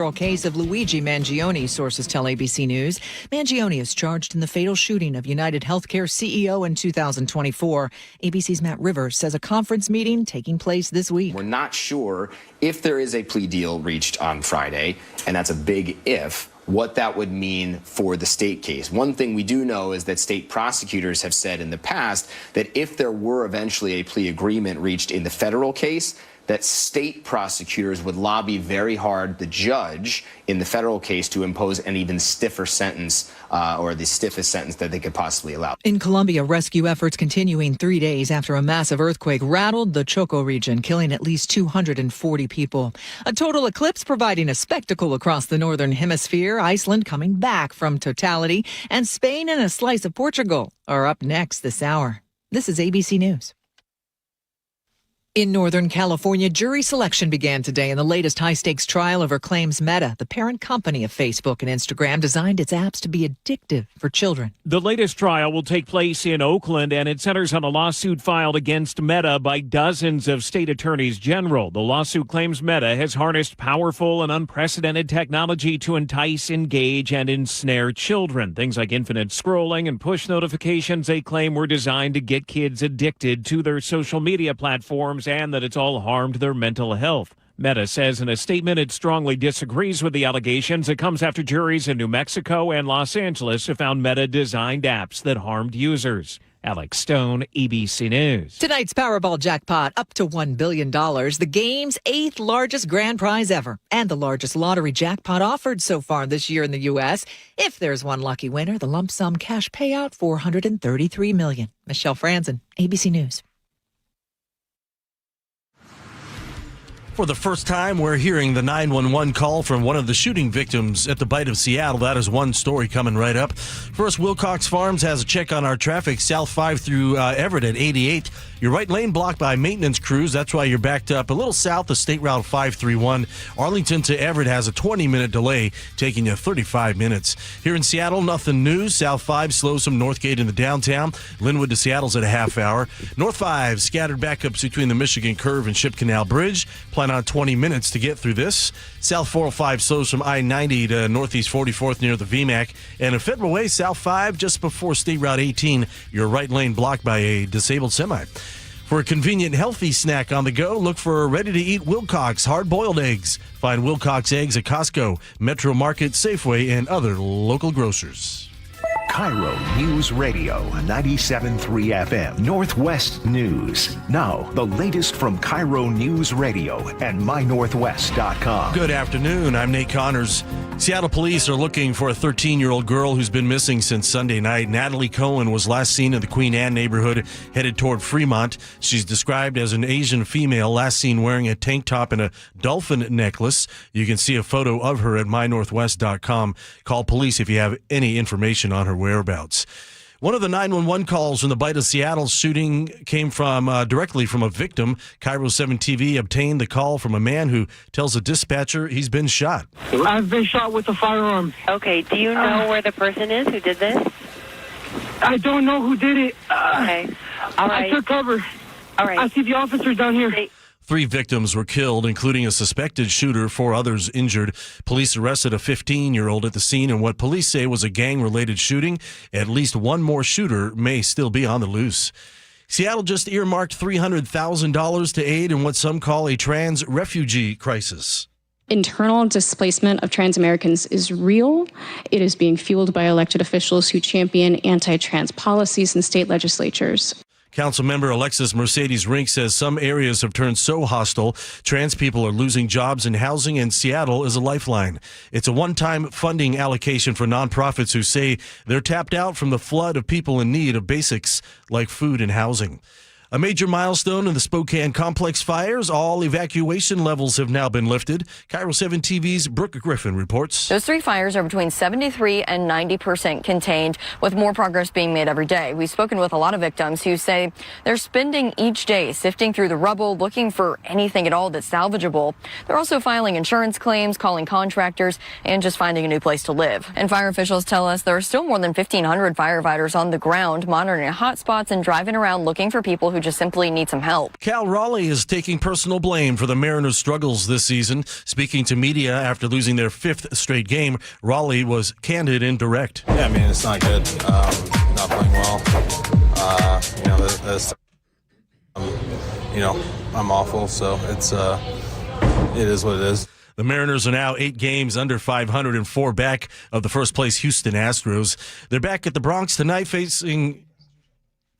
Case of Luigi Mangione, sources tell ABC News. Mangione is charged in the fatal shooting of United Healthcare CEO in 2024. ABC's Matt Rivers says a conference meeting taking place this week. We're not sure if there is a plea deal reached on Friday, and that's a big if, what that would mean for the state case. One thing we do know is that state prosecutors have said in the past that if there were eventually a plea agreement reached in the federal case, that state prosecutors would lobby very hard the judge in the federal case to impose an even stiffer sentence or the stiffest sentence that they could possibly allow. In Colombia, rescue efforts continuing 3 days after a massive earthquake rattled the Choco region, killing at least 240 people. A total eclipse providing a spectacle across the northern hemisphere. Iceland coming back from totality, and Spain and a slice of Portugal are up next this hour. This is ABC News. In Northern California, jury selection began today in the latest high-stakes trial over claims Meta, the parent company of Facebook and Instagram, designed its apps to be addictive for children. The latest trial will take place in Oakland, and it centers on a lawsuit filed against Meta by dozens of state attorneys general. The lawsuit claims Meta has harnessed powerful and unprecedented technology to entice, engage, and ensnare children. Things like infinite scrolling and push notifications they claim were designed to get kids addicted to their social media platforms, and that it's all harmed their mental health. Meta says in a statement it strongly disagrees with the allegations. It comes after juries in New Mexico and Los Angeles have found Meta-designed apps that harmed users. Alex Stone, ABC News. Tonight's Powerball jackpot up to $1 billion, the game's 8th largest grand prize ever, and the largest lottery jackpot offered so far this year in the U.S. If there's one lucky winner, the lump sum cash payout, $433 million. Michelle Franzen, ABC News. For the first time, we're hearing the 911 call from one of the shooting victims at the Bite of Seattle. That is one story coming right up. First, Wilcox Farms has a check on our traffic. South 5 through Everett at 88. Your right lane blocked by maintenance crews. That's why you're backed up a little south of State Route 531. Arlington to Everett has a 20-minute delay, taking you 35 minutes. Here in Seattle, nothing new. South 5 slows from Northgate into downtown. Linwood to Seattle's at a half hour. North 5 scattered backups between the Michigan Curve and Ship Canal Bridge. Plan on 20 minutes to get through this. South 405 slows from I-90 to Northeast 44th near the VMAC. And at Federal Way, South 5 just before State Route 18, your right lane blocked by a disabled semi. For a convenient, healthy snack on the go, look for ready-to-eat Wilcox hard-boiled eggs. Find Wilcox eggs at Costco, Metro Market, Safeway, and other local grocers. KIRO Newsradio 97.3 FM, Northwest News. Now, the latest from KIRO Newsradio and mynorthwest.com. Good afternoon. I'm Nate Connors. Seattle police are looking for a 13-year-old girl who's been missing since Sunday night. Natalie Cohen was last seen in the Queen Anne neighborhood headed toward Fremont. She's described as an Asian female, last seen wearing a tank top and a dolphin necklace. You can see a photo of her at mynorthwest.com. Call police if you have any information on her whereabouts. One of the 911 calls from the Bite of Seattle shooting came from directly from a victim. KIRO 7 TV obtained the call from a man who tells a dispatcher he's been shot. I've been shot with a firearm. Okay, do you know where the person is who did this? I don't know who did it. Okay, all right. I took cover. All right. I see the officers down here. 3 victims were killed, including a suspected shooter, 4 others injured. Police arrested a 15-year-old at the scene in what police say was a gang-related shooting. At least one more shooter may still be on the loose. Seattle just earmarked $300,000 to aid in what some call a trans refugee crisis. Internal displacement of trans Americans is real. It is being fueled by elected officials who champion anti-trans policies in state legislatures. Councilmember Alexis Mercedes Rink says some areas have turned so hostile, trans people are losing jobs and housing, and Seattle is a lifeline. It's a one-time funding allocation for nonprofits who say they're tapped out from the flood of people in need of basics like food and housing. A major milestone in the Spokane complex fires. All evacuation levels have now been lifted. KIRO 7 TV's Brooke Griffin reports. Those 3 fires are between 73 and 90% contained, with more progress being made every day. We've spoken with a lot of victims who say they're spending each day sifting through the rubble, looking for anything at all that's salvageable. They're also filing insurance claims, calling contractors, and just finding a new place to live. And fire officials tell us there are still more than 1,500 firefighters on the ground monitoring hot spots and driving around looking for people who who just simply need some help. Cal Raleigh is taking personal blame for the Mariners' struggles this season. Speaking to media after losing their 5th straight game, Raleigh was candid and direct. Yeah, I mean, it's not good. Not playing well. I'm awful, so it is what it is. The Mariners are now 8 games under 500 and 4 back of the first-place Houston Astros. They're back at the Bronx tonight facing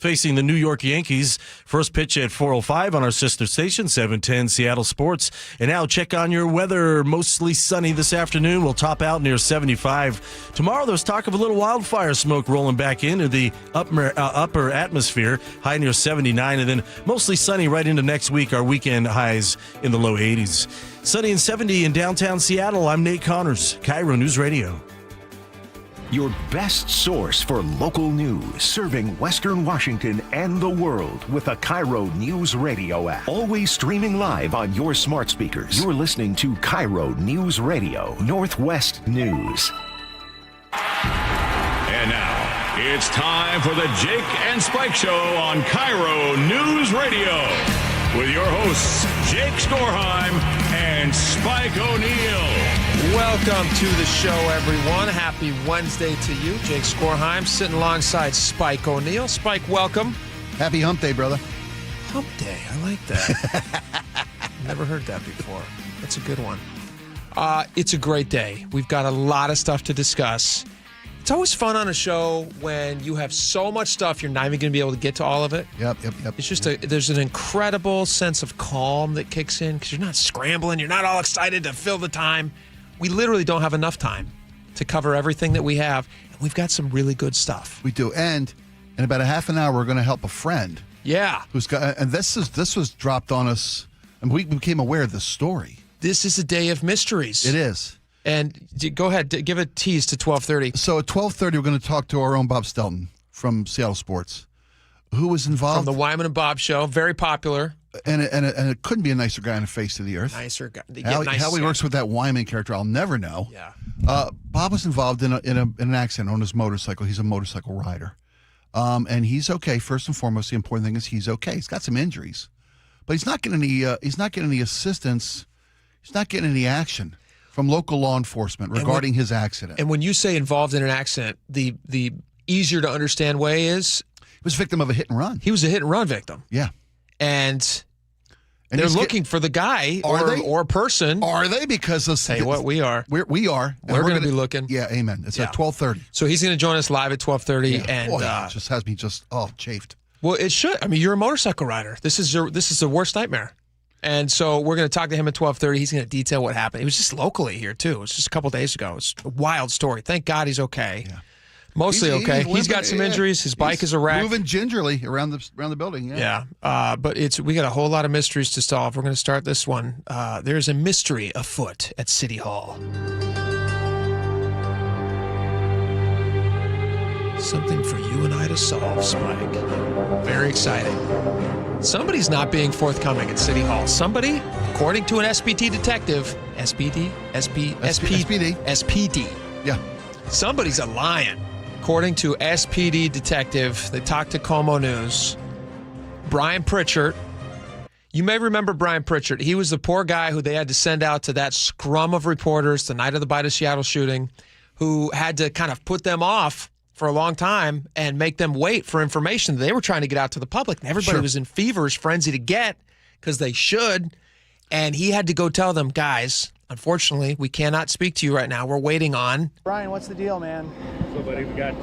the New York Yankees. First pitch at 4:05 on our sister station, 710 Seattle Sports. And now check on your weather. Mostly sunny this afternoon. We'll top out near 75. Tomorrow there's talk of a little wildfire smoke rolling back into the upper atmosphere, high near 79. And then mostly sunny right into next week. Our weekend highs in the low 80s. Sunny and 70 in downtown Seattle. I'm Nate Connors, KIRO News Radio. Your best source for local news, serving Western Washington and the world with the KIRO News Radio app. Always streaming live on your smart speakers. You're listening to KIRO News Radio, Northwest News. And now, it's time for the Jake and Spike Show on KIRO News Radio. With your hosts, Jake Skorheim and Spike O'Neill. Welcome to the show, everyone. Happy Wednesday to you. Jake Skorheim sitting alongside Spike O'Neill. Spike, welcome. Happy Hump Day, brother. Hump Day. I like that. Never heard that before. That's a good one. It's a great day. We've got a lot of stuff to discuss. It's always fun on a show when you have so much stuff you're not even going to be able to get to all of it. Yep. It's just there's an incredible sense of calm that kicks in because you're not scrambling. You're not all excited to fill the time. We literally don't have enough time to cover everything that we have. And we've got some really good stuff. We do. And in about a half an hour, we're going to help a friend. Yeah. Who's got, and this was dropped on us, and we became aware of the story. This is a day of mysteries. It is. And go ahead, give a tease to 12:30. So at 12:30, we're going to talk to our own Bob Stelton from Seattle Sports, who was involved. From the Wyman and Bob Show, very popular. And it couldn't be a nicer guy on the face of the earth. Nicer guy. How he works with that Wyman character, I'll never know. Yeah. Bob was involved in an accident on his motorcycle. He's a motorcycle rider. And he's okay. First and foremost, the important thing is he's okay. He's got some injuries. But he's not getting any assistance. He's not getting any action from local law enforcement regarding his accident. And when you say involved in an accident, the easier to understand way is he was a victim of a hit and run. He was a hit and run victim. Yeah. And they're looking for the guy or person. Are they? Because tell you what, we are. We're going to be looking. Yeah, amen. It's at 12:30. So he's going to join us live at 12:30, yeah. and it just has me chafed. Well, it should. I mean, you're a motorcycle rider. This is the worst nightmare. And so we're going to talk to him at 12:30. He's going to detail what happened. It was just locally here, too. It was just a couple days ago. It's a wild story. Thank God he's okay. Yeah. Mostly okay. He's got some injuries. His bike is a wreck. Moving gingerly around the building. Yeah. But we got a whole lot of mysteries to solve. We're going to start this one. There's a mystery afoot at City Hall. Something for you and I to solve, Spike. Very exciting. Somebody's not being forthcoming at City Hall. Somebody, according to an SPD detective, SPD. Yeah. Somebody's a lion. According to SPD detective, they talked to Como News. Brian Pritchard. You may remember Brian Pritchard. He was the poor guy who they had to send out to that scrum of reporters the night of the Bite of Seattle shooting, who had to kind of put them off for a long time and make them wait for information that they were trying to get out to the public. And everybody was in feverish frenzy to get because they should. And he had to go tell them, guys, unfortunately, we cannot speak to you right now. We're waiting on. Brian, what's the deal, man? So, buddy, we got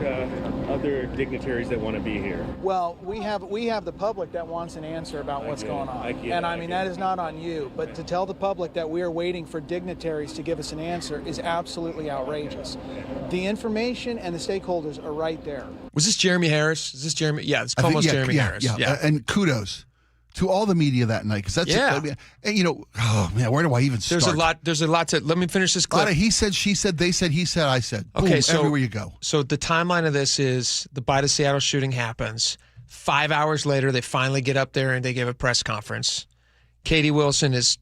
other dignitaries that want to be here. Well, we have the public that wants an answer about what's going on. That is not on you. But to tell the public that we are waiting for dignitaries to give us an answer is absolutely outrageous. The information and the stakeholders are right there. Was this Jeremy Harris? Is this Jeremy? Yeah, it's almost Jeremy Harris. Yeah. And kudos to all the media that night, because that's and oh man, where do I even start? There's a lot to. Let me finish this clip. A lot of he said, she said, they said, he said, I said. Okay, boom, so everywhere you go. So the timeline of this is the Bite of Seattle shooting happens. 5 hours later, they finally get up there and they give a press conference. Katie Wilson is,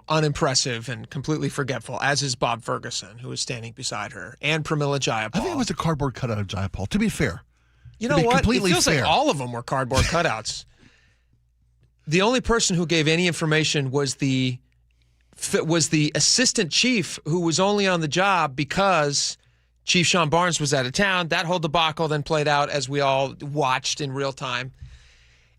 unimpressive and completely forgetful, as is Bob Ferguson, who is standing beside her, and Pramila Jayapal. I think it was a cardboard cutout of Jayapal. To be fair, you know what? Completely it feels fair. like all of them were cardboard cutouts. The only person who gave any information was the assistant chief, who was only on the job because Chief Sean Barnes was out of town. That whole debacle then played out as we all watched in real time.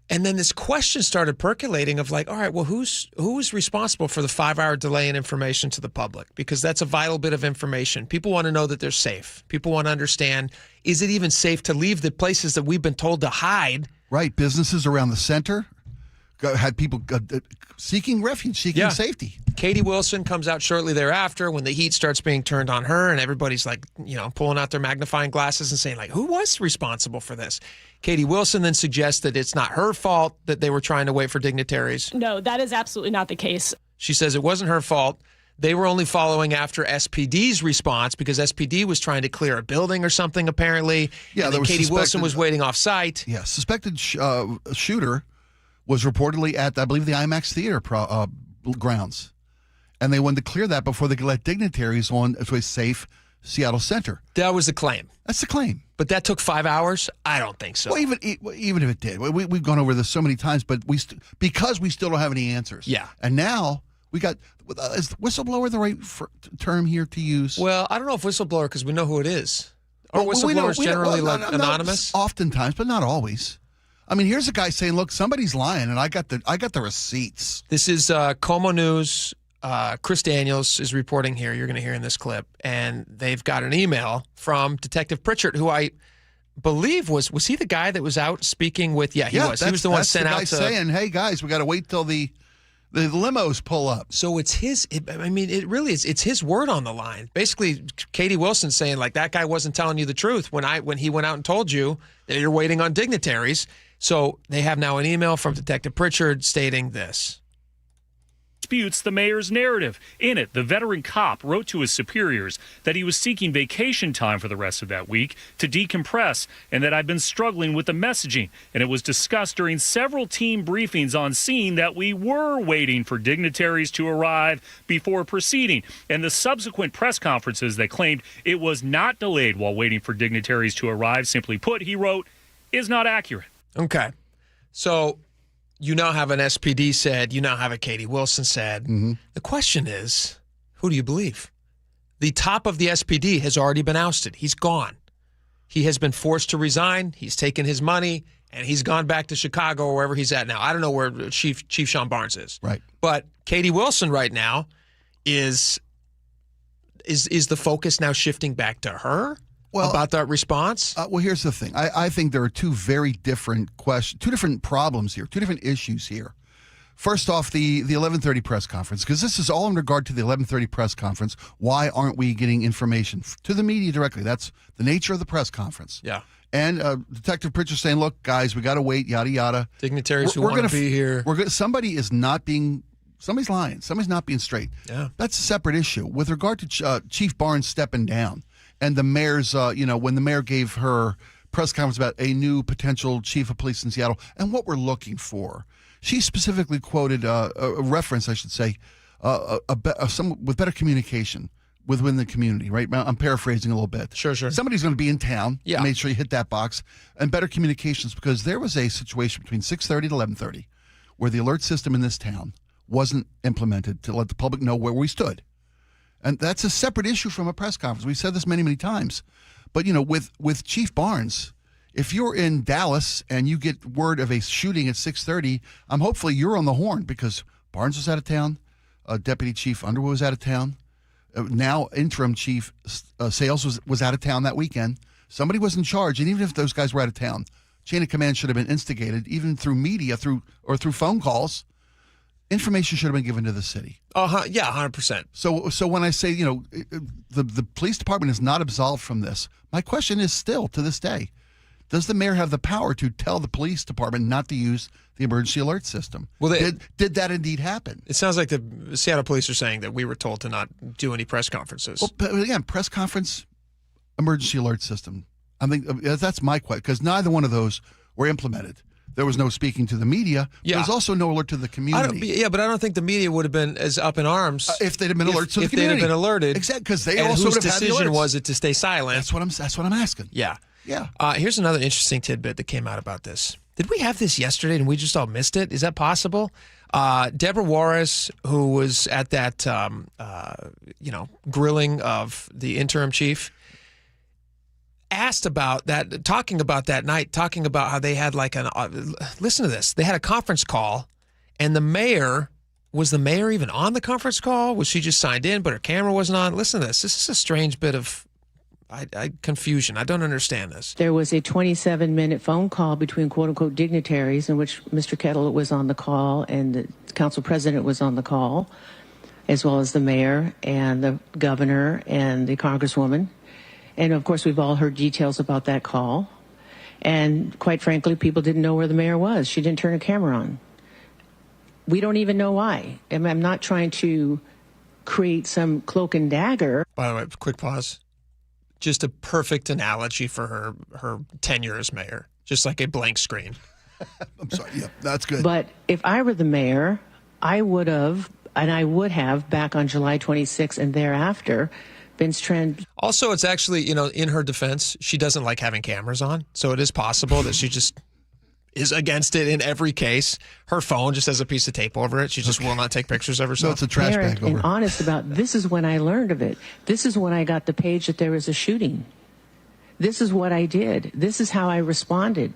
And then this question started percolating of like, all right, well, who is responsible for the 5-hour delay in information to the public? Because that's a vital bit of information. People want to know that they're safe. People want to understand, is it even safe to leave the places that we've been told to hide? Right. Businesses around the center had people seeking refuge, seeking safety. Katie Wilson comes out shortly thereafter when the heat starts being turned on her, and everybody's like, pulling out their magnifying glasses and saying, like, who was responsible for this? Katie Wilson then suggests that it's not her fault that they were trying to wait for dignitaries. No, that is absolutely not the case. She says it wasn't her fault. They were only following after SPD's response because SPD was trying to clear a building or something, apparently. Yeah, and then Katie Wilson was waiting off site. Yeah, suspected shooter was reportedly at, I believe, the IMAX Theater grounds. And they wanted to clear that before they could let dignitaries on to a safe Seattle center. That was the claim. That's the claim. But that took 5 hours? I don't think so. Well, even if it did. We've gone over this so many times, but because we still don't have any answers. Yeah. And now we got, is whistleblower the right term here to use? Well, I don't know if whistleblower, because we know who it is. Or whistleblowers generally anonymous? Oftentimes, but not always. I mean, here's a guy saying, look, somebody's lying, and I got the receipts. This is KIRO News. Chris Daniels is reporting here. You're going to hear in this clip. And they've got an email from Detective Pritchard, who I believe was he the guy that was out speaking with? Yeah, he was. He was the one sent out to saying, hey, guys, we got to wait till the limos pull up. So it's his, it really is. It's his word on the line. Basically, Katie Wilson saying, like, that guy wasn't telling you the truth when he went out and told you that you're waiting on dignitaries. So they have now an email from Detective Pritchard stating this. Disputes the mayor's narrative. In it, the veteran cop wrote to his superiors that he was seeking vacation time for the rest of that week to decompress, and that I've been struggling with the messaging. And it was discussed during several team briefings on scene that we were waiting for dignitaries to arrive before proceeding. And the subsequent press conferences that claimed it was not delayed while waiting for dignitaries to arrive, simply put, he wrote, is not accurate. Okay. So you now have an SPD said, you now have a Katie Wilson said. Mm-hmm. The question is, who do you believe? The top of the SPD has already been ousted. He's gone. He has been forced to resign. He's taken his money, and he's gone back to Chicago or wherever he's at now. I don't know where Chief Sean Barnes is. Right. But Katie Wilson right now is the focus now shifting back to her? About that response? Well, here's the thing. I think there are two very different questions, two different problems here, two different issues here. First off, the 11:30 press conference, because this is all in regard to the 11:30 press conference. Why aren't we getting information to the media directly? That's the nature of the press conference. Yeah. And Detective Pritchard saying, look, guys, we got to wait, yada, yada. Dignitaries who want to be here. Somebody's lying. Somebody's not being straight. Yeah. That's a separate issue. With regard to Chief Barnes stepping down, and the mayor's, when the mayor gave her press conference about a new potential chief of police in Seattle and what we're looking for, she specifically quoted a reference, I should say, some with better communication within the community, right? I'm paraphrasing a little bit. Sure. Somebody's going to be in town. Yeah. Make sure you hit that box. And better communications, because there was a situation between 6:30 to 11:30 where the alert system in this town wasn't implemented to let the public know where we stood. And that's a separate issue from a press conference. We've said this many, many times. But, with Chief Barnes, if you're in Dallas and you get word of a shooting at 6:30, hopefully you're on the horn because Barnes was out of town. Deputy Chief Underwood was out of town. Now interim Chief Sales was out of town that weekend. Somebody was in charge. And even if those guys were out of town, chain of command should have been instigated, even through media, through phone calls. Information should have been given to the city. Yeah, 100%. So when I say, the police department is not absolved from this, my question is still, to this day, does the mayor have the power to tell the police department not to use the emergency alert system? Well, did that indeed happen? It sounds like the Seattle police are saying that we were told to not do any press conferences. Well, but again, press conference, emergency alert system. I think that's my question, because neither one of those were implemented. There was no speaking to the media. Yeah. There was also no alert to the community. But I don't think the media would have been as up in arms if they'd have been alerted to the community. If they'd have been alerted. Exactly, because they and also whose would have had the decision alerts. was it to stay silent? That's what I'm asking. Yeah. Yeah. Here's another interesting tidbit that came out about this. Did we have this yesterday and we just all missed it? Is that possible? Deborah Juarez, who was at that, grilling of the interim chief, asked about that, talking about that night, talking about how they had listen to this. They had a conference call, and was the mayor even on the conference call? Was she just signed in, but her camera wasn't on? Listen to this. This is a strange bit of confusion. I don't understand this. There was a 27-minute phone call between quote-unquote dignitaries in which Mr. Kettle was on the call and the council president was on the call, as well as the mayor and the governor and the congresswoman. And, of course, we've all heard details about that call. And, quite frankly, people didn't know where the mayor was. She didn't turn her camera on. We don't even know why. I'm not trying to create some cloak and dagger. By the way, quick pause. Just a perfect analogy for her tenure as mayor. Just like a blank screen. I'm sorry. Yeah, that's good. But if I were the mayor, I would have back on July 26th and thereafter, Vince Trend. Also, it's actually, in her defense, she doesn't like having cameras on. So it is possible that she just is against it in every case. Her phone just has a piece of tape over it. She just will not take pictures of herself. No, it's a trash bag over. And honest about, this is when I learned of it. This is when I got the page that there was a shooting. This is what I did. This is how I responded.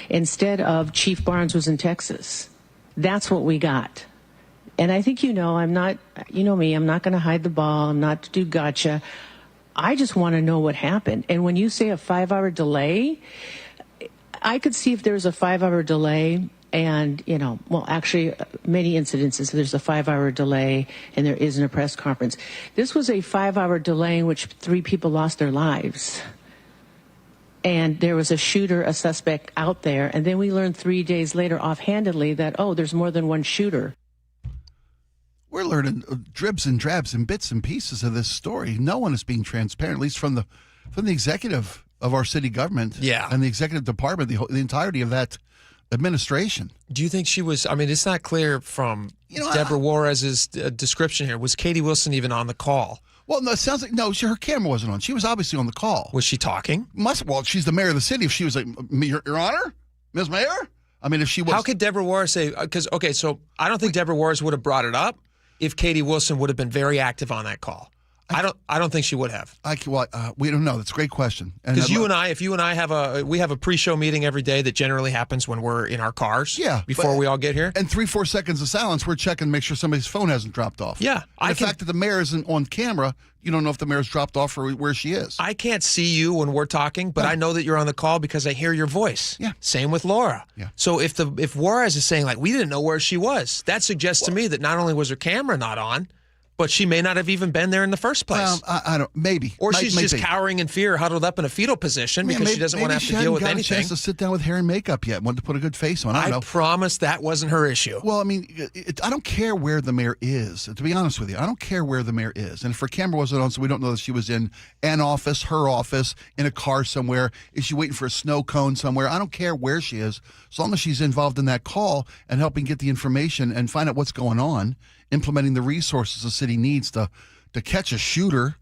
Instead of Chief Barnes was in Texas. That's what we got. And I think I'm not, me, I'm not going to hide the ball. I'm not to do gotcha. I just want to know what happened. And when you say a 5-hour delay, I could see if there was a 5-hour delay and, actually many incidences, there's a 5-hour delay and there isn't a press conference. This was a 5-hour delay in which 3 people lost their lives. And there was a shooter, a suspect out there. And then we learned 3 days later offhandedly that, there's more than one shooter. We're learning dribs and drabs and bits and pieces of this story. No one is being transparent, at least from the executive of our city government, and the executive department, the entirety of that administration. Do you think she was? I mean, it's not clear from Deborah Juarez's description here. Was Katie Wilson even on the call? Well, no, it sounds like her camera wasn't on. She was obviously on the call. Was she talking? Well, she's the mayor of the city. If she was like, Your Honor, Ms. Mayor. I mean, if she was, how could Deborah Juarez say? Because so I don't think Deborah Juarez would have brought it up if Katie Wilson would have been very active on that call. I don't think she would have. We don't know. That's a great question. Because if you and I have a pre-show meeting every day that generally happens when we're in our cars. Yeah, before we all get here. And 3-4 seconds of silence, we're checking to make sure somebody's phone hasn't dropped off. Yeah, the fact that the mayor isn't on camera, you don't know if the mayor's dropped off or where she is. I can't see you when we're talking, but I know that you're on the call because I hear your voice. Yeah. Same with Laura. Yeah. So if Juarez is saying we didn't know where she was, that suggests to me that not only was her camera not on, but she may not have even been there in the first place. I don't. Maybe. Or she's just cowering in fear, huddled up in a fetal position because she doesn't want to have to deal with anything. She hasn't got a chance to sit down with hair and makeup yet. Want to put a good face on. I don't know. Promise that wasn't her issue. Well, I mean, I don't care where the mayor is. To be honest with you, I don't care where the mayor is. And if her camera wasn't on, so we don't know that she was in an office, her office, in a car somewhere. Is she waiting for a snow cone somewhere? I don't care where she is, as long as she's involved in that call and helping get the information and find out what's going on, implementing the resources the city needs to catch a shooter,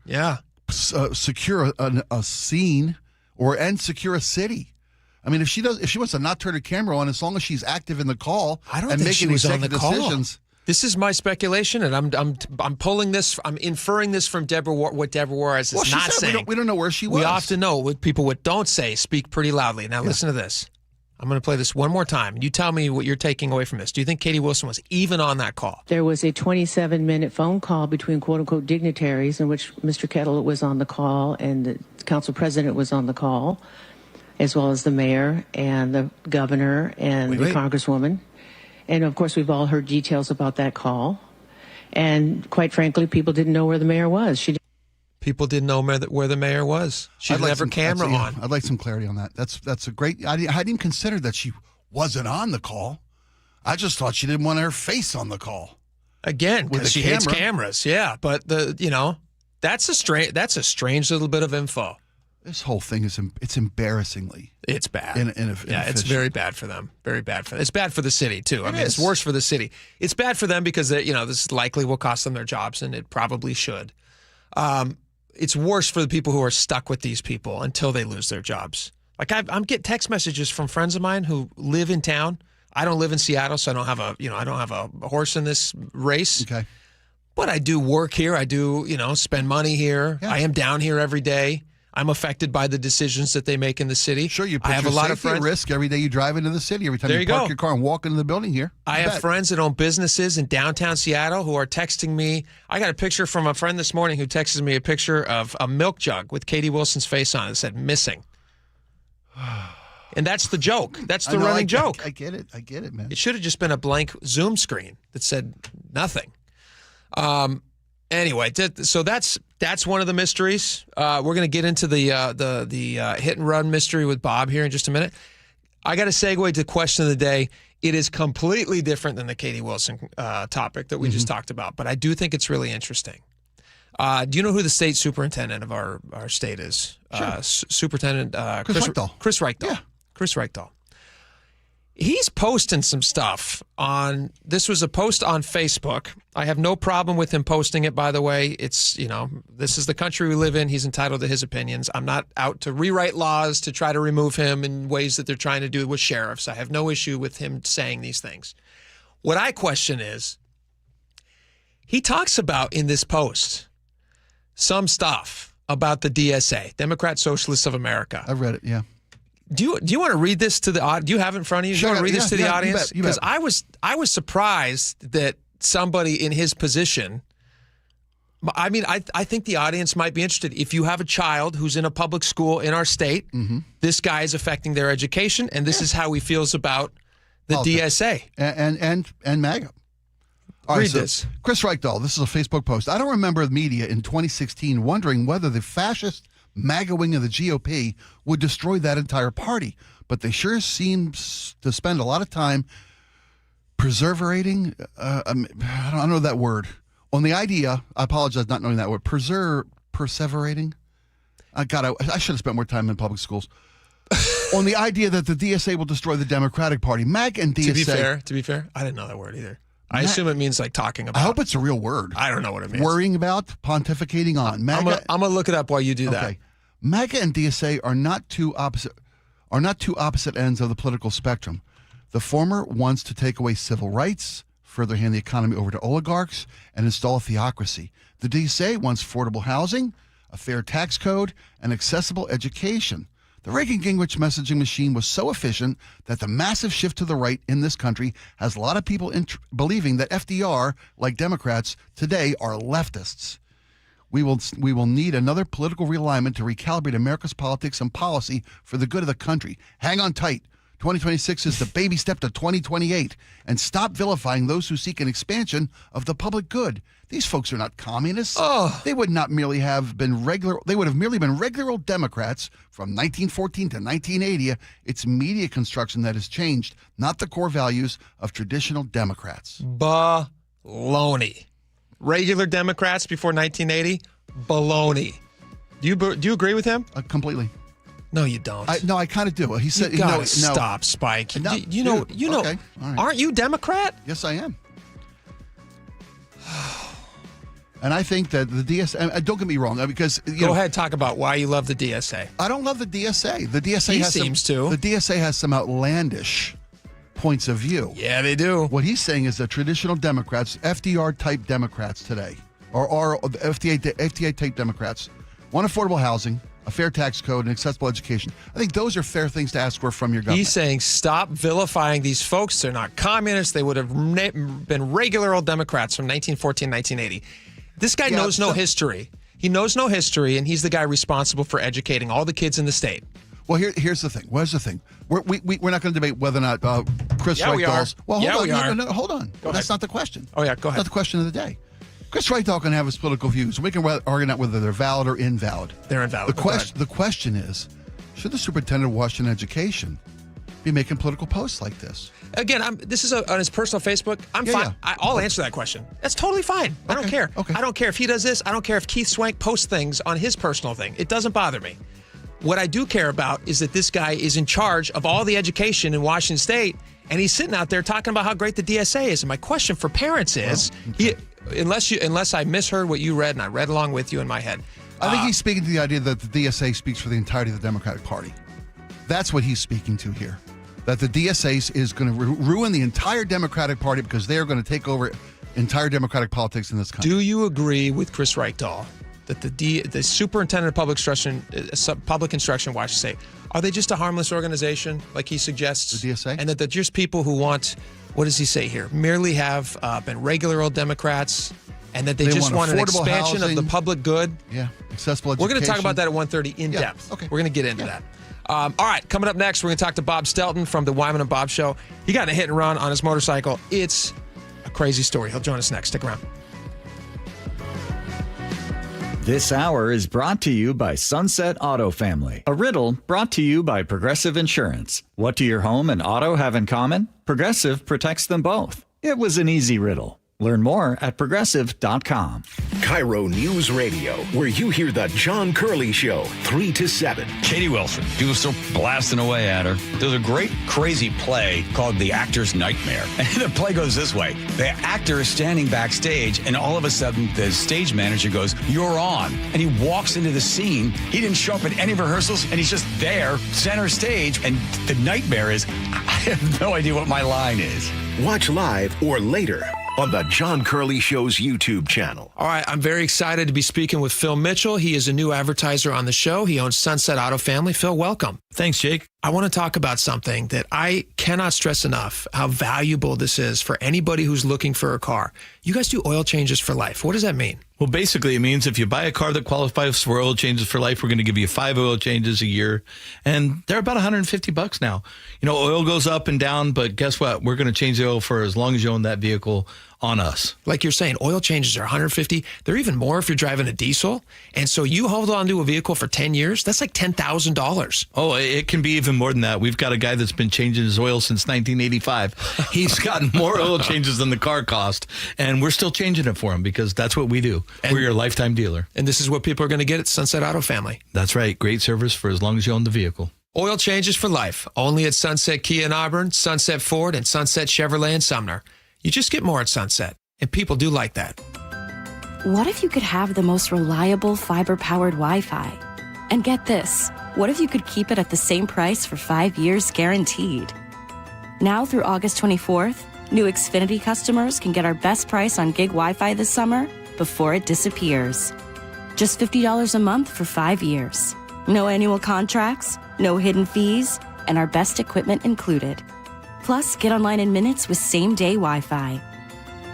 secure a scene, and secure a city. I mean, if she wants to not turn her camera on, as long as she's active in the call, I don't and think she was on the call. Decisions. This is my speculation, and I'm pulling this. I'm inferring this from what Deborah Juarez is not saying. We don't know where she was. We often know what people don't say. Speak pretty loudly. Now listen to this. I'm going to play this one more time. You tell me what you're taking away from this. Do you think Katie Wilson was even on that call? There was a 27-minute phone call between quote-unquote dignitaries in which Mr. Kettle was on the call and the council president was on the call, as well as the mayor and the governor and the congresswoman. And, of course, we've all heard details about that call. And, quite frankly, people didn't know where the mayor was. People didn't know where the mayor was. She didn't have her camera on. I'd like some clarity on that. That's a great. I hadn't even considered that she wasn't on the call. I just thought she didn't want her face on the call. Again, because she hates cameras. Yeah, but that's a strange little bit of info. This whole thing it's embarrassingly. It's bad. It's very bad for them. Very bad for them. It's bad for the city too. It's worse for the city. It's bad for them because this likely will cost them their jobs, and it probably should. It's worse for the people who are stuck with these people until they lose their jobs. Like I'm getting text messages from friends of mine who live in town. I don't live in Seattle, so I don't have a horse in this race. Okay. But I do work here. I do, spend money here. Yeah. I am down here every day. I'm affected by the decisions that they make in the city. Sure, you put I have your a lot safety of friends at risk every day you drive into the city. Every time you park your car and walk into the building here. I have friends that own businesses in downtown Seattle who are texting me. I got a picture from a friend this morning who texted me a picture of a milk jug with Katie Wilson's face on it. It said missing. And that's the joke. That's the running joke. I get it, man. It should have just been a blank Zoom screen that said nothing. Anyway, so that's one of the mysteries. We're going to get into the hit and run mystery with Bob here in just a minute. I got to segue to question of the day. It is completely different than the Katie Wilson topic that we just talked about, but I do think it's really interesting. Do you know who the state superintendent of our state is? Sure. Superintendent Chris Reichdahl. Chris Reichdahl. Yeah. Chris Reichdahl. He's posting some stuff on, this was a post on Facebook. I have no problem with him posting it, by the way. It's, this is the country we live in. He's entitled to his opinions. I'm not out to rewrite laws to try to remove him in ways that they're trying to do with sheriffs. I have no issue with him saying these things. What I question is, he talks about in this post some stuff about the DSA, Democrat Socialists of America. I've read it, yeah. Do you want to read this to the audience? Do you have it in front of you? Do you want to read this to the audience? You bet. Because I was surprised that somebody in his position, I mean, I think the audience might be interested. If you have a child who's in a public school in our state, this guy is affecting their education, and this is how he feels about the DSA. And MAGA. All right, read this. Chris Reichdahl, this is a Facebook post. I don't remember the media in 2016 wondering whether the fascist MAGA wing of the GOP would destroy that entire party. But they sure seem to spend a lot of time perseverating, I don't know that word, on the idea, I apologize not knowing that word, perseverating? God, I should have spent more time in public schools. On the idea that the DSA will destroy the Democratic Party. MAGA and DSA. To be fair, I didn't know that word either. I assume it means like talking about. I hope it's a real word. I don't know what it means. Worrying about, pontificating on. MAGA, I'm going to look it up while you do that. MAGA and DSA are not two opposite ends of the political spectrum. The former wants to take away civil rights, further hand the economy over to oligarchs, and install a theocracy. The DSA wants affordable housing, a fair tax code, and accessible education. The Reagan-Gingrich messaging machine was so efficient that the massive shift to the right in this country has a lot of people believing that FDR, like Democrats, today are leftists. We will need another political realignment to recalibrate America's politics and policy for the good of the country. Hang on tight. 2026 is the baby step to 2028. And stop vilifying those who seek an expansion of the public good. These folks are not communists. They would not merely have been they would have merely been regular old Democrats from 1914 to 1980. It's media construction that has changed, not the core values of traditional Democrats. Baloney. Regular Democrats before 1980? Baloney. Do you agree with him? Completely. No, you don't. I kind of do. He said, you gotta stop, Spike. No, you know. Okay. All right. Aren't you Democrat? Yes, I am. And I think that the DSA, don't get me wrong, because go ahead, talk about why you love the DSA. I don't love the DSA. The DSA The DSA has some outlandish points of view. Yeah, they do. What he's saying is that traditional Democrats, FDR type Democrats today, or FDR type Democrats, want affordable housing, a fair tax code, and accessible education. I think those are fair things to ask for from your government. He's saying stop vilifying these folks. They're not communists. They would have been regular old Democrats from 1914, 1980. This guy knows no history. He knows no history, and he's the guy responsible for educating all the kids in the state. Well, here's the thing. Where's the thing? We're not going to debate whether or not Chris Reichdahl. We are. Well, hold on. No, hold on. That's not the question. Oh, yeah, go ahead. That's not the question of the day. Chris Reichdahl can have his political views. We can argue out whether they're valid or invalid. They're invalid. The question is, should the superintendent of Washington Education be making political posts like this? Again, this is on his personal Facebook. I'm fine. Yeah. I'll answer that question. That's totally fine. I don't care. Okay. I don't care if he does this. I don't care if Keith Swank posts things on his personal thing. It doesn't bother me. What I do care about is that this guy is in charge of all the education in Washington State, and he's sitting out there talking about how great the DSA is. And my question for parents is, unless I misheard what you read, and I read along with you in my head. I think he's speaking to the idea that the DSA speaks for the entirety of the Democratic Party. That's what he's speaking to here. That the DSA is going to ruin the entire Democratic Party because they are going to take over entire Democratic politics in this country. Do you agree with Chris Reichdahl that the superintendent of public instruction, why should I say, are they just a harmless organization like he suggests? The DSA? And that they're just people who want, what does he say here, merely have been regular old Democrats, and that they just want an expansion of the public good? Yeah, accessible education. We're going to talk about that at 1:30 in depth. Okay. We're going to get into that. All right, coming up next, we're going to talk to Bob Stelton from the Wyman and Bob Show. He got in a hit and run on his motorcycle. It's a crazy story. He'll join us next. Stick around. This hour is brought to you by Sunset Auto Family. A riddle brought to you by Progressive Insurance. What do your home and auto have in common? Progressive protects them both. It was an easy riddle. Learn more at Progressive.com. KIRO News Radio, where you hear the John Curley Show, 3 to 7. Katie Wilson, people still blasting away at her. There's a great, crazy play called The Actor's Nightmare. And the play goes this way. The actor is standing backstage, and all of a sudden, the stage manager goes, "You're on." And he walks into the scene. He didn't show up at any rehearsals, and he's just there, center stage. And the nightmare is, I have no idea what my line is. Watch live or later on the John Curley Show's YouTube channel. All right, I'm very excited to be speaking with Phil Mitchell. He is a new advertiser on the show. He owns Sunset Auto Family. Phil, welcome. Thanks, Jake. I want to talk about something that I cannot stress enough, how valuable this is for anybody who's looking for a car. You guys do oil changes for life. What does that mean? Well, basically, it means if you buy a car that qualifies for oil changes for life, we're going to give you 5 oil changes a year. And they're about $150 now. You know, oil goes up and down, but guess what? We're going to change the oil for as long as you own that vehicle on us. Like you're saying, oil changes are $150. They're even more if you're driving a diesel. And so you hold on to a vehicle for 10 years, that's like $10,000. Oh, it can be even more than that. We've got a guy that's been changing his oil since 1985. He's gotten more oil changes than the car cost, and we're still changing it for him because that's what we do. We're your lifetime dealer. And this is what people are going to get at Sunset Auto Family. That's right. Great service for as long as you own the vehicle. Oil changes for life. Only at Sunset Kia in Auburn, Sunset Ford, and Sunset Chevrolet in Sumner. You just get more at Sunset, and people do like that. What if you could have the most reliable fiber-powered Wi-Fi? And get this, what if you could keep it at the same price for 5 years guaranteed? Now through August 24th, new Xfinity customers can get our best price on gig Wi-Fi this summer before it disappears. Just $50 a month for 5 years. No annual contracts, no hidden fees, and our best equipment included. Plus, get online in minutes with same-day Wi-Fi.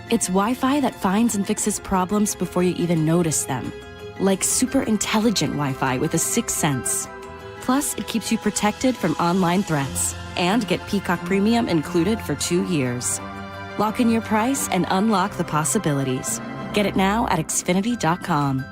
It's Wi-Fi that finds and fixes problems before you even notice them. Like super intelligent Wi-Fi with a 6th sense. Plus, it keeps you protected from online threats. And get Peacock Premium included for 2 years. Lock in your price and unlock the possibilities. Get it now at Xfinity.com.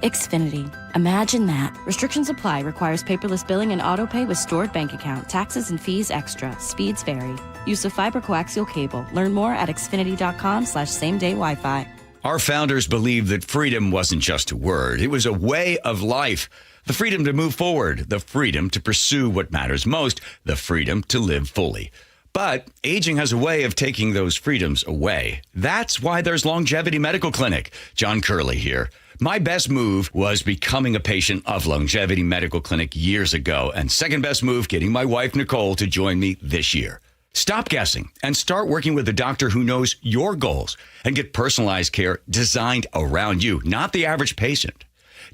Xfinity. Imagine that. Restrictions apply. Requires paperless billing and auto pay with stored bank account. Taxes and fees extra. Speeds vary. Use of fiber coaxial cable. Learn more at Xfinity.com/same-day Wi-Fi. Our founders believed that freedom wasn't just a word. It was a way of life. The freedom to move forward, the freedom to pursue what matters most, the freedom to live fully. But aging has a way of taking those freedoms away. That's why there's Longevity Medical Clinic. John Curley here. My best move was becoming a patient of Longevity Medical Clinic years ago, and second best move, getting my wife Nicole to join me this year. Stop guessing and start working with a doctor who knows your goals and get personalized care designed around you, not the average patient.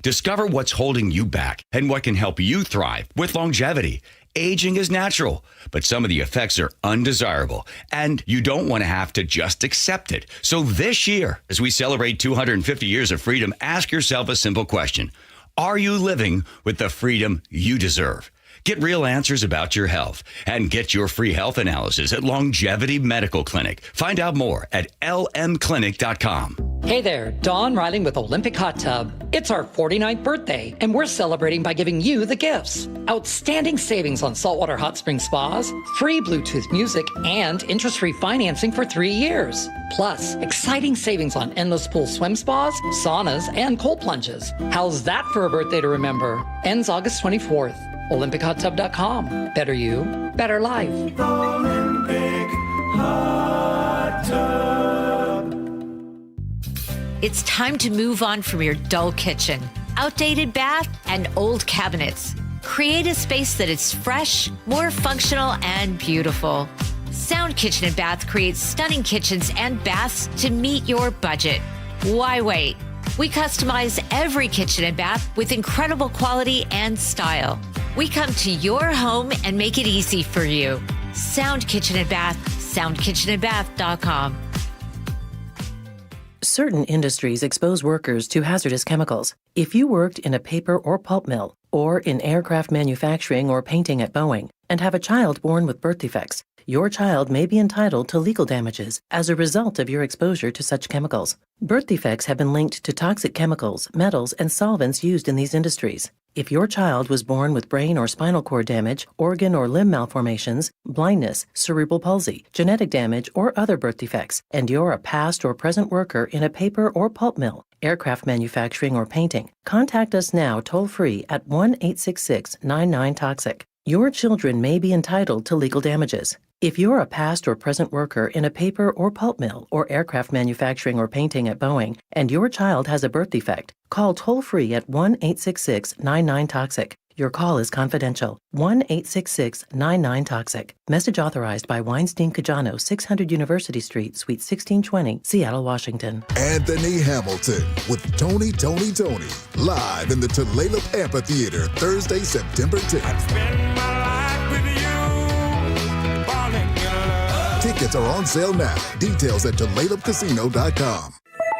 Discover what's holding you back and what can help you thrive with longevity. Aging is natural, but some of the effects are undesirable, and you don't want to have to just accept it. So this year, as we celebrate 250 years of freedom, ask yourself a simple question. Are you living with the freedom you deserve? Get real answers about your health and get your free health analysis at Longevity Medical Clinic. Find out more at lmclinic.com. Hey there, Dawn Riley with Olympic Hot Tub. It's our 49th birthday, and we're celebrating by giving you the gifts. Outstanding savings on saltwater hot spring spas, free Bluetooth music, and interest-free financing for 3 years. Plus, exciting savings on endless pool swim spas, saunas, and cold plunges. How's that for a birthday to remember? Ends August 24th. OlympicHotTub.com. Better you, better life. Olympic Hot Tub. It's time to move on from your dull kitchen, outdated bath, and old cabinets. Create a space that is fresh, more functional, and beautiful. Sound Kitchen and Bath creates stunning kitchens and baths to meet your budget. Why wait? We customize every kitchen and bath with incredible quality and style. We come to your home and make it easy for you. Sound Kitchen and Bath, soundkitchenandbath.com. Certain industries expose workers to hazardous chemicals. If you worked in a paper or pulp mill, or in aircraft manufacturing or painting at Boeing, and have a child born with birth defects, your child may be entitled to legal damages as a result of your exposure to such chemicals. Birth defects have been linked to toxic chemicals, metals, and solvents used in these industries. If your child was born with brain or spinal cord damage, organ or limb malformations, blindness, cerebral palsy, genetic damage, or other birth defects, and you're a past or present worker in a paper or pulp mill, aircraft manufacturing, or painting, contact us now toll-free at 1-866-99-TOXIC. Your children may be entitled to legal damages. If you're a past or present worker in a paper or pulp mill or aircraft manufacturing or painting at Boeing, and your child has a birth defect, call toll-free at 1-866-99-TOXIC. Your call is confidential. 1-866-99-TOXIC. Message authorized by Weinstein Cajano, 600 University Street, Suite 1620, Seattle, Washington. Anthony Hamilton with Tony, live in the Tulalip Amphitheater, Thursday, September 10th. Tickets are on sale now. Details at TulalipCasino.com.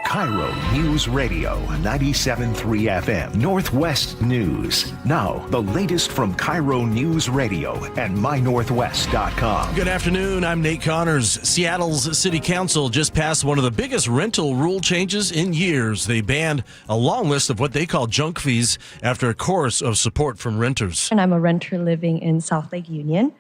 KIRO News Radio 97.3 FM Northwest News. Now, the latest from KIRO News Radio and mynorthwest.com. Good afternoon. I'm Nate Connors. Seattle's City Council just passed one of the biggest rental rule changes in years. They banned a long list of what they call junk fees after a chorus of support from renters. And I'm a renter living in South Lake Union.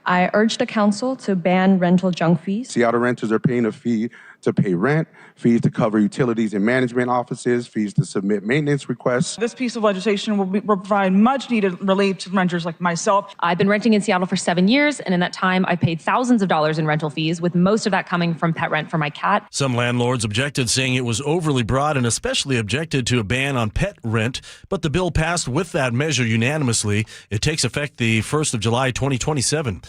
I urge the council to ban rental junk fees. Seattle renters are paying a fee to pay rent, fees to cover utilities and management offices, fees to submit maintenance requests. This piece of legislation will provide much needed relief to renters like myself. I've been renting in Seattle for 7 years, and in that time, I paid thousands of dollars in rental fees, with most of that coming from pet rent for my cat. Some landlords objected, saying it was overly broad, and especially objected to a ban on pet rent. But the bill passed with that measure unanimously. It takes effect the 1st of July, 2027.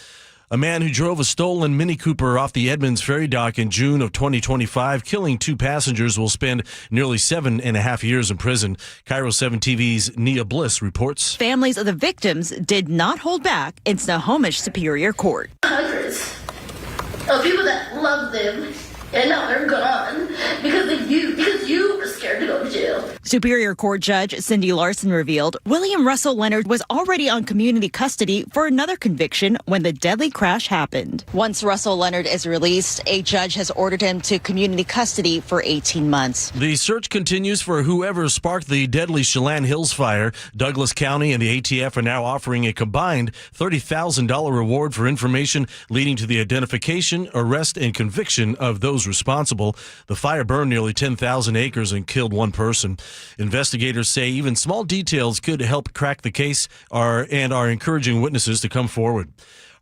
A man who drove a stolen Mini Cooper off the Edmonds Ferry Dock in June of 2025, killing 2 passengers, will spend nearly 7.5 years in prison. KIRO 7 TV's Nia Bliss reports. Families of the victims did not hold back in Snohomish Superior Court. Hundreds of people that love them, and now they're gone because of you, because you were scared to go to jail. Superior Court Judge Cindy Larson revealed William Russell Leonard was already on community custody for another conviction when the deadly crash happened. Once Russell Leonard is released, a judge has ordered him to community custody for 18 months. The search continues for whoever sparked the deadly Chelan Hills fire. Douglas County and the ATF are now offering a combined $30,000 reward for information leading to the identification, arrest, and conviction of those responsible. The fire burned nearly 10,000 acres and killed 1 person. Investigators say even small details could help crack the case and are encouraging witnesses to come forward.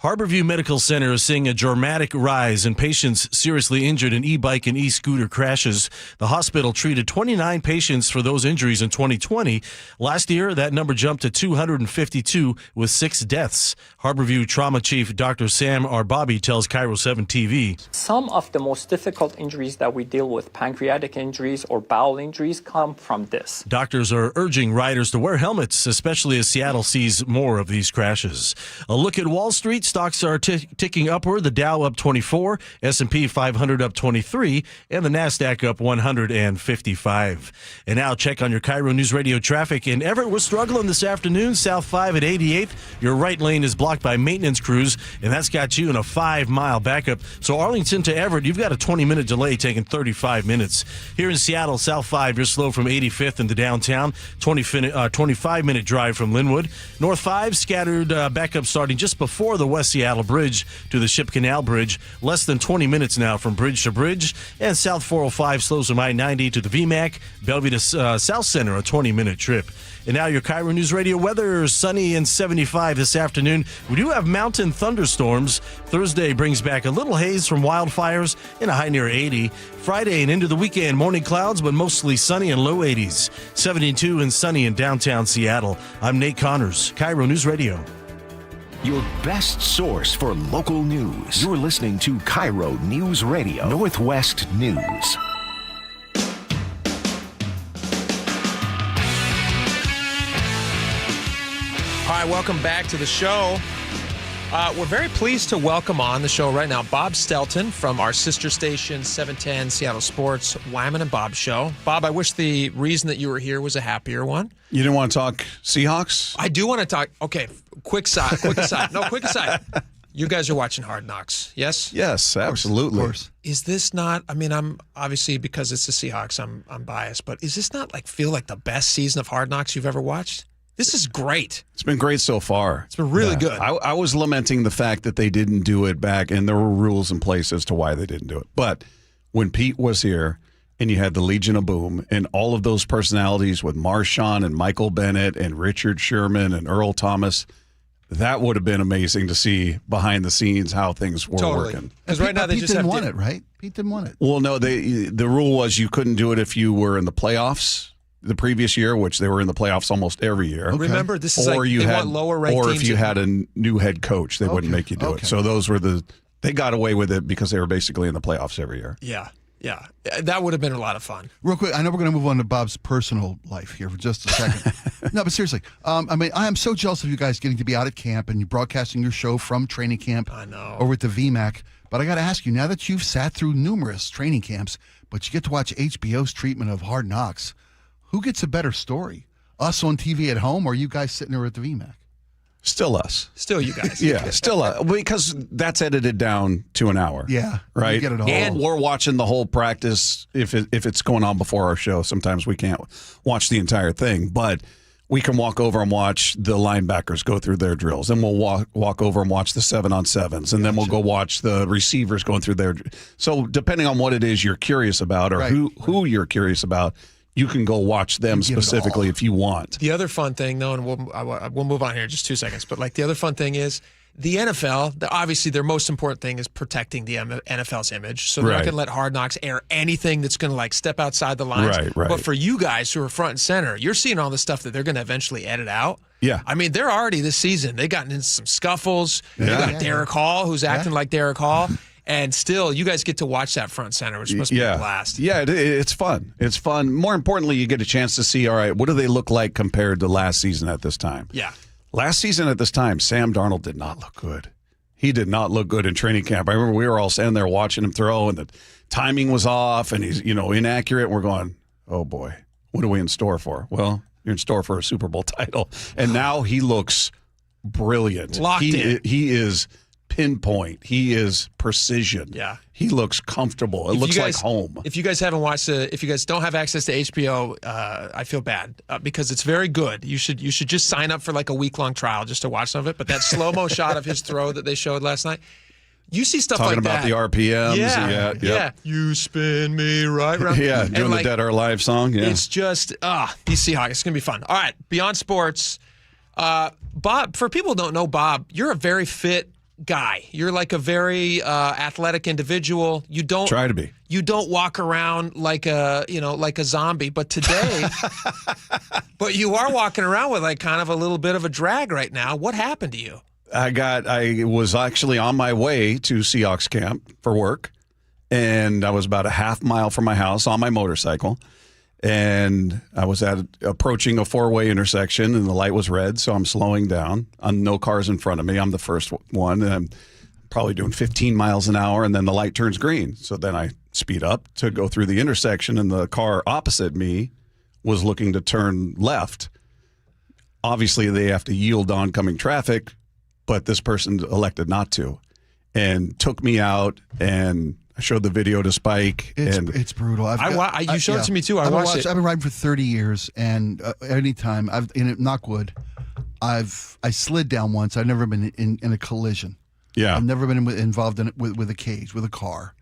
Harborview Medical Center is seeing a dramatic rise in patients seriously injured in e-bike and e-scooter crashes. The hospital treated 29 patients for those injuries in 2020. Last year, that number jumped to 252 with 6 deaths. Harborview Trauma Chief Dr. Sam Arbabi tells KIRO 7 TV. Some of the most difficult injuries that we deal with, pancreatic injuries or bowel injuries, come from this. Doctors are urging riders to wear helmets, especially as Seattle sees more of these crashes. A look at Wall Street. Stocks are ticking upward. The Dow up 24, S&P 500 up 23, and the NASDAQ up 155. And now check on your KIRO News Radio traffic. In Everett, we're struggling this afternoon. South 5 at 88th. Your right lane is blocked by maintenance crews, and that's got you in a 5-mile backup. So Arlington to Everett, you've got a 20-minute delay taking 35 minutes. Here in Seattle, South 5, you're slow from 85th into downtown. 25-minute drive from Linwood. North 5, scattered backup starting just before the West West Seattle Bridge to the Ship Canal Bridge. Less than 20 minutes now from bridge to bridge. And South 405 slows from I-90 to the VMAC. Bellevue to South Center, a 20-minute trip. And now your KIRO News Radio weather, sunny and 75 this afternoon. We do have mountain thunderstorms. Thursday brings back a little haze from wildfires and a high near 80. Friday and into the weekend, morning clouds, but mostly sunny and low 80s. 72 and sunny in downtown Seattle. I'm Nate Connors, KIRO News Radio. Your best source for local news. You're listening to KIRO News Radio, Northwest News. All right, welcome back to the show. We're very pleased to welcome on the show right now Bob Stelton from our sister station, 710 Seattle Sports, Wyman and Bob Show. Bob, I wish the reason that you were here was a happier one. You didn't want to talk Seahawks? I do want to talk. Okay, quick aside. No, quick aside. You guys are watching Hard Knocks, yes? Yes, absolutely. Of course. Is this not, I mean, I'm obviously, because it's the Seahawks, I'm biased, but is this not feel like the best season of Hard Knocks you've ever watched? This is great. It's been great so far. It's been really good. I was lamenting the fact that they didn't do it back, and there were rules in place as to why they didn't do it. But when Pete was here, and you had the Legion of Boom, and all of those personalities with Marshawn and Michael Bennett and Richard Sherman and Earl Thomas, that would have been amazing to see behind the scenes how things were working. Because right now they Pete just didn't have want it, right? Pete didn't want it. Well, no, the rule was you couldn't do it if you were in the playoffs the previous year, which they were in the playoffs almost every year. Okay. Remember, this is or they want lower ranked or teams. if you had a new head coach, they wouldn't make you do it. So those were they got away with it because they were basically in the playoffs every year. Yeah. That would have been a lot of fun. Real quick, I know we're going to move on to Bob's personal life here for just a second. No, but seriously, I am so jealous of you guys getting to be out at camp and you broadcasting your show from training camp. I know. Or with the VMAC. But I got to ask you, now that you've sat through numerous training camps, but you get to watch HBO's treatment of Hard Knocks, who gets a better story? Us on TV at home or you guys sitting there at the VMAC? Still us. Still you guys. Yeah, still us. Because that's edited down to an hour. Yeah. Right? You get it all. And we're watching the whole practice if it's going on before our show. Sometimes we can't watch the entire thing, but we can walk over and watch the linebackers go through their drills. And we'll walk over and watch the 7-on-7s. And then we'll go watch the receivers going through their. So depending on what it is you're curious about or who you're curious about, you can go watch them specifically if you want. The other fun thing, though, and we'll move on here in just 2 seconds, but the other fun thing is the NFL, obviously their most important thing is protecting the NFL's image. So they're not going to let Hard Knocks air anything that's going to step outside the lines. Right. But for you guys who are front and center, you're seeing all the stuff that they're going to eventually edit out. Yeah. I mean, they're already this season. They've gotten into some scuffles. You got Derek Hall, who's acting like Derek Hall. And still, you guys get to watch that front center, which must be a blast. Yeah, it's fun. It's fun. More importantly, you get a chance to see, all right, what do they look like compared to last season at this time? Yeah. Last season at this time, Sam Darnold did not look good. He did not look good in training camp. I remember we were all standing there watching him throw, and the timing was off, and he's inaccurate. And we're going, oh, boy, what are we in store for? Well, you're in store for a Super Bowl title. And now he looks brilliant. Locked in. He is pinpoint. He is precision. Yeah. He looks comfortable. It looks like home. If you guys haven't watched if you guys don't have access to HBO, I feel bad because it's very good. You should just sign up for a week-long trial just to watch some of it. But that slow-mo shot of his throw that they showed last night, you see stuff talking like that. Talking about the RPMs. Yeah. You spin me right round. Yeah, doing the Dead or Alive song. Yeah. It's just, these Seahawks. It's going to be fun. All right, beyond sports, Bob, for people who don't know Bob, you're a very fit guy. You're a very athletic individual. You don't try to be. You don't walk around like a zombie. But today, but you are walking around with kind of a little bit of a drag right now. What happened to you? I was actually on my way to Seahawks camp for work, and I was about a half mile from my house on my motorcycle. And I was approaching a four-way intersection, and the light was red, so I'm slowing down. No cars in front of me. I'm the first one, and I'm probably doing 15 miles an hour, and then the light turns green. So then I speed up to go through the intersection, and the car opposite me was looking to turn left. Obviously, they have to yield oncoming traffic, but this person elected not to and took me out, and I showed the video to Spike. It's brutal. You showed it to me too. I watched it. I've been riding for 30 years, and anytime knock wood, I slid down once. I've never been in a collision. Yeah. I've never been involved in it with a cage, with a car.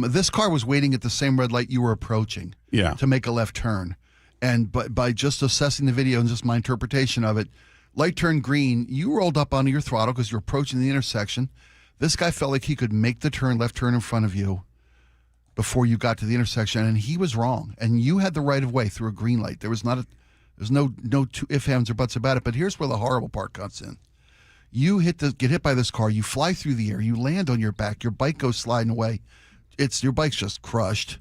This car was waiting at the same red light you were approaching to make a left turn. And by just assessing the video and just my interpretation of it, light turned green, you rolled up onto your throttle because you're approaching the intersection. This guy felt like he could make the left turn in front of you before you got to the intersection, and he was wrong. And you had the right of way through a green light. There's no two ifs, ands, or buts about it. But here's where the horrible part cuts in. You get hit by this car. You fly through the air. You land on your back. Your bike goes sliding away. Your bike's just crushed.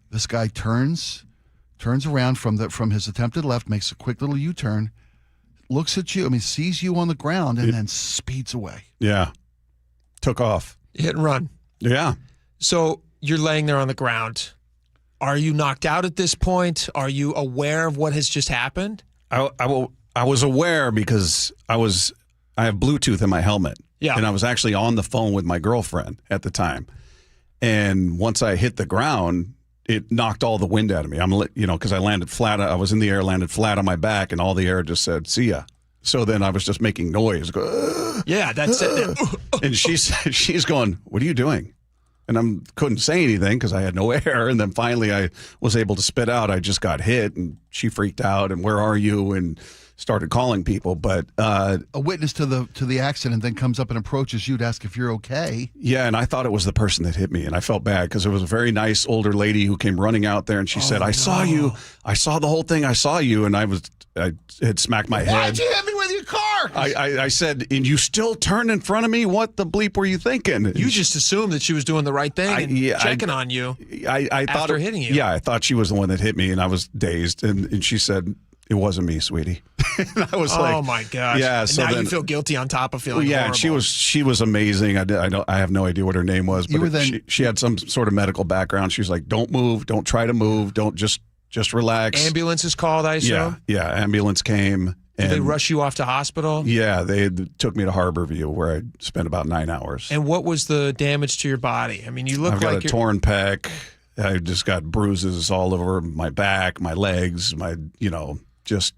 This guy turns around from his attempted left, makes a quick little U-turn, looks at you. Sees you on the ground, and then speeds away. Yeah. Took off. Hit and run. Yeah. So you're laying there on the ground. Are you knocked out at this point? Are you aware of what has just happened? I was aware because I have Bluetooth in my helmet. Yeah. And I was actually on the phone with my girlfriend at the time. And once I hit the ground, it knocked all the wind out of me. Because I landed flat. I was in the air, landed flat on my back, and all the air just said, "See ya." So then I was just making noise. Yeah, that's it. And she's going, "What are you doing?" And I couldn't say anything because I had no air. And then finally I was able to spit out, "I just got hit." And she freaked out and, "Where are you?" and started calling people. But a witness to the accident then comes up and approaches you to ask if you're okay. Yeah, and I thought it was the person that hit me, and I felt bad because it was a very nice older lady who came running out there, and she said, "I saw you. I saw the whole thing. I saw you." And I had smacked my head. Why'd you hit me with your car? I said, "And you still turned in front of me? What the bleep were you thinking?" You just assumed that she was doing the right thing and checking on you I thought after hitting you. Yeah, I thought she was the one that hit me, and I was dazed. And she said, "It wasn't me, sweetie." And I was oh my gosh! Yeah. And so now then, you feel guilty on top of feeling horrible. and she was amazing. I have no idea what her name was, but she had some sort of medical background. She was like, "Don't move. Don't try to move. Don't just relax." Ambulance is called, I assume. Yeah. Ambulance came. Did they rush you off to hospital? Yeah, they took me to Harborview, where I spent about 9 hours. And what was the damage to your body? You look I've like got a torn pec. I just got bruises all over my back, my legs, just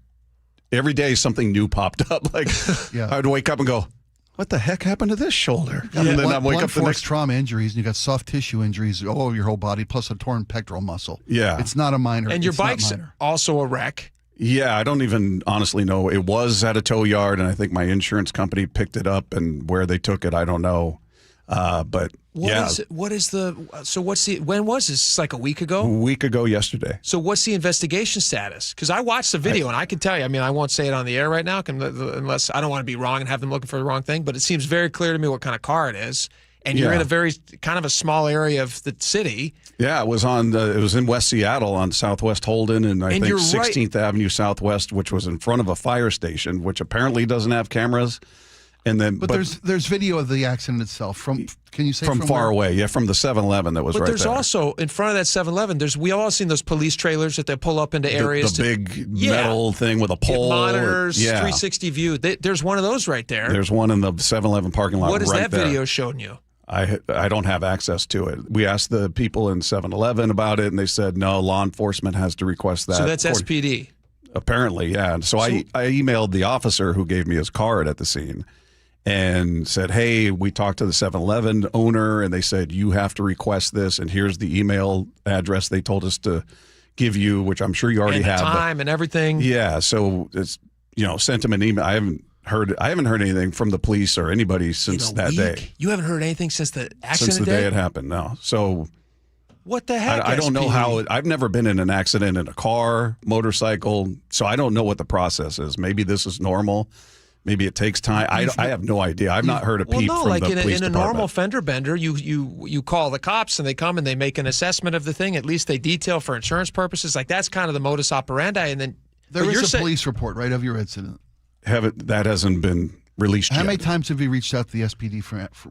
every day something new popped up. I'd wake up and go, "What the heck happened to this shoulder?" And then I'd wake up the next trauma injuries, and you got soft tissue injuries all over your whole body, plus a torn pectoral muscle. Yeah. It's not a minor. And your bike's also a wreck. Yeah, I don't even honestly know. It was at a tow yard, and I think my insurance company picked it up, and where they took it, I don't know. But when was this? It's like a week ago? A week ago yesterday. So what's the investigation status? Because I watched the video, and I can tell you, I won't say it on the air right now unless I don't want to be wrong and have them looking for the wrong thing, but it seems very clear to me what kind of car it is. And you're in a very kind of a small area of the city. Yeah, it was in West Seattle on Southwest Holden and I think 16th Avenue Southwest, which was in front of a fire station, which apparently doesn't have cameras. And then, but there's video of the accident itself can you say from far away? Yeah, from the 7-Eleven that was right there. But there's also in front of that 7-Eleven. We all seen those police trailers that they pull up into areas. The big metal thing with a pole, monitors, 360 view. There's one of those right there. There's one in the 7-Eleven parking lot. What is right that video showing you? I don't have access to it. We asked the people in 7-Eleven about it, and they said no. Law enforcement has to request that. So that's SPD. Apparently, yeah. And so I emailed the officer who gave me his card at the scene and said, "Hey, we talked to the 7-Eleven owner, and they said you have to request this, and here's the email address they told us to give you, which I'm sure you already have." Time and everything. Yeah. So it's sent him an email. I haven't heard anything from the police or anybody since that day. You haven't heard anything since the accident? Since the day it happened, no. So what the heck? I don't know how I've never been in an accident in a car, motorcycle, so I don't know what the process is. Maybe this is normal. Maybe it takes time. I have no idea. I've not heard a peep from the police department. In a normal fender bender, you call the cops and they come and they make an assessment of the thing. At least they detail for insurance purposes. That's kind of the modus operandi. And then there is a police report, right, of your incident. That hasn't been released yet. How many times have you reached out to the SPD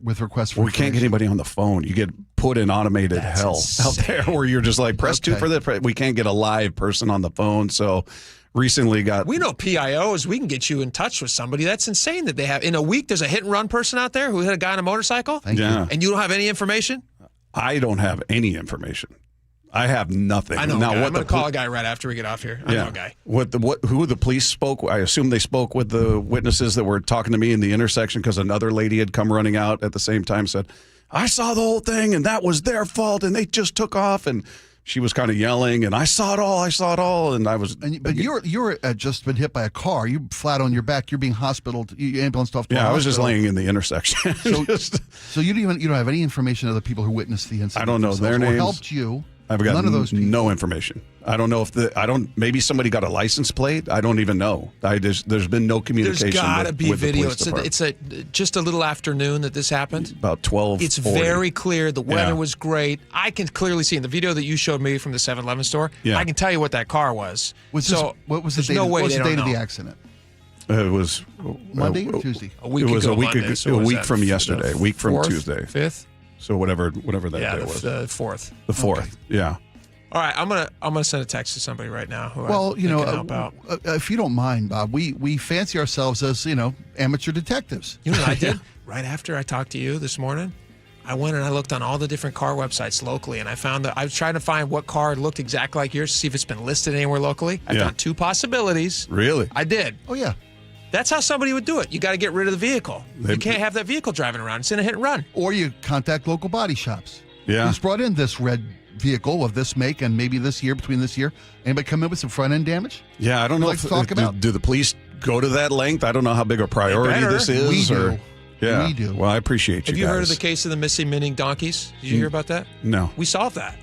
with requests for We can't get anybody on the phone. You get put in automated hell out there where you're just like, press 2 for this. We can't get a live person on the phone. So recently we know PIOs. We can get you in touch with somebody. That's insane that they have. In a week, there's a hit and run person out there who hit a guy on a motorcycle? Thank you. And you don't have any information? I don't have any information. I have nothing. I know. Now, I'm going to call a guy right after we get off here. I know a guy. Who the police spoke? I assume they spoke with the witnesses that were talking to me in the intersection because another lady had come running out at the same time. Said, "I saw the whole thing, and that was their fault, and they just took off." And she was kind of yelling, and I saw it all, and I was. But you're just been hit by a car. You flat on your back. You're being hospitaled. You ambulance off. Yeah, I was just laying in the intersection. So you don't have any information of the people who witnessed the incident. I don't know their names. Or helped you. I've got none of those people. No information. I don't know if maybe somebody got a license plate. I don't even know. There's been no communication. There's got to be with video. The police It's just a little afternoon that this happened. About 12:40. It's very clear. The weather was great. I can clearly see in the video that you showed me from the 7-Eleven store. Yeah. I can tell you what that car was. What was the date? No way what was the they date don't of the know. accident? It was Monday or Tuesday? A week it was ago a week Monday, ago, so a was week that from yesterday. A week from 4th, Tuesday. 5th. So whatever that day was. The 4th. The 4th. Okay. Yeah. All right, I'm gonna send a text to somebody right now. Who Well, I think can help out. If you don't mind, Bob, we fancy ourselves as amateur detectives. You know what I did? Right after I talked to you this morning, I went and I looked on all the different car websites locally, and I found that I was trying to find what car looked exactly like yours to see if it's been listed anywhere locally. I found 2 possibilities. Really? I did. Oh yeah. That's how somebody would do it. You got to get rid of the vehicle. You can't have that vehicle driving around. It's in a hit and run. Or you contact local body shops. Yeah. Who's brought in this red vehicle of this make and maybe between this year? Anybody come in with some front end damage? Yeah, I don't know. Do the police go to that length? I don't know how big a priority this is. We do. Yeah. We do. Well, I appreciate you Have you guys. heard of the case of the missing minning donkeys? Did you hear about that? No. We solved that.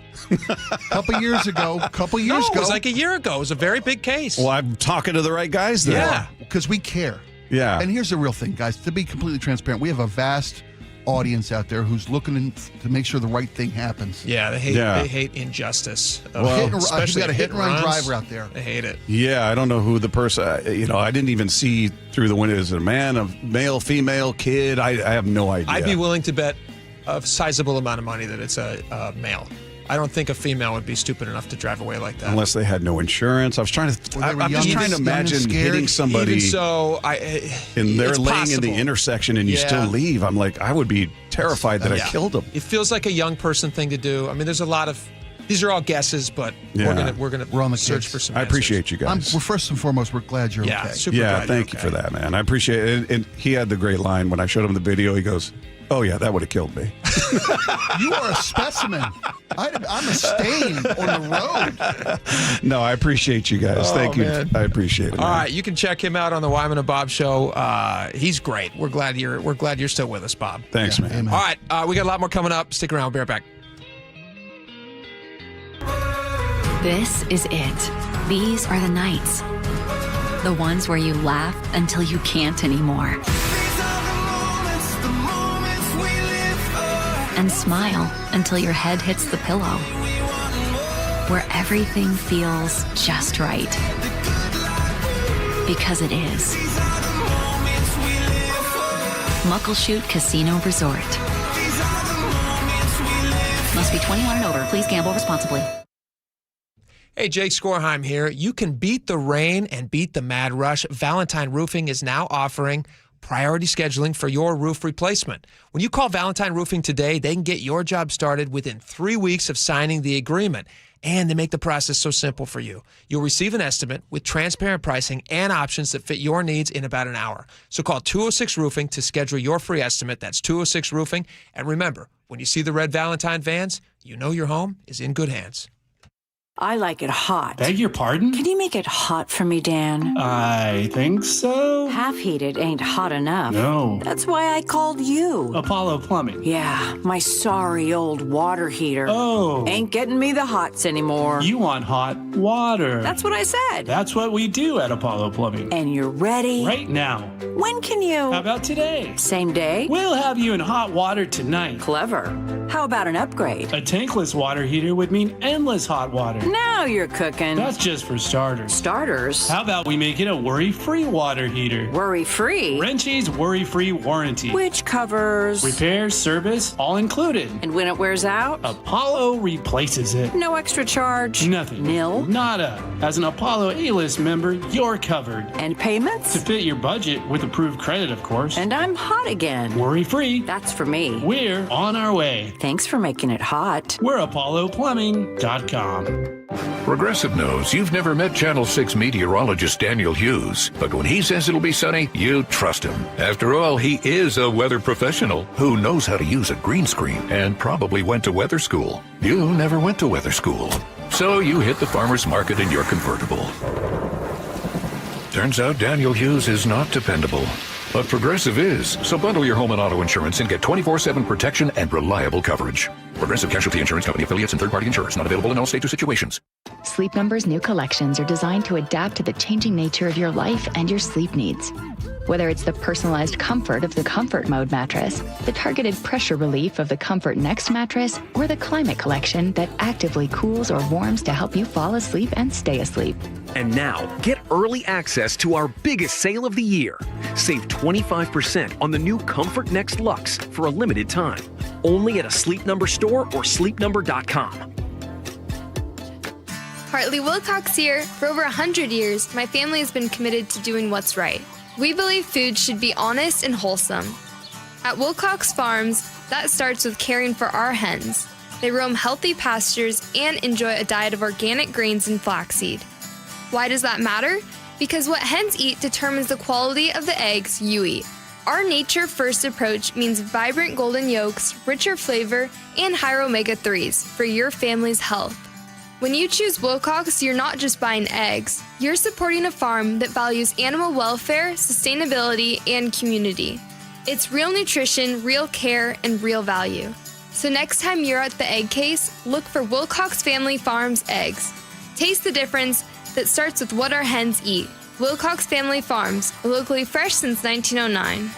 Couple years ago. No, it was like a year ago. It was a very big case. Well, I'm talking to the right guys then. Yeah. Because we care. Yeah. And here's the real thing, guys. To be completely transparent, we have a vast audience out there who's looking to make sure the right thing happens. Yeah, they hate injustice. Well, especially we got a hit and run driver out there. They hate it. Yeah, I don't know who the person. I didn't even see through the window. Is it a man, a male, female, kid? I have no idea. I'd be willing to bet a sizable amount of money that it's a male. I don't think a female would be stupid enough to drive away like that. Unless they had no insurance. I was trying to. I'm just trying to imagine hitting somebody. Even so, and they're it's laying possible. in the intersection, and you still leave. I'm like, I would be terrified that I killed them. It feels like a young person thing to do. I mean, there's a lot of. These are all guesses, but we're on the case. search for some. I appreciate you guys. We're first and foremost, we're glad you're okay. Super glad thank you for that, man. I appreciate it. And he had the great line when I showed him the video. He goes, "Oh yeah, that would have killed me." You are a specimen. I'm a stain on the road. No, I appreciate you guys. Thank you. Man. I appreciate it. All right, you can check him out on the Wyman and Bob Show. He's great. We're glad you're still with us, Bob. Thanks, man. Amen. All right, we got a lot more coming up. Stick around. We'll be right back. This is it. These are the nights. The ones where you laugh until you can't anymore. And smile until your head hits the pillow. Where everything feels just right. Because it is. Muckleshoot Casino Resort. Must be 21 and over. Please gamble responsibly. Hey, Jake Skorheim here. You can beat the rain and beat the mad rush. Valentine Roofing is now offering priority scheduling for your roof replacement. When you call Valentine Roofing today, they can get your job started within 3 weeks of signing the agreement. And they make the process so simple for you. You'll receive an estimate with transparent pricing and options that fit your needs in about an hour. So call 206 Roofing to schedule your free estimate. That's 206 Roofing. And remember, when you see the red Valentine vans, you know your home is in good hands. I like it hot. Beg your pardon? Can you make it hot for me, Dan? I think so. Half heated ain't hot enough. No. That's why I called you. Apollo Plumbing. Yeah, my sorry old water heater. Oh. Ain't getting me the hots anymore. You want hot water. That's what I said. That's what we do at Apollo Plumbing. And you're ready? Right now. When can you? How about today? Same day? We'll have you in hot water tonight. Clever. How about an upgrade? A tankless water heater would mean endless hot water. Now you're cooking. That's just for starters. Starters? How about we make it a worry-free water heater? Worry-free? Wrenchie's worry-free warranty. Which covers? Repair, service, all included. And when it wears out? Apollo replaces it. No extra charge? Nothing. Nil? Nada. As an Apollo A-list member, you're covered. And payments? To fit your budget with approved credit, of course. And I'm hot again. Worry-free. That's for me. We're on our way. Thanks for making it hot. We're ApolloPlumbing.com. Progressive knows you've never met Channel 6 meteorologist Daniel Hughes, but when he says it'll be sunny, you trust him. After all, he is a weather professional who knows how to use a green screen and probably went to weather school. You never went to weather school. So you hit the farmer's market in your convertible. Turns out Daniel Hughes is not dependable. But Progressive is. So bundle your home and auto insurance and get 24/7 protection and reliable coverage. Progressive Casualty Insurance Company affiliates and third-party insurers. Not available in all states or situations. Sleep Number's new collections are designed to adapt to the changing nature of your life and your sleep needs. Whether it's the personalized comfort of the Comfort Mode mattress, the targeted pressure relief of the Comfort Next mattress, or the Climate Collection that actively cools or warms to help you fall asleep and stay asleep. And now, get early access to our biggest sale of the year. Save 25% on the new Comfort Next Luxe for a limited time. Only at a Sleep Number store or sleepnumber.com. Hartley Wilcox here. For over 100 years, my family has been committed to doing what's right. We believe food should be honest and wholesome. At Wilcox Farms, that starts with caring for our hens. They roam healthy pastures and enjoy a diet of organic grains and flaxseed. Why does that matter? Because what hens eat determines the quality of the eggs you eat. Our nature-first approach means vibrant golden yolks, richer flavor, and higher omega-3s for your family's health. When you choose Wilcox, you're not just buying eggs. You're supporting a farm that values animal welfare, sustainability, and community. It's real nutrition, real care, and real value. So next time you're at the egg case, look for Wilcox Family Farms eggs. Taste the difference that starts with what our hens eat. Wilcox Family Farms, locally fresh since 1909.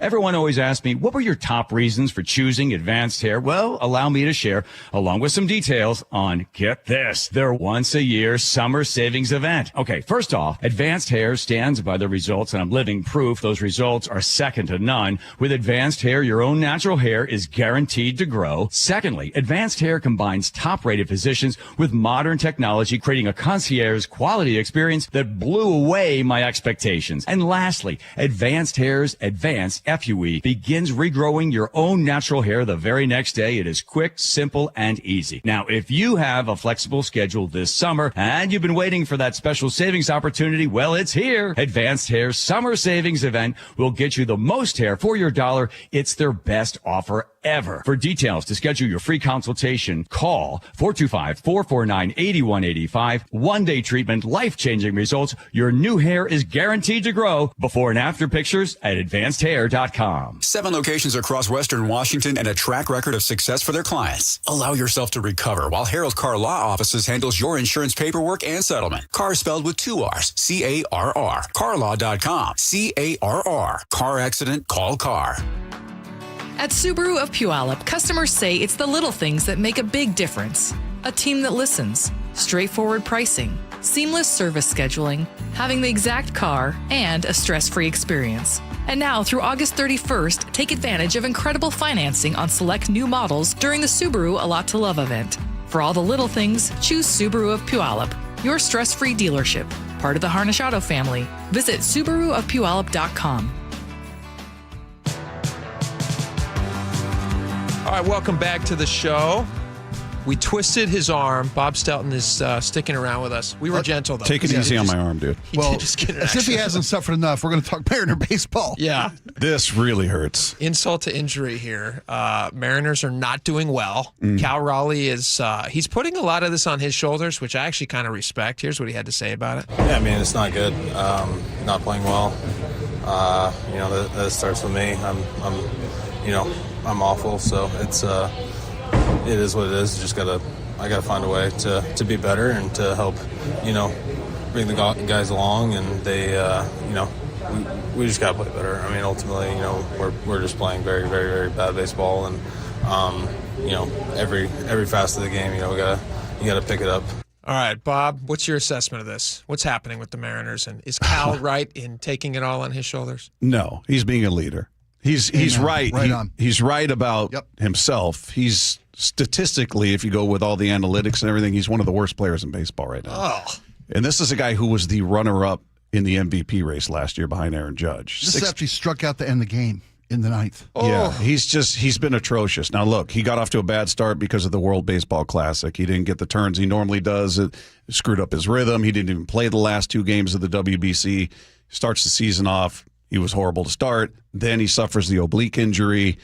Everyone always asks me, what were your top reasons for choosing Advanced Hair? Well, allow me to share, along with some details, on, get this, their once-a-year summer savings event. Okay, first off, Advanced Hair stands by the results, and I'm living proof those results are second to none. With Advanced Hair, your own natural hair is guaranteed to grow. Secondly, Advanced Hair combines top-rated physicians with modern technology, creating a concierge quality experience that blew away my expectations. And lastly, Advanced Hair's Advanced FUE begins regrowing your own natural hair the very next day. It is quick, simple, and easy. Now, if you have a flexible schedule this summer and you've been waiting for that special savings opportunity, well, it's here. Advanced Hair's Summer Savings Event will get you the most hair for your dollar. It's their best offer ever. For details to schedule your free consultation, call 425-449-8185. One-day treatment, life-changing results. Your new hair is guaranteed to grow. Before and after pictures at advancedhair.com. 7 locations across Western Washington and a track record of success for their clients. Allow yourself to recover while Harold Carr Law Offices handles your insurance paperwork and settlement. Carr spelled with 2 R's. C-A-R-R. CarLaw.com. C-A-R-R. Car accident, call Carr. At Subaru of Puyallup, customers say it's the little things that make a big difference. A team that listens, straightforward pricing, seamless service scheduling, having the exact car, and a stress-free experience. And now, through August 31st, take advantage of incredible financing on select new models during the Subaru A Lot to Love event. For all the little things, choose Subaru of Puyallup, your stress-free dealership, part of the Harnish Auto family. Visit SubaruofPuyallup.com. All right, welcome back to the show. We twisted his arm. Bob Stelton is sticking around with us. We were gentle, though. Take it easy on my arm, dude. Well, as if he hasn't suffered enough, we're going to talk Mariner baseball. Yeah. This really hurts. Insult to injury here. Mariners are not doing well. Cal Raleigh is he's putting a lot of this on his shoulders, which I actually kind of respect. Here's what he had to say about it. Yeah, I mean, it's not good. Not playing well. That starts with me. I'm awful, so it is what it is. I gotta find a way to be better and to help, bring the guys along, and they, we just gotta play better. I mean, ultimately, we're just playing very, very, very bad baseball, and every facet of the game, you gotta pick it up. All right, Bob, what's your assessment of this? What's happening with the Mariners, and is Cal right in taking it all on his shoulders? No, he's being a leader. He's right. He's right about himself. He's statistically, if you go with all the analytics and everything, he's one of the worst players in baseball right now. Oh. And this is a guy who was the runner-up in the MVP race last year behind Aaron Judge. This actually struck out to end the game in the ninth. Yeah, he's been atrocious. Now, look, he got off to a bad start because of the World Baseball Classic. He didn't get the turns he normally does. It screwed up his rhythm. He didn't even play the last 2 games of the WBC. Starts the season off. He was horrible to start. Then he suffers the oblique injury.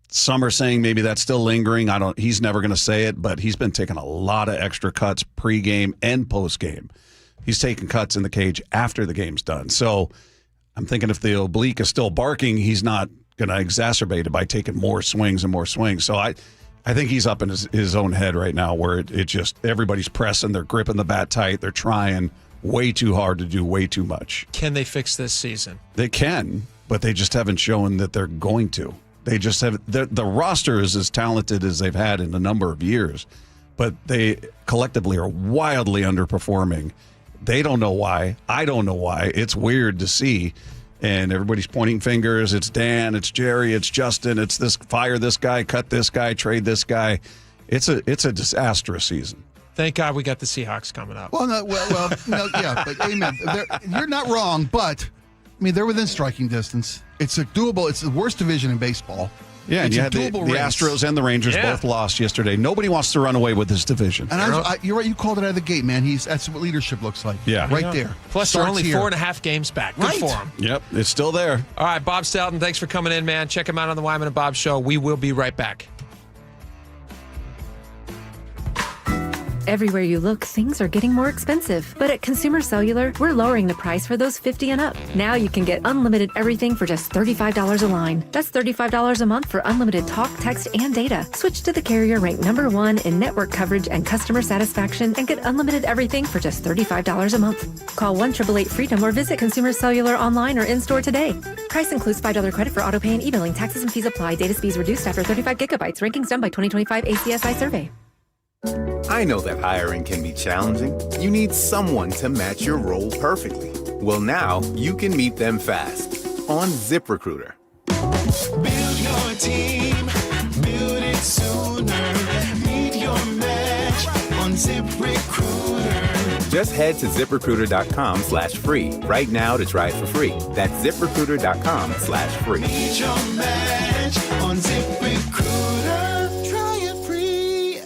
Some are saying maybe that's still lingering. He's never going to say it, but he's been taking a lot of extra cuts pregame and postgame. He's taking cuts in the cage after the game's done. So I'm thinking if the oblique is still barking, he's not going to exacerbate it by taking more swings and more swings. So I think he's up in his own head right now where it just everybody's pressing, they're gripping the bat tight, they're trying way too hard to do way too much. Can they fix this season? They can, but they just haven't shown that they're going to. They just have the roster is as talented as they've had in a number of years, but they collectively are wildly underperforming. They don't know why. I don't know why. It's weird to see. And everybody's pointing fingers. It's Dan, it's Jerry, it's Justin, it's this, fire this guy, cut this guy, trade this guy. It's a disastrous season. Thank God we got the Seahawks coming up. Well, yeah, but amen. You're not wrong, but I mean they're within striking distance. It's doable. It's the worst division in baseball. Yeah, and you had the Astros and the Rangers both lost yesterday. Nobody wants to run away with this division. And you're right. You called it out of the gate, man. That's what leadership looks like. Yeah, right there. Plus, they're only 4.5 games back. Good for them. Yep, it's still there. All right, Bob Stelton, thanks for coming in, man. Check him out on the Wyman and Bob Show. We will be right back. Everywhere you look, things are getting more expensive. But at Consumer Cellular, we're lowering the price for those 50 and up. Now you can get unlimited everything for just $35 a line. That's $35 a month for unlimited talk, text, and data. Switch to the carrier ranked #1 in network coverage and customer satisfaction and get unlimited everything for just $35 a month. Call 1-888-FREEDOM or visit Consumer Cellular online or in-store today. Price includes $5 credit for autopay and e-billing. Taxes and fees apply. Data speeds reduced after 35 gigabytes. Rankings done by 2025 ACSI survey. I know that hiring can be challenging. You need someone to match your role perfectly. Well, now you can meet them fast on ZipRecruiter. Build your team, build it sooner. Meet your match on ZipRecruiter. Just head to ZipRecruiter.com/free right now to try it for free. That's ZipRecruiter.com/free. Meet your match on ZipRecruiter. Try it free.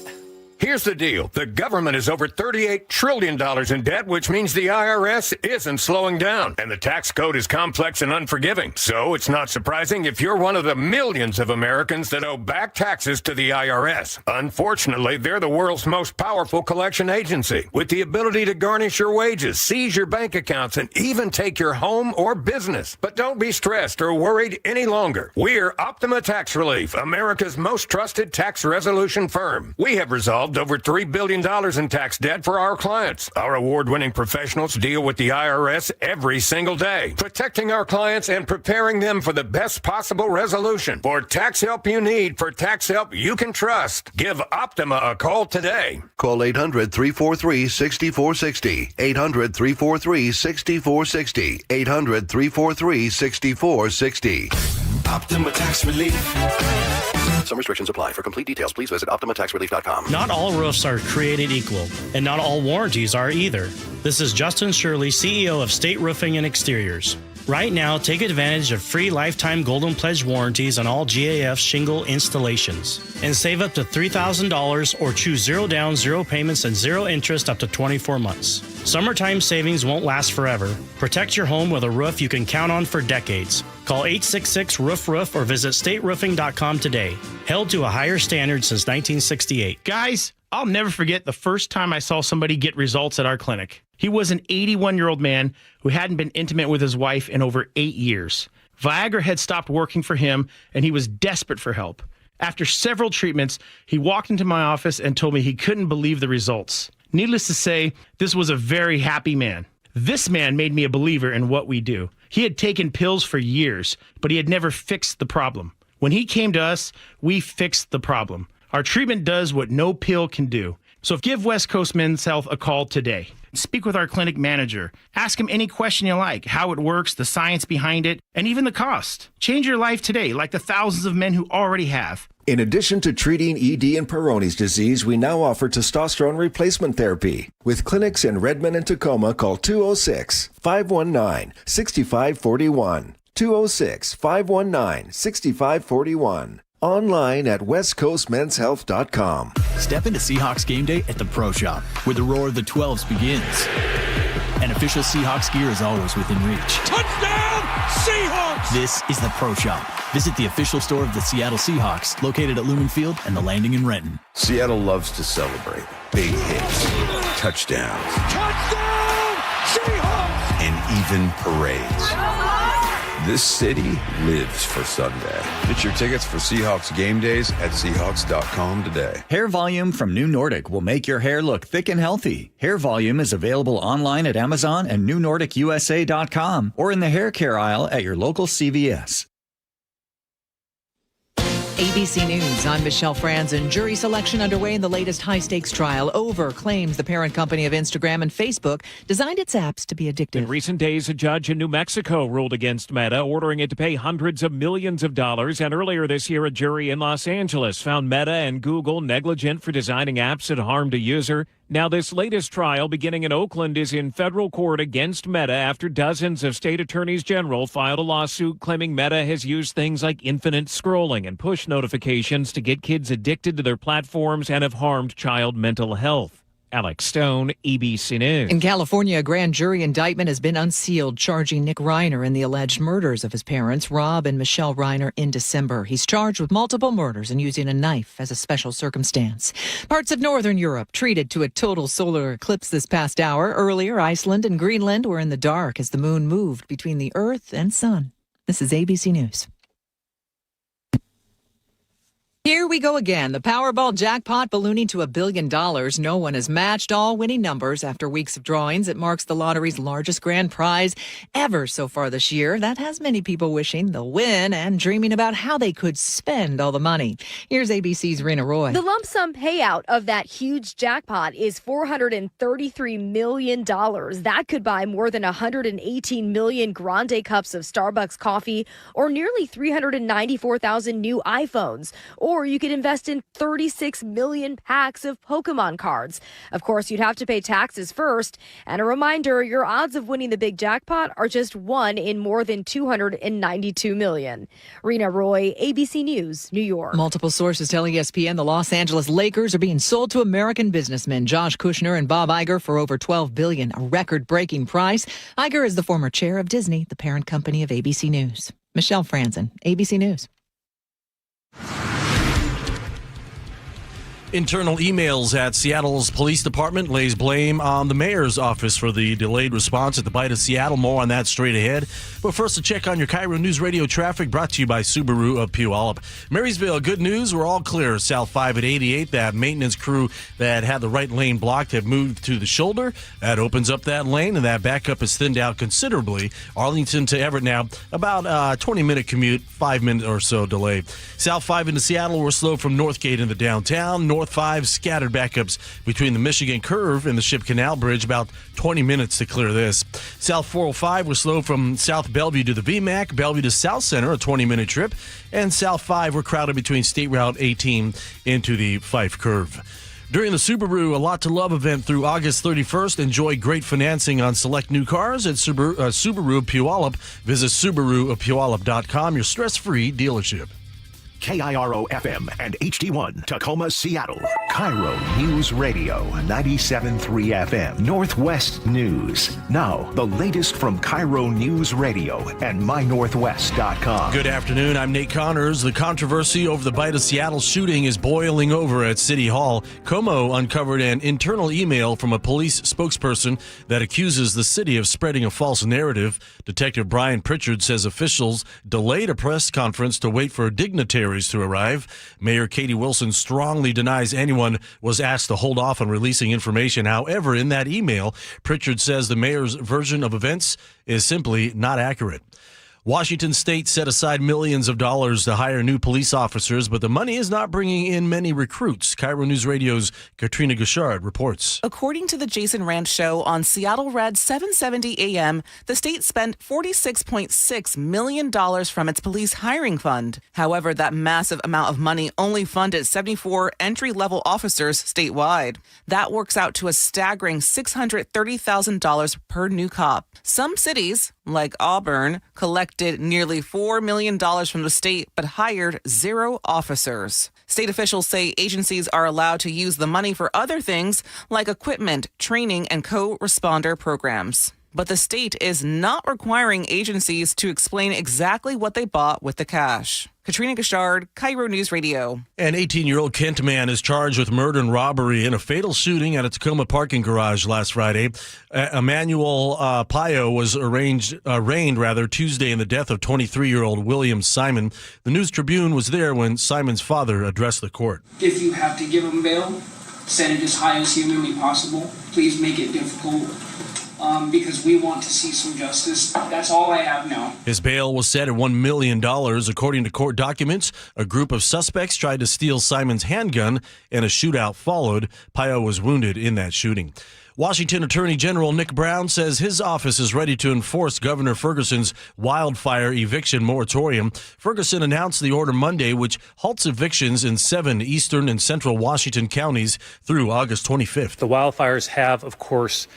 Here's the deal. The government is over $38 trillion in debt, which means the IRS isn't slowing down. And the tax code is complex and unforgiving. So it's not surprising if you're one of the millions of Americans that owe back taxes to the IRS. Unfortunately, they're the world's most powerful collection agency, with the ability to garnish your wages, seize your bank accounts, and even take your home or business. But don't be stressed or worried any longer. We're Optima Tax Relief, America's most trusted tax resolution firm. We have resolved over $3 billion in tax debt for our clients. Our award-winning professionals deal with the IRS every single day, protecting our clients and preparing them for the best possible resolution. For tax help you need, for tax help you can trust, give Optima a call today. Call 800-343-6460. 800-343-6460. 800-343-6460. Optima Tax Relief. Some restrictions apply. For complete details, please visit OptimaTaxRelief.com. Not all roofs are created equal, and not all warranties are either. This is Justin Shirley, CEO of State Roofing and Exteriors. Right now, take advantage of free lifetime Golden Pledge warranties on all GAF shingle installations. And save up to $3,000 or choose 0 down, 0 payments, and 0 interest up to 24 months. Summertime savings won't last forever. Protect your home with a roof you can count on for decades. Call 866-ROOF-ROOF or visit stateroofing.com today. Held to a higher standard since 1968. Guys, I'll never forget the first time I saw somebody get results at our clinic. He was an 81-year-old man who hadn't been intimate with his wife in over 8 years. Viagra had stopped working for him, and he was desperate for help. After several treatments, he walked into my office and told me he couldn't believe the results. Needless to say, this was a very happy man. This man made me a believer in what we do. He had taken pills for years, but he had never fixed the problem. When he came to us, we fixed the problem. Our treatment does what no pill can do. So give West Coast Men's Health a call today. Speak with our clinic manager. Ask him any question you like, how it works, the science behind it, and even the cost. Change your life today like the thousands of men who already have. In addition to treating ED and Peyronie's disease, we now offer testosterone replacement therapy. With clinics in Redmond and Tacoma, call 206-519-6541. 206-519-6541. Online at westcoastmenshealth.com. Step into Seahawks game day at the Pro Shop, where the roar of the 12s begins. And official Seahawks gear is always within reach. Touchdown, Seahawks! This is the Pro Shop. Visit the official store of the Seattle Seahawks, located at Lumen Field and the Landing in Renton. Seattle loves to celebrate big hits, touchdowns, Seahawks! and even parades. This city lives for Sunday. Get your tickets for Seahawks game days at Seahawks.com today. Hair Volume from New Nordic will make your hair look thick and healthy. Hair Volume is available online at Amazon and NewNordicUSA.com or in the hair care aisle at your local CVS. ABC News, I'm Michelle Franzen. Jury selection underway in the latest high-stakes trial. Over claims the parent company of Instagram and Facebook designed its apps to be addictive. In recent days, a judge in New Mexico ruled against Meta, ordering it to pay hundreds of millions of dollars. And earlier this year, a jury in Los Angeles found Meta and Google negligent for designing apps that harmed a user. Now, this latest trial, beginning in Oakland, is in federal court against Meta after dozens of state attorneys general filed a lawsuit claiming Meta has used things like infinite scrolling and push notifications to get kids addicted to their platforms and have harmed child mental health. Alex Stone, ABC News. In California, a grand jury indictment has been unsealed, charging Nick Reiner in the alleged murders of his parents, Rob and Michelle Reiner, in December. He's charged with multiple murders and using a knife as a special circumstance. Parts of northern Europe treated to a total solar eclipse this past hour. Earlier, Iceland and Greenland were in the dark as the moon moved between the Earth and sun. This is ABC News. Here we go again. The Powerball jackpot ballooning to $1 billion. No one has matched all winning numbers after weeks of drawings. It marks the lottery's largest grand prize ever so far this year. That has many people wishing they'll win and dreaming about how they could spend all the money. Here's ABC's Rena Roy. The lump sum payout of that huge jackpot is $433 million. That could buy more than 118 million grande cups of Starbucks coffee or nearly 394,000 new iPhones. Or you could invest in 36 million packs of Pokemon cards. Of course, you'd have to pay taxes first. And a reminder, your odds of winning the big jackpot are just 1 in more than 292 million. Rena Roy, ABC News, New York. Multiple sources tell ESPN the Los Angeles Lakers are being sold to American businessmen Josh Kushner and Bob Iger for over $12 billion, a record-breaking price. Iger is the former chair of Disney, the parent company of ABC News. Michelle Franzen, ABC News. Internal emails at Seattle's police department lays blame on the mayor's office for the delayed response at the bite of Seattle. More on that straight ahead. But first, a check on your KIRO News Radio traffic brought to you by Subaru of Puyallup. Marysville, good news. We're all clear. South 5 at 88. That maintenance crew that had the right lane blocked have moved to the shoulder. That opens up that lane, and that backup is thinned out considerably. Arlington to Everett now, about a 20-minute commute, 5-minute or so delay. South 5 into Seattle, we're slow from Northgate into downtown. North 5, scattered backups between the Michigan Curve and the Ship Canal Bridge, about 20 minutes to clear this. South 405, we're slow from South Bellevue to the VMAC, Bellevue to South Center, a 20-minute trip, and South 5, we're crowded between State Route 18 into the Fife Curve. During the Subaru A Lot to Love event through August 31st, enjoy great financing on select new cars at Subaru of Puyallup. Visit SubaruofPuyallup.com, your stress-free dealership. KIRO FM and HD1 Tacoma, Seattle. KIRO News Radio 97.3 FM. Northwest News. Now, the latest from KIRO News Radio and MyNorthwest.com. Good afternoon. I'm Nate Connors. The controversy over the bite of Seattle shooting is boiling over at City Hall. Como uncovered an internal email from a police spokesperson that accuses the city of spreading a false narrative. Detective Brian Pritchard says officials delayed a press conference to wait for dignitaries to arrive. Mayor Katie Wilson strongly denies anyone was asked to hold off on releasing information. However, in that email, Pritchard says the mayor's version of events is simply not accurate. Washington State set aside millions of dollars to hire new police officers, but the money is not bringing in many recruits. KIRO News Radio's Katrina Gouchard reports. According to the Jason Ranch Show on Seattle Red 770 AM, the state spent $46.6 million from its police hiring fund. However, that massive amount of money only funded 74 entry-level officers statewide. That works out to a staggering $630,000 per new cop. Some cities, like Auburn, collected nearly $4 million from the state but hired 0 officers. State officials say agencies are allowed to use the money for other things like equipment, training, and co-responder programs. But the state is not requiring agencies to explain exactly what they bought with the cash. Katrina Gouchard, KIRO News Radio. An 18-year-old Kent man is charged with murder and robbery in a fatal shooting at a Tacoma parking garage last Friday. Emmanuel Payo was arraigned Tuesday in the death of 23-year-old William Simon. The News Tribune was there when Simon's father addressed the court. If you have to give him bail, set it as high as humanly possible. Please make it difficult. Because we want to see some justice. That's all I have now. His bail was set at $1 million. According to court documents, a group of suspects tried to steal Simon's handgun, and a shootout followed. Payo was wounded in that shooting. Washington Attorney General Nick Brown says his office is ready to enforce Governor Ferguson's wildfire eviction moratorium. Ferguson announced the order Monday, which halts evictions in 7 eastern and central Washington counties through August 25th. The wildfires have, of course,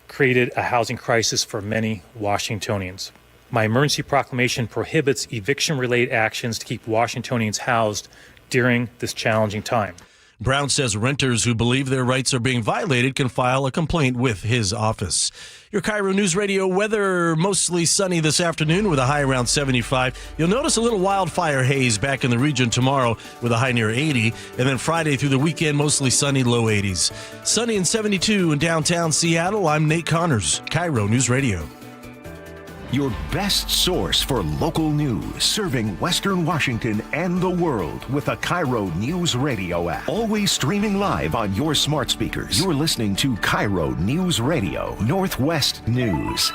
created a housing crisis for many Washingtonians. My emergency proclamation prohibits eviction-related actions to keep Washingtonians housed during this challenging time. Brown says renters who believe their rights are being violated can file a complaint with his office. Your KIRO News Radio weather, mostly sunny this afternoon with a high around 75. You'll notice a little wildfire haze back in the region tomorrow with a high near 80. And then Friday through the weekend, mostly sunny, low 80s. Sunny and 72 in downtown Seattle. I'm Nate Connors, KIRO News Radio. Your best source for local news, serving Western Washington and the world with a KIRO News Radio app. Always streaming live on your smart speakers. You're listening to KIRO News Radio, Northwest News.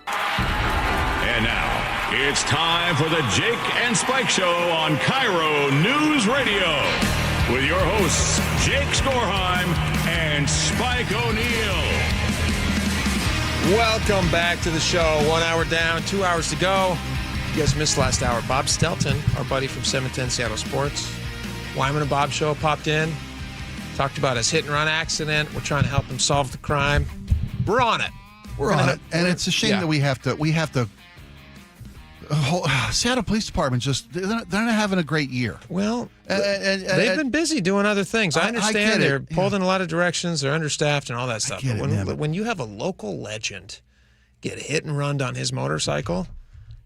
And now, it's time for the Jake and Spike Show on KIRO News Radio. With your hosts, Jake Skorheim and Spike O'Neill. Welcome back to the show. 1 hour down, 2 hours to go. You guys missed last hour. Bob Stelton, our buddy from 710 Seattle Sports. Wyman and Bob show popped in. Talked about his hit and run accident. We're trying to help him solve the crime. We're on it. We're on it. And it's a shame that we have to Seattle Police Department they're not having a great year. Well, they've been busy doing other things. I understand they're pulled in a lot of directions. They're understaffed and all that stuff. But when you have a local legend get hit and run on his motorcycle,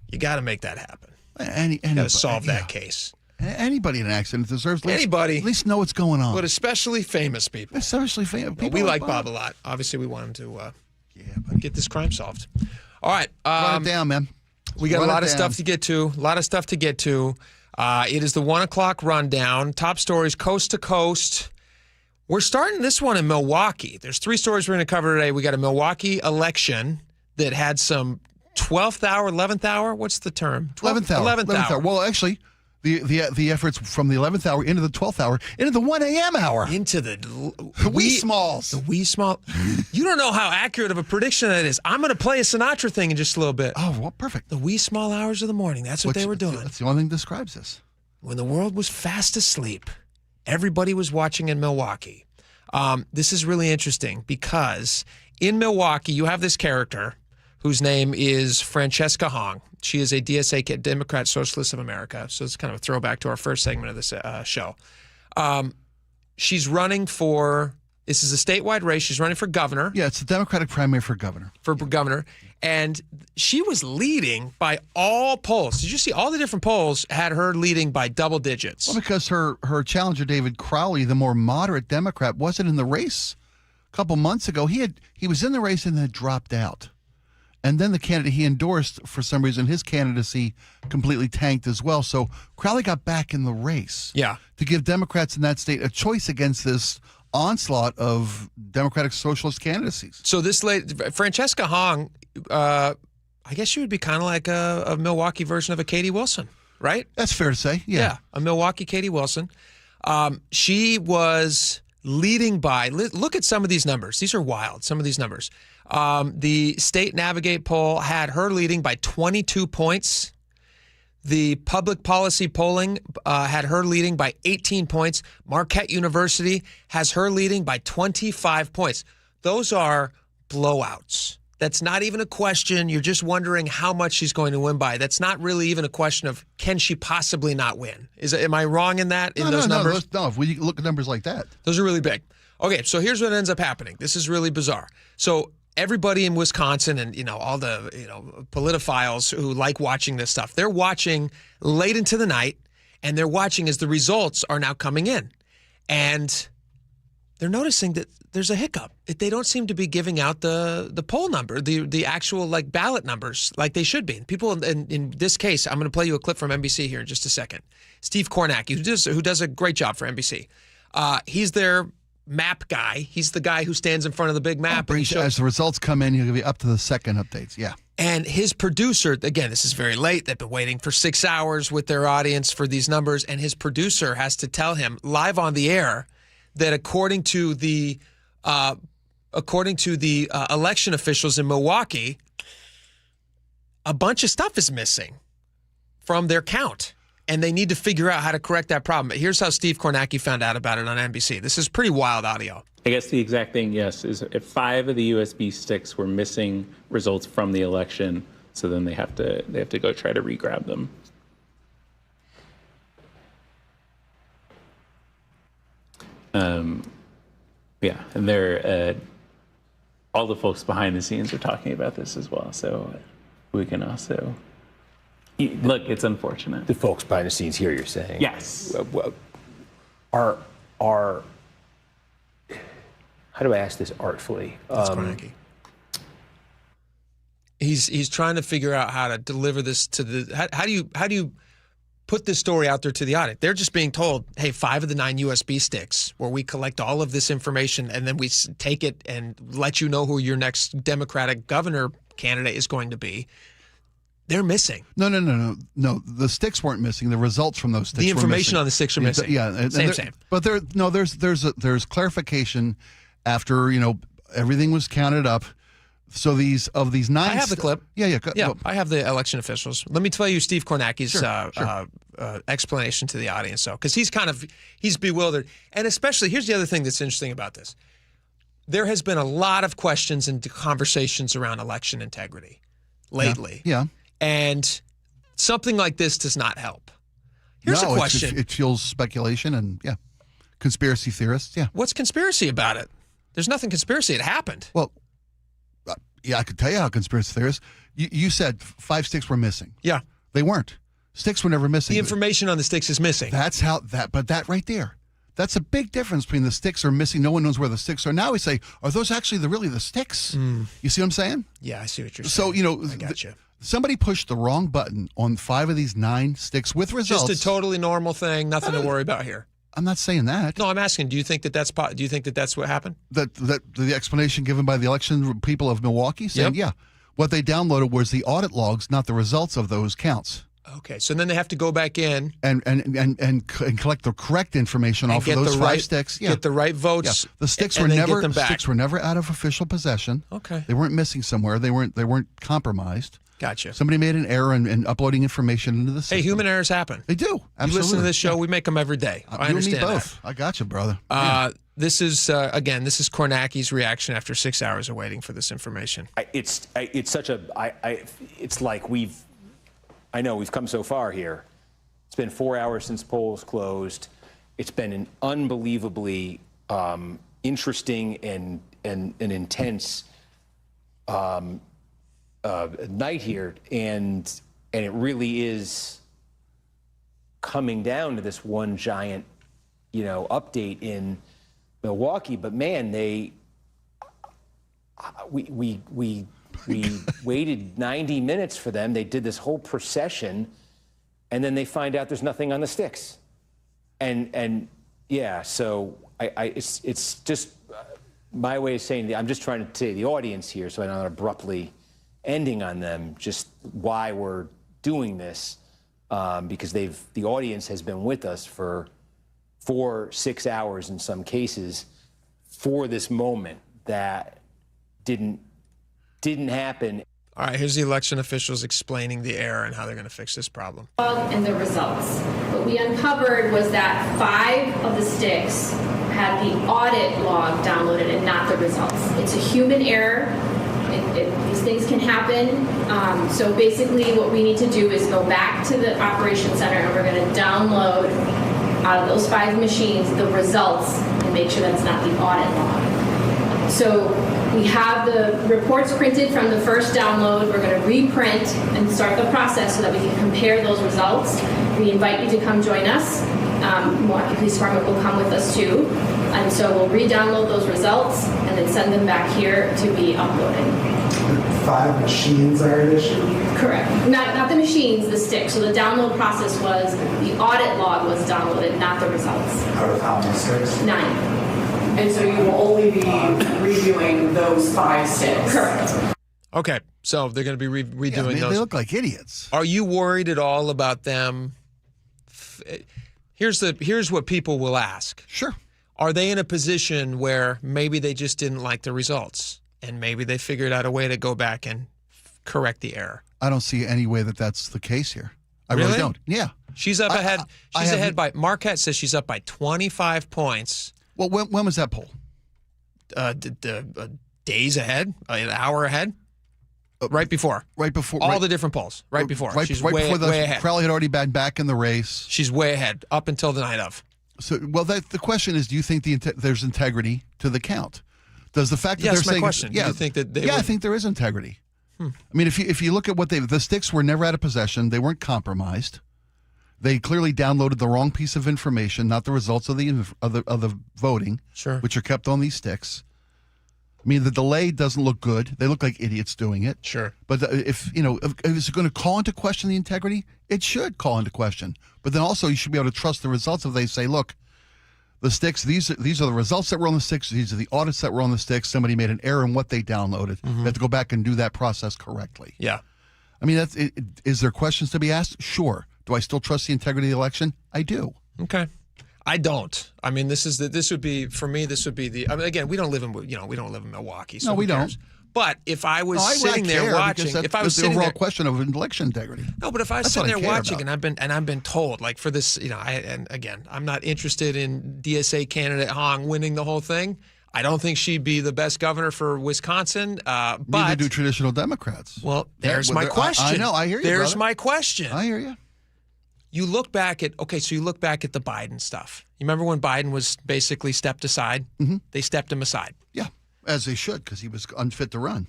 you got to make that happen. You got to solve that case. Anybody in an accident deserves at least know what's going on. But especially famous people. Especially famous people. We like Bob a lot. Obviously, we want him to get this crime solved. All right. Run it down, man. We got a lot of stuff to get to. It is the 1 o'clock rundown. Top stories coast to coast. We're starting this one in Milwaukee. There's 3 stories we're going to cover today. We got a Milwaukee election that had some 12th hour, 11th hour. What's the term? 11th hour. Well, actually, the efforts from the 11th hour into the 12th hour into the 1 a.m. hour. Into the wee smalls. The wee small. You don't know how accurate of a prediction that is. I'm going to play a Sinatra thing in just a little bit. Oh, well, perfect. The wee small hours of the morning. That's what they were doing. That's the only thing that describes this. When the world was fast asleep, everybody was watching in Milwaukee. This is really interesting because in Milwaukee, you have this character whose name is Francesca Hong. She is a DSA Democrat Socialist of America. So it's kind of a throwback to our first segment of this show. She's running for, this is a statewide race. She's running for governor. Yeah, it's the Democratic primary for governor. And she was leading by all polls. Did you see all the different polls had her leading by double digits? Well, because her challenger, David Crowley, the more moderate Democrat, wasn't in the race a couple months ago. He was in the race and then dropped out. And then the candidate he endorsed, for some reason, his candidacy completely tanked as well. So Crowley got back in the race to give Democrats in that state a choice against this onslaught of Democratic Socialist candidacies. So this lady, Francesca Hong, I guess she would be kind of like a Milwaukee version of a Katie Wilson, right? That's fair to say. Yeah, a Milwaukee Katie Wilson. She was leading by, look at some of these numbers. These are wild, some of these numbers. The State Navigate poll had her leading by 22 points. The public policy polling had her leading by 18 points. Marquette University has her leading by 25 points. Those are blowouts. That's not even a question. You're just wondering how much she's going to win by. That's not really even a question of can she possibly not win. Am I wrong in that, in those numbers? No, if we look at numbers like that. Those are really big. Okay, so here's what ends up happening. This is really bizarre. So everybody in Wisconsin and, all the, poliophiles who like watching this stuff, they're watching late into the night, and they're watching as the results are now coming in. And they're noticing that there's a hiccup. They don't seem to be giving out the poll number, the actual ballot numbers like they should be. And people in this case, I'm going to play you a clip from NBC here in just a second. Steve Kornacki, who does a great job for NBC. He's their map guy. He's the guy who stands in front of the big map. As the results come in, he'll give you up to the second updates. Yeah. And his producer, again, this is very late. They've been waiting for 6 hours with their audience for these numbers. And his producer has to tell him live on the air that according to the election officials in Milwaukee, a bunch of stuff is missing from their count. And they need to figure out how to correct that problem. But here's how Steve Kornacki found out about it on NBC. This is pretty wild audio. I guess the exact thing, yes, is if 5 of the USB sticks were missing results from the election, so then they have to go try to re-grab them. Yeah, and they're all the folks behind the scenes are talking about this as well. So we can also look. It's unfortunate. The folks behind the scenes here, you're saying? Yes. Are how do I ask this artfully? He's trying to figure out how to deliver this to the. How do you put this story out there to the audience? They're just being told, hey, 5 of the 9 USB sticks where we collect all of this information and then we take it and let you know who your next Democratic governor candidate is going to be. They're missing. No. The sticks weren't missing. The results from those sticks. The information were missing. On the sticks are missing. Yeah, same. But there's clarification after everything was counted up. So these 9. I have the clip. Yeah. I have the election officials. Let me tell you Steve Kornacki's explanation to the audience, though, because he's bewildered, and especially here's the other thing that's interesting about this. There has been a lot of questions and conversations around election integrity lately. Yeah. And something like this does not help. Here's a question. It fuels speculation and conspiracy theorists. Yeah. What's conspiracy about it? There's nothing conspiracy. It happened. Well. Yeah, I could tell you how conspiracy theorists. You said 5 sticks were missing. Yeah. They weren't. Sticks were never missing. The information on the sticks is missing. But that right there, that's a big difference between the sticks are missing. No one knows where the sticks are. Now we say, are those actually really the sticks? You see what I'm saying? Yeah, I see what you're saying. So, I got you. Somebody pushed the wrong button on 5 of these 9 sticks with results. Just a totally normal thing. Nothing to worry about here. I'm not saying that. No, I'm asking. Do you think that's what happened? That the explanation given by the election people of Milwaukee saying, yeah, what they downloaded was the audit logs, not the results of those counts. Okay, so then they have to go back in and collect the correct information off of those 5 sticks. Yeah. Get the right votes. Yeah. The sticks were never out of official possession. Okay, they weren't missing somewhere. They weren't compromised. Gotcha. Somebody made an error in uploading information into the system. Hey, human errors happen. They do. Absolutely. You listen to this show, we make them every day. I understand you and me both. I got you, brother. This is Kornacki's reaction after 6 hours of waiting for this information. It's like I know we've come so far here. It's been 4 hours since polls closed. It's been an unbelievably interesting and intense night here, and it really is coming down to this one giant, update in Milwaukee. But man, we waited 90 minutes for them. They did this whole procession, and then they find out there's nothing on the sticks, and yeah. So it's just my way of saying I'm just trying to say the audience here, so I don't abruptly ending on them just why we're doing this, because the audience has been with us for 4-6 hours in some cases for this moment that didn't happen. All right, here's the election officials explaining the error and how they're going to fix this problem. And the results. What we uncovered was that 5 of the sticks had the audit log downloaded and not the results. It's a human error. These things can happen. So basically what we need to do is go back to the operations center and we're going to download out of those 5 machines the results and make sure that's not the audit log. So we have the reports printed from the first download. We're going to reprint and start the process so that we can compare those results. We invite you to come join us. Milwaukee Police Department will come with us too. And so we'll re-download those results and then send them back here to be uploaded. 5 machines are at issue? Correct. Not the machines, the sticks. So the download process was the audit log was downloaded, not the results. Out of how many sticks? 9. And so you will only be reviewing those 5 sticks? Correct. Okay, so they're going to be redoing those. They look like idiots. Are you worried at all about them? Here's what people will ask. Sure. Are they in a position where maybe they just didn't like the results and maybe they figured out a way to go back and correct the error? I don't see any way that that's the case here. I really don't. Yeah. She's up ahead. She's ahead by, Marquette says she's up by 25 points. Well, when was that poll? Days ahead, an hour ahead. Right before. All the different polls. Right before. She's way ahead. Crowley had already been back in the race. She's way ahead up until the night of. So, well, the question is, do you think there's integrity to the count? Does the fact that they're saying, my question. Yeah, do you think that I think there is integrity. I mean, if you look at what the sticks were never out of possession, they weren't compromised. They clearly downloaded the wrong piece of information, not the results of the voting, which are kept on these sticks. I mean, the delay doesn't look good. They look like idiots doing it. Sure. But if it's going to call into question the integrity, it should call into question. But then also you should be able to trust the results if they say, look, the sticks, these are the results that were on the sticks. These are the audits that were on the sticks. Somebody made an error in what they downloaded. They have to go back and do that process correctly. Yeah. I mean, is there questions to be asked? Sure. Do I still trust the integrity of the election? I do. Okay. I don't. I mean, this would be the. I mean, again, we don't live in Milwaukee. So no, we don't. But if I was sitting there watching, if I was the overall question of election integrity. No, but if I was sitting there watching, and I've been told, like for this, and again, I'm not interested in DSA candidate Hong winning the whole thing. I don't think she'd be the best governor for Wisconsin. But neither do traditional Democrats. Well, there's my question. I know. I hear you. There's brother. my question. I hear you. You look back at the Biden stuff. You remember when Biden was basically stepped aside? Mm-hmm. They stepped him aside. Yeah, as they should, because he was unfit to run.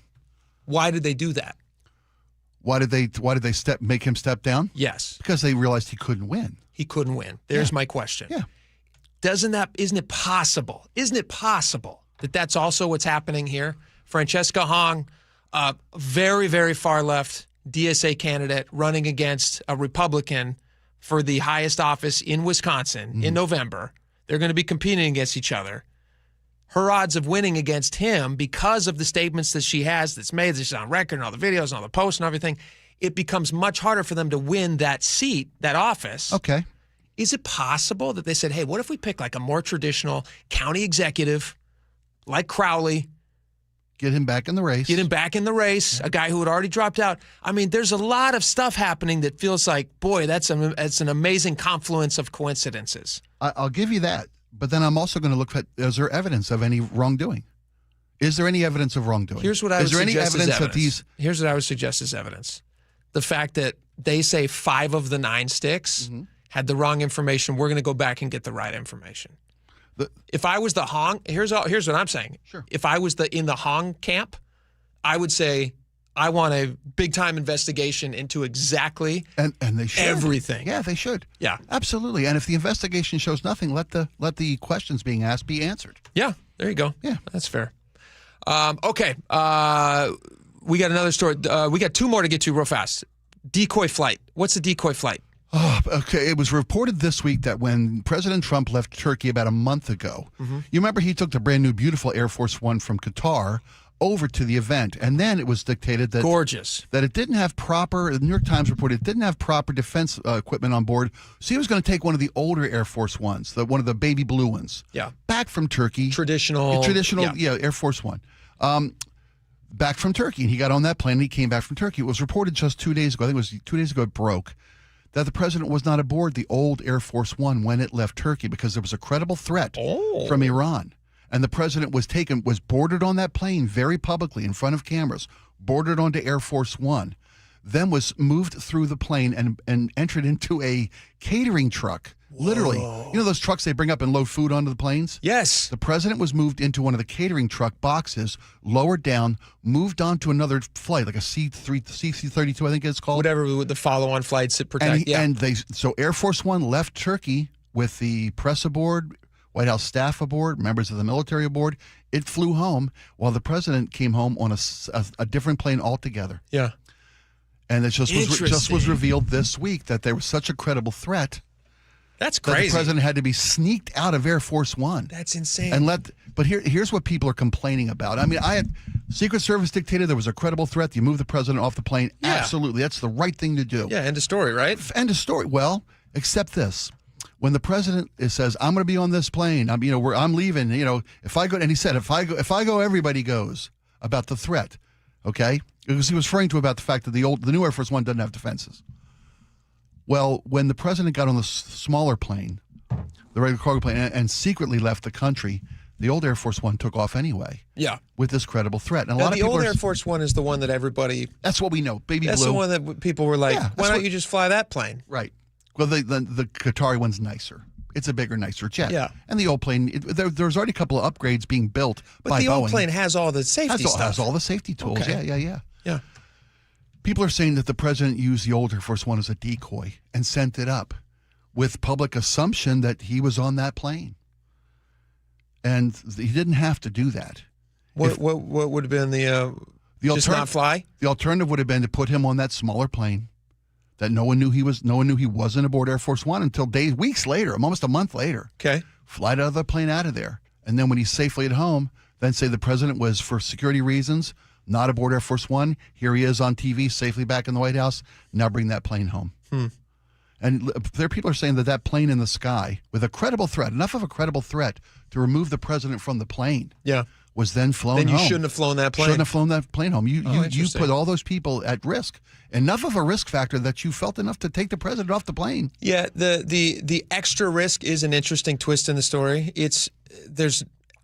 Why did they do that? Why did they make him step down? Yes. Because they realized he couldn't win. He couldn't win. There's my question. Yeah. Isn't it possible? Isn't it possible that that's also what's happening here? Francesca Hong, very, very far left DSA candidate running against a Republican for the highest office in Wisconsin in November. They're going to be competing against each other. Her odds of winning against him, because of the statements that she has that's made, that she's on record and all the videos and all the posts and everything, it becomes much harder for them to win that seat, that office. Okay. Is it possible that they said, hey, what if we pick like a more traditional county executive like Crowley? Get him back in the race. A guy who had already dropped out. I mean, there's a lot of stuff happening that feels like, boy, that's an amazing confluence of coincidences. I'll give you that. But then I'm also going to look at, is there evidence of any wrongdoing? Is there any evidence of wrongdoing? Here's what I would suggest as evidence. The fact that they say 5 of the 9 sticks had the wrong information. We're going to go back and get the right information. If I was the Hong, here's what I'm saying. Sure. If I was in the Hong camp, I would say I want a big time investigation into exactly and they should. Everything. Yeah, they should. Yeah, absolutely. And if the investigation shows nothing, let the questions being asked be answered. Yeah, there you go. Yeah, that's fair. Okay, we got another story. We got 2 more to get to real fast. Decoy flight. What's a decoy flight? Oh, okay. It was reported this week that when President Trump left Turkey about a month ago, you remember he took the brand new beautiful Air Force One from Qatar over to the event. And then it was dictated that gorgeous that it didn't have proper. The New York Times reported it didn't have proper defense equipment on board. So he was going to take one of the older Air Force Ones, one of the baby blue ones, back from Turkey, traditional, Air Force One. Back from Turkey, and he got on that plane and he came back from Turkey. It was reported just 2 days ago, I think it was 2 days ago, it broke, that the president was not aboard the old Air Force One when it left Turkey because there was a credible threat from Iran. And the president was boarded on that plane very publicly in front of cameras, boarded onto Air Force One, then was moved through the plane and entered into a catering truck. Literally. You know those trucks they bring up and load food onto the planes? Yes. The president was moved into one of the catering truck boxes, lowered down, moved on to another flight, like a C-32, I think it's called. Whatever the follow-on flights that protect. So Air Force One left Turkey with the press aboard, White House staff aboard, members of the military aboard. It flew home while the president came home on a different plane altogether. Yeah. And it just was revealed this week that there was such a credible threat. That's crazy. That the president had to be sneaked out of Air Force One. That's insane. But here's what people are complaining about. I mean, Secret Service dictated there was a credible threat. You move the president off the plane. Yeah. Absolutely. That's the right thing to do. Yeah, end of story, right? End of story. Well, except this. When the president says, I'm going to be on this plane, I'm leaving, if I go, and he said, if I go, everybody goes, about the threat, okay? Because he was referring to about the fact that the new Air Force One doesn't have defenses. Well, when the president got on the smaller plane, the regular cargo plane, and secretly left the country, the old Air Force One took off anyway. Yeah. With this credible threat. And now, the old Air Force One is the one that everybody... That's what we know, baby blue. That's the one that people were like, why don't you just fly that plane? Right. Well, the Qatari one's nicer. It's a bigger, nicer jet. Yeah. And the old plane, there's already a couple of upgrades being built by Boeing. But the old plane has all the safety stuff. Has all the safety tools. Okay. Yeah. People are saying that the president used the old Air Force One as a decoy and sent it up with public assumption that he was on that plane. And he didn't have to do that. What would have been the just not fly? The alternative would have been to put him on that smaller plane that no one knew he wasn't aboard Air Force One until weeks later, almost a month later. Okay. Fly the plane out of there. And then when he's safely at home, then say the president was, for security reasons, not aboard Air Force One. Here he is on TV, safely back in the White House. Now bring that plane home. And there, people are saying that plane in the sky, with a credible threat, enough of a credible threat to remove the president from the plane, was then flown home. Then you shouldn't have flown that plane. Shouldn't have flown that plane home. You put all those people at risk. Enough of a risk factor that you felt enough to take the president off the plane. Yeah, the extra risk is an interesting twist in the story.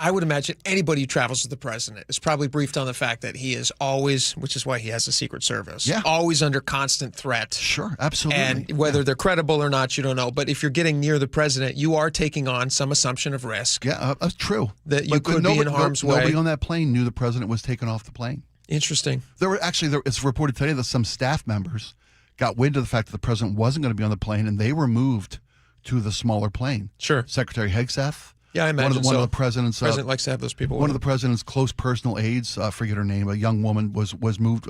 I would imagine anybody who travels with the president is probably briefed on the fact that he is always, which is why he has a Secret Service, always under constant threat. Sure, absolutely. And whether they're credible or not, you don't know. But if you're getting near the president, you are taking on some assumption of risk. Yeah, that's true. That you could be in harm's way. Nobody on that plane knew the president was taken off the plane. Interesting. It's reported today that some staff members got wind of the fact that the president wasn't going to be on the plane, and they were moved to the smaller plane. Sure. Secretary Hegseth. Yeah, I imagine one of the president's. The president likes to have those people. One of the president's close personal aides, I forget her name, a young woman was moved.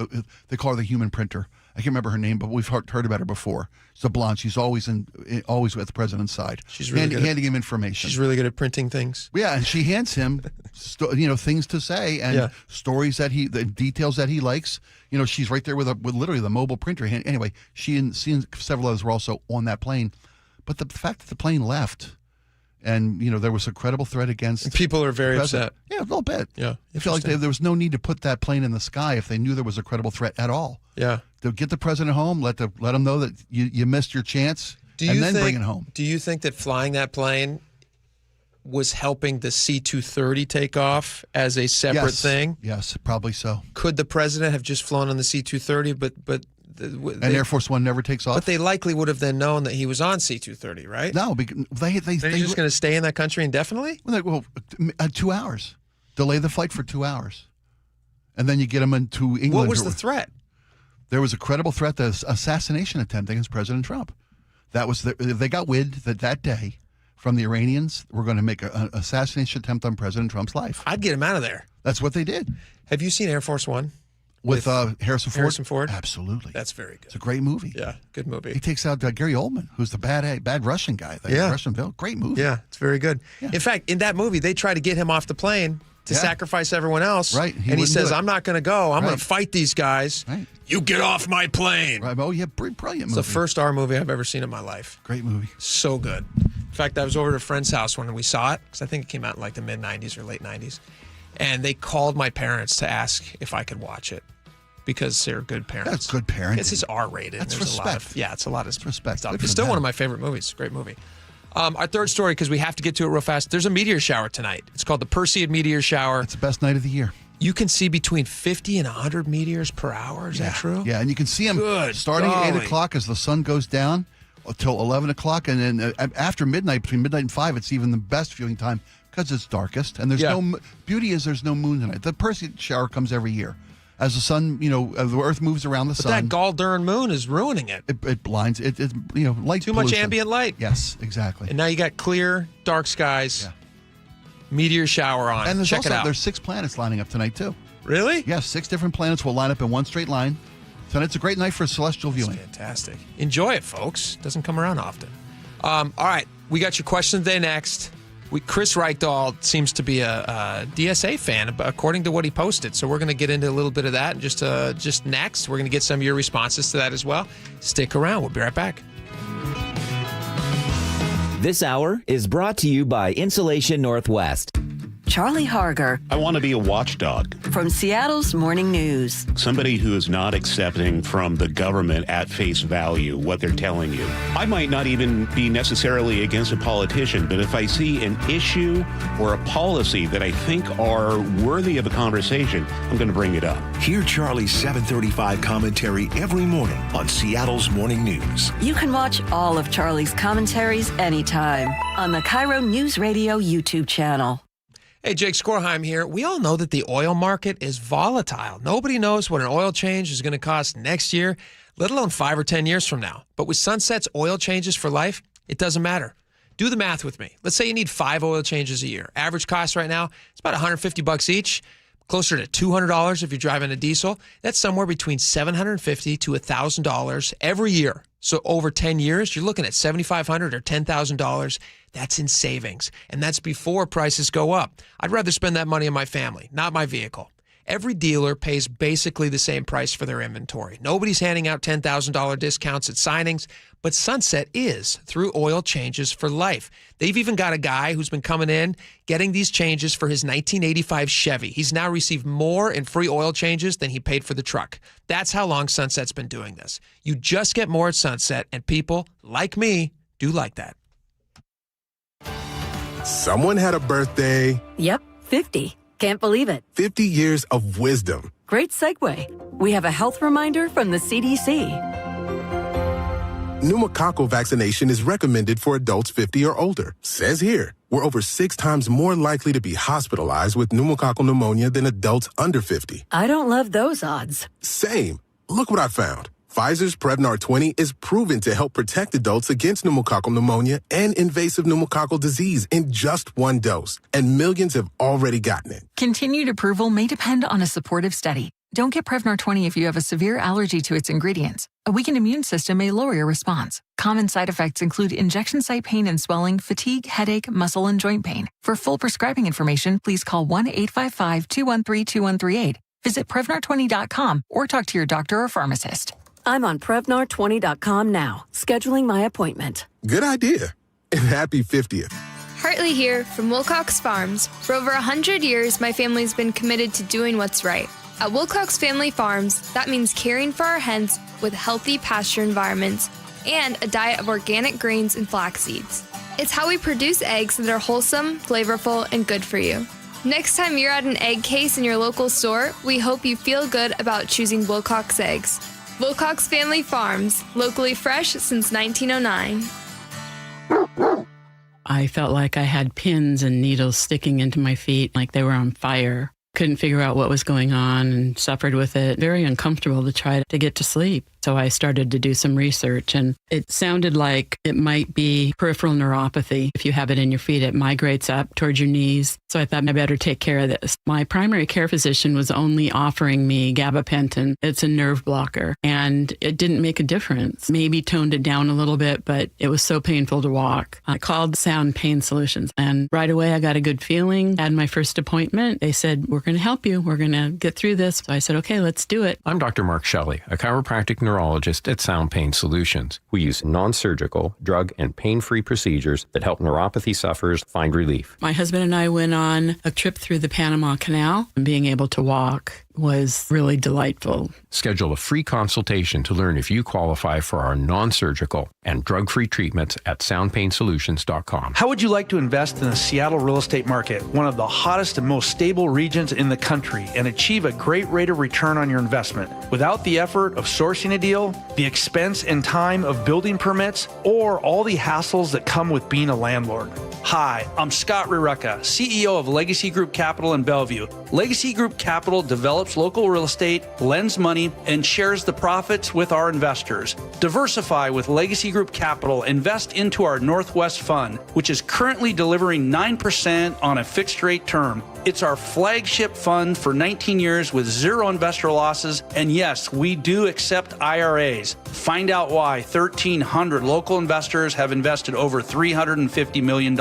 They call her the human printer. I can't remember her name, but we've heard about her before. She's a blonde. She's always at the president's side. She's really good handing him information. She's really good at printing things. Yeah, and she hands him, things to say and stories the details that he likes. She's right there with literally the mobile printer. Anyway, she and several others were also on that plane, but the fact that the plane left. And, there was a credible threat against... People are very upset. Yeah, a little bit. Yeah. I feel like there was no need to put that plane in the sky if they knew there was a credible threat at all. Yeah. To get the president home, let him know that you missed your chance, bring it home. Do you think that flying that plane was helping the C-230 take off as a separate thing? Yes, probably so. Could the president have just flown on the C-230, but Air Force One never takes off? But they likely would have then known that he was on C-230, right? No, because they're just going to stay in that country indefinitely? Well, 2 hours. Delay the flight for 2 hours. And then you get them into England. What was the threat? There was a credible threat, the assassination attempt against President Trump. They got wind that day from the Iranians were going to make an assassination attempt on President Trump's life. I'd get him out of there. That's what they did. Have you seen Air Force One? With Harrison Ford? Harrison Ford? Absolutely. That's very good. It's a great movie. Yeah, good movie. He takes out Gary Oldman, who's the bad Russian guy, Russian villain. Great movie. Yeah, it's very good. Yeah. In fact, in that movie, they try to get him off the plane to sacrifice everyone else. Right. And he says, I'm not going to go. I'm going to fight these guys. Right. You get off my plane. Right. Oh, yeah, brilliant movie. It's the first R movie I've ever seen in my life. Great movie. So good. In fact, I was over at a friend's house when we saw it, because I think it came out in like the mid-'90s or late 90s. And they called my parents to ask if I could watch it, because they're good parents. That's good parenting. It's R-rated. That's There's respect. It's a lot of respect. stuff. Good It's for still them. one of my favorite movies. It's a great movie. Our third story, because we have to get to it real fast. There's a meteor shower tonight. It's called the Perseid meteor shower. It's the best night of the year. You can see between 50 and 100 meteors per hour. Is that true? Yeah, and you can see them starting at 8 o'clock as the sun goes down until 11 o'clock. And then after midnight, between midnight and 5, it's even the best viewing time because it's darkest. And there's beauty is there's no moon tonight. The Perseid shower comes every year. As the sun, the Earth moves around the sun. But that gall darn moon is ruining it. It blinds. It light Too much pollution. ambient light. Yes, exactly. And now you got clear, dark skies. Yeah. Meteor shower on. And Check it out. There's 6 planets lining up tonight, too. Really? Yes, 6 different planets will line up in one straight line. So it's a great night for celestial viewing. That's fantastic. Enjoy it, folks. Doesn't come around often. All right, we got your question today next. Chris Reichdahl seems to be a DSA fan, according to what he posted. So we're going to get into a little bit of that just next. We're going to get some of your responses to that as well. Stick around. We'll be right back. This hour is brought to you by Insulation Northwest. Charlie Harger. I want to be a watchdog. From Seattle's Morning News. Somebody who is not accepting from the government at face value what they're telling you. I might not even be necessarily against a politician, but if I see an issue or a policy that I think are worthy of a conversation, I'm going to bring it up. Hear Charlie's 7:35 commentary every morning on Seattle's Morning News. You can watch all of Charlie's commentaries anytime on the KIRO Newsradio YouTube channel. Hey, Jake Skorheim here. We all know that the oil market is volatile. Nobody knows what an oil change is going to cost next year, let alone 5 or 10 years from now. But with Sunset's oil changes for life, it doesn't matter. Do the math with me. Let's say you need 5 oil changes a year. Average cost right now, it's about $150 each, closer to $200 if you're driving a diesel. That's somewhere between $750 to $1,000 every year. So over 10 years, you're looking at $7,500 or $10,000. That's in savings. And that's before prices go up. I'd rather spend that money on my family, not my vehicle. Every dealer pays basically the same price for their inventory. Nobody's handing out $10,000 discounts at signings, but Sunset is through oil changes for life. They've even got a guy who's been coming in, getting these changes for his 1985 Chevy. He's now received more in free oil changes than he paid for the truck. That's how long Sunset's been doing this. You just get more at Sunset, and people like me do like that. Someone had a birthday. Yep, 50. Can't believe it. 50 years of wisdom. Great segue. We have a health reminder from the CDC. Pneumococcal vaccination is recommended for adults 50 or older. Says here, we're over 6 times more likely to be hospitalized with pneumococcal pneumonia than adults under 50. I don't love those odds. Same. Look what I found. Pfizer's Prevnar 20 is proven to help protect adults against pneumococcal pneumonia and invasive pneumococcal disease in just 1 dose. And millions have already gotten it. Continued approval may depend on a supportive study. Don't get Prevnar 20 if you have a severe allergy to its ingredients. A weakened immune system may lower your response. Common side effects include injection site pain and swelling, fatigue, headache, muscle, and joint pain. For full prescribing information, please call 1-855-213-2138. Visit Prevnar20.com or talk to your doctor or pharmacist. I'm on Prevnar20.com now, scheduling my appointment. Good idea. And happy 50th. Hartley here from Wilcox Farms. For over 100 years, my family's been committed to doing what's right. At Wilcox Family Farms, that means caring for our hens with healthy pasture environments and a diet of organic grains and flax seeds. It's how we produce eggs that are wholesome, flavorful, and good for you. Next time you're at an egg case in your local store, we hope you feel good about choosing Wilcox eggs. Wilcox Family Farms, locally fresh since 1909. I felt like I had pins and needles sticking into my feet like they were on fire. Couldn't figure out what was going on and suffered with it. Very uncomfortable to try to get to sleep. So I started to do some research, and it sounded like it might be peripheral neuropathy. If you have it in your feet, it migrates up towards your knees. So I thought I better take care of this. My primary care physician was only offering me gabapentin. It's a nerve blocker, and it didn't make a difference. Maybe toned it down a little bit, but it was so painful to walk. I called Sound Pain Solutions, and right away I got a good feeling. Had my first appointment. They said, we're going to help you. We're going to get through this. So I said, okay, let's do it. I'm Dr. Mark Shelley, a chiropractic neurologist at Sound Pain Solutions. We use non-surgical, drug, and pain-free procedures that help neuropathy sufferers find relief. My husband and I went on a trip through the Panama Canal, and being able to walk was really delightful. Schedule a free consultation to learn if you qualify for our non-surgical and drug-free treatments at soundpainsolutions.com. How would you like to invest in the Seattle real estate market, one of the hottest and most stable regions in the country, and achieve a great rate of return on your investment without the effort of sourcing a deal, the expense and time of building permits, or all the hassles that come with being a landlord? Hi, I'm Scott Rireka, CEO of Legacy Group Capital in Bellevue. Legacy Group Capital develops local real estate, lends money, and shares the profits with our investors. Diversify with Legacy Group Capital. Invest into our Northwest Fund, which is currently delivering 9% on a fixed rate term. It's our flagship fund for 19 years with zero investor losses. And yes, we do accept IRAs. Find out why 1,300 local investors have invested over $350 million.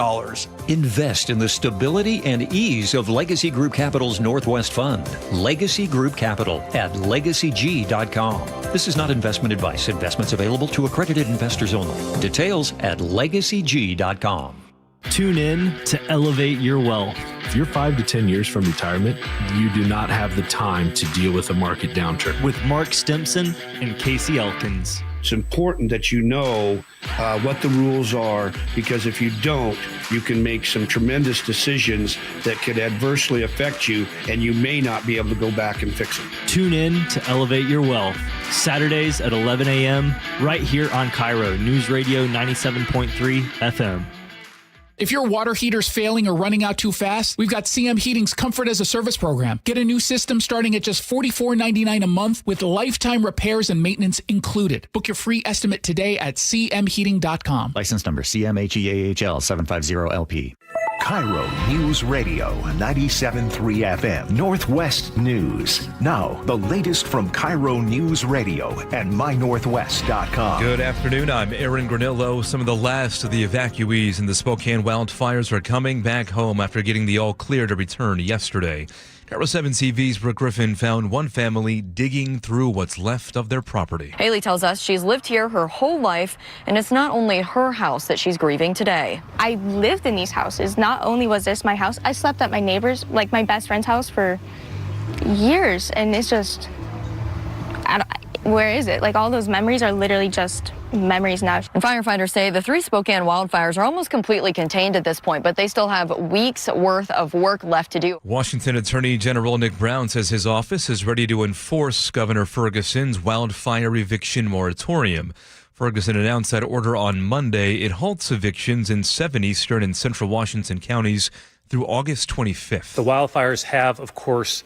Invest in the stability and ease of Legacy Group Capital's Northwest Fund. Legacy Group Capital at legacyg.com. This is not investment advice. Investments available to accredited investors only. Details at legacyg.com. Tune in to elevate your wealth. If you're 5 to 10 years from retirement, you do not have the time to deal with a market downturn. With Mark Stimson and Casey Elkins. It's important that you know what the rules are, because if you don't, you can make some tremendous decisions that could adversely affect you, and you may not be able to go back and fix them. Tune in to Elevate Your Wealth, Saturdays at 11 a.m. right here on KIRO Newsradio 97.3 FM. If your water heater's failing or running out too fast, we've got CM Heating's Comfort as a Service program. Get a new system starting at just $44.99 a month with lifetime repairs and maintenance included. Book your free estimate today at cmheating.com. License number CMHEAHL 750LP. KIRO News Radio 97.3 FM Northwest News. Now, the latest from KIRO News Radio and mynorthwest.com. Good afternoon. I'm Aaron Granillo. Some of the last of the evacuees in the Spokane wildfires are coming back home after getting the all clear to return yesterday. KIRO 7 TV's Brooke Griffin found one family digging through what's left of their property. Haley tells us she's lived here her whole life, and it's not only her house that she's grieving today. I lived in these houses. Not only was this my house, I slept at my neighbor's, like my best friend's house for years, and it's just, where is it? Like, all those memories are literally just memories now. And firefighters say the 3 Spokane wildfires are almost completely contained at this point, but they still have weeks worth of work left to do. Washington Attorney General Nick Brown says his office is ready to enforce Governor Ferguson's wildfire eviction moratorium. Ferguson announced that order on Monday. It halts evictions in 7 eastern and central Washington counties through August 25th. The wildfires have, of course,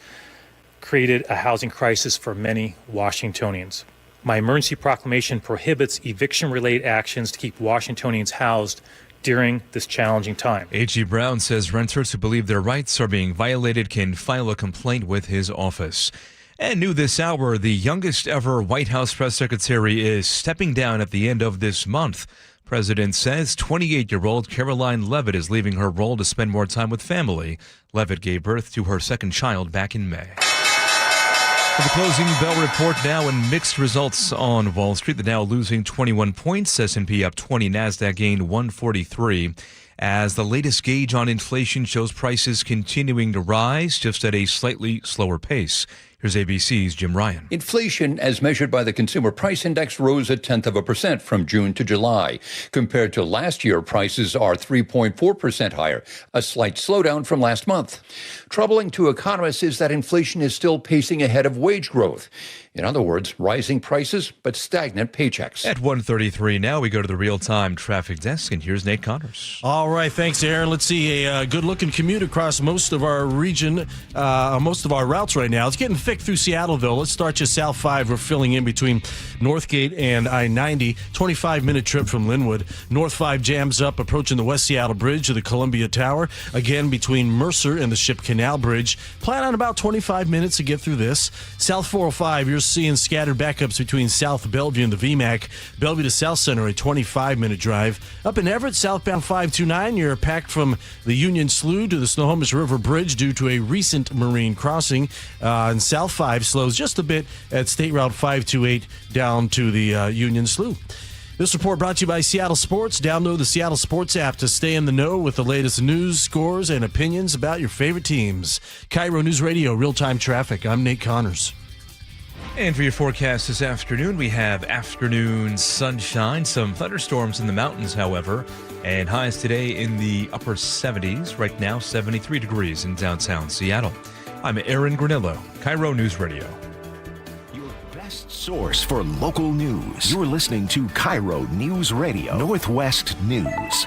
created a housing crisis for many Washingtonians. My emergency proclamation prohibits eviction-related actions to keep Washingtonians housed during this challenging time. A.G. Brown says renters who believe their rights are being violated can file a complaint with his office. And new this hour, the youngest ever White House press secretary is stepping down at the end of this month. President says 28-year-old Caroline Levitt is leaving her role to spend more time with family. Levitt gave birth to her second child back in May. For the closing bell report now, and mixed results on Wall Street. The Dow losing 21 points, S&P up 20, NASDAQ gained 143. As the latest gauge on inflation shows prices continuing to rise, just at a slightly slower pace. Here's ABC's Jim Ryan. Inflation, as measured by the Consumer Price Index, rose 0.1% from June to July. Compared to last year, prices are 3.4% higher, a slight slowdown from last month. Troubling to economists is that inflation is still pacing ahead of wage growth. In other words, rising prices, but stagnant paychecks. At 1:33 now, we go to the real-time traffic desk, and here's Nate Connors. All right, thanks, Aaron. Let's see a good-looking commute across most of our region, most of our routes right now. It's getting fixed Traffic through Seattleville. Let's start you South 5. We're filling in between Northgate and I-90. 25-minute trip from Linwood. North 5 jams up approaching the West Seattle Bridge to the Columbia Tower. Again, between Mercer and the Ship Canal Bridge. Plan on about 25 minutes to get through this. South 405, you're seeing scattered backups between South Bellevue and the VMAC. Bellevue to South Center, a 25-minute drive. Up in Everett, southbound 529, you're packed from the Union Slough to the Snohomish River Bridge due to a recent marine crossing. And South 5 slows just a bit at State Route 528 down to the Union Slough. This report brought to you by Seattle Sports. Download the Seattle Sports app to stay in the know with the latest news, scores, and opinions about your favorite teams. KIRO News Radio, real-time traffic. I'm Nate Connors. And for your forecast this afternoon, we have afternoon sunshine, some thunderstorms in the mountains, however, and highs today in the upper 70s. Right now, 73 degrees in downtown Seattle. I'm Aaron Granillo, KIRO News Radio. Your best source for local news. You're listening to KIRO News Radio, Northwest News.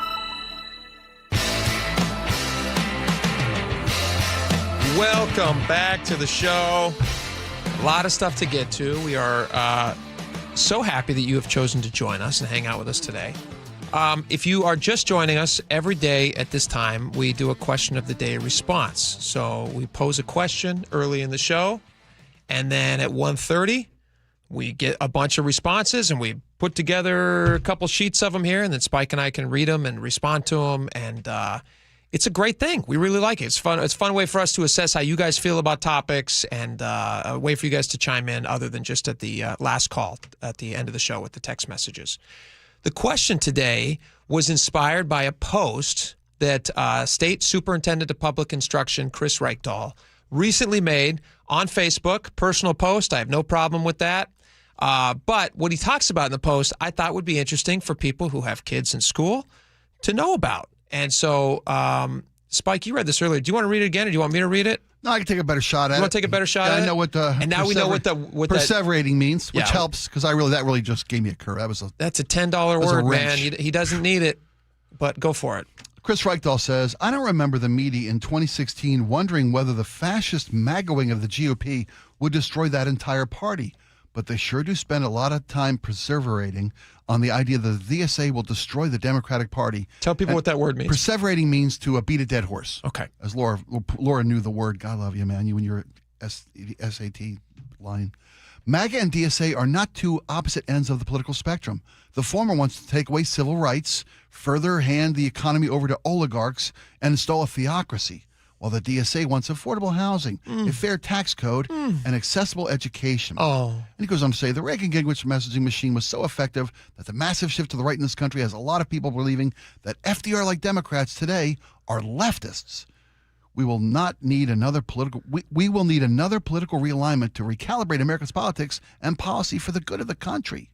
Welcome back to the show. A lot of stuff to get to. We are so happy that you have chosen to join us and hang out with us today. If you are just joining us, every day at this time, we do a question of the day response. So we pose a question early in the show, and then at 1:30, we get a bunch of responses, and we put together a couple sheets of them here, and then Spike and I can read them and respond to them, and it's a great thing. We really like it. It's fun. It's a fun way for us to assess how you guys feel about topics, and a way for you guys to chime in other than just at the last call at the end of the show with the text messages. The question today was inspired by a post that State Superintendent of Public Instruction Chris Reichdahl recently made on Facebook. Personal post. I have no problem with that. But what he talks about in the post, I thought would be interesting for people who have kids in school to know about. And so, Spike, you read this earlier. Do you want to read it again, or do you want me to read it? No, I can take a better shot at it. You want to take a better shot at it? I know what the and now we know what perseverating means, which helps because that really just gave me a curve. That's a $10 word, man. He doesn't need it, but go for it. Chris Reichdahl says, I don't remember the media in 2016 wondering whether the fascist MAGA wing of the GOP would destroy that entire party, but they sure do spend a lot of time perseverating on the idea that the DSA will destroy the Democratic Party. Tell people what that word means. Perseverating means to beat a dead horse. Okay. As Laura knew the word. God love you, man. You and your SAT line. MAGA and DSA are not two opposite ends of the political spectrum. The former wants to take away civil rights, further hand the economy over to oligarchs, and install a theocracy, while the DSA wants affordable housing, a fair tax code, and accessible education. And he goes on to say, the Reagan-Gingrich messaging machine was so effective that the massive shift to the right in this country has a lot of people believing that FDR-like Democrats today are leftists. We will need another political realignment to recalibrate America's politics and policy for the good of the country.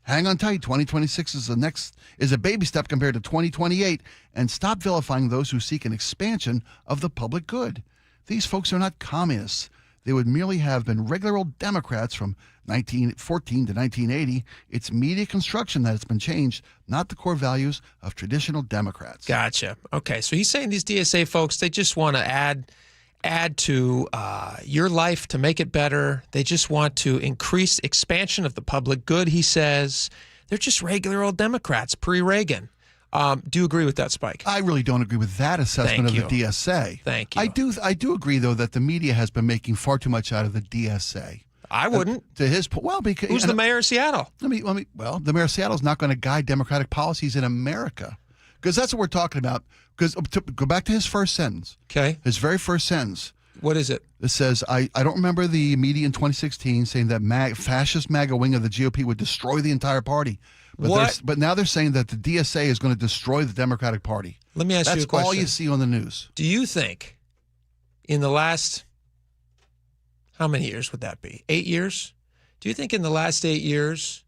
Hang on tight. 2026 is a baby step compared to 2028, and stop vilifying those who seek an expansion of the public good. These folks are not communists. They would merely have been regular old Democrats from 1914 to 1980. It's media construction that has been changed, not the core values of traditional Democrats. Gotcha. Okay, so he's saying these DSA folks, they just want to add to your life to make it better. They just want to increase expansion of the public good, he says. They're just regular old Democrats, pre-Reagan. Do you agree with that, Spike? I really don't agree with that assessment of the DSA. Thank you. I do agree, though, that the media has been making far too much out of the DSA. I wouldn't. To his point, well, because who's the mayor of Seattle? Well, the mayor of Seattle is not going to guide Democratic policies in America, because that's what we're talking about. Because to go back to his first sentence. Okay. His very first sentence. What is it? It says, I don't remember the media in 2016 saying that fascist MAGA wing of the GOP would destroy the entire party. But now they're saying that the DSA is going to destroy the Democratic Party. Let me ask you a question. That's all you see on the news. Do you think in the last, how many years would that be? 8 years? Do you think in the last 8 years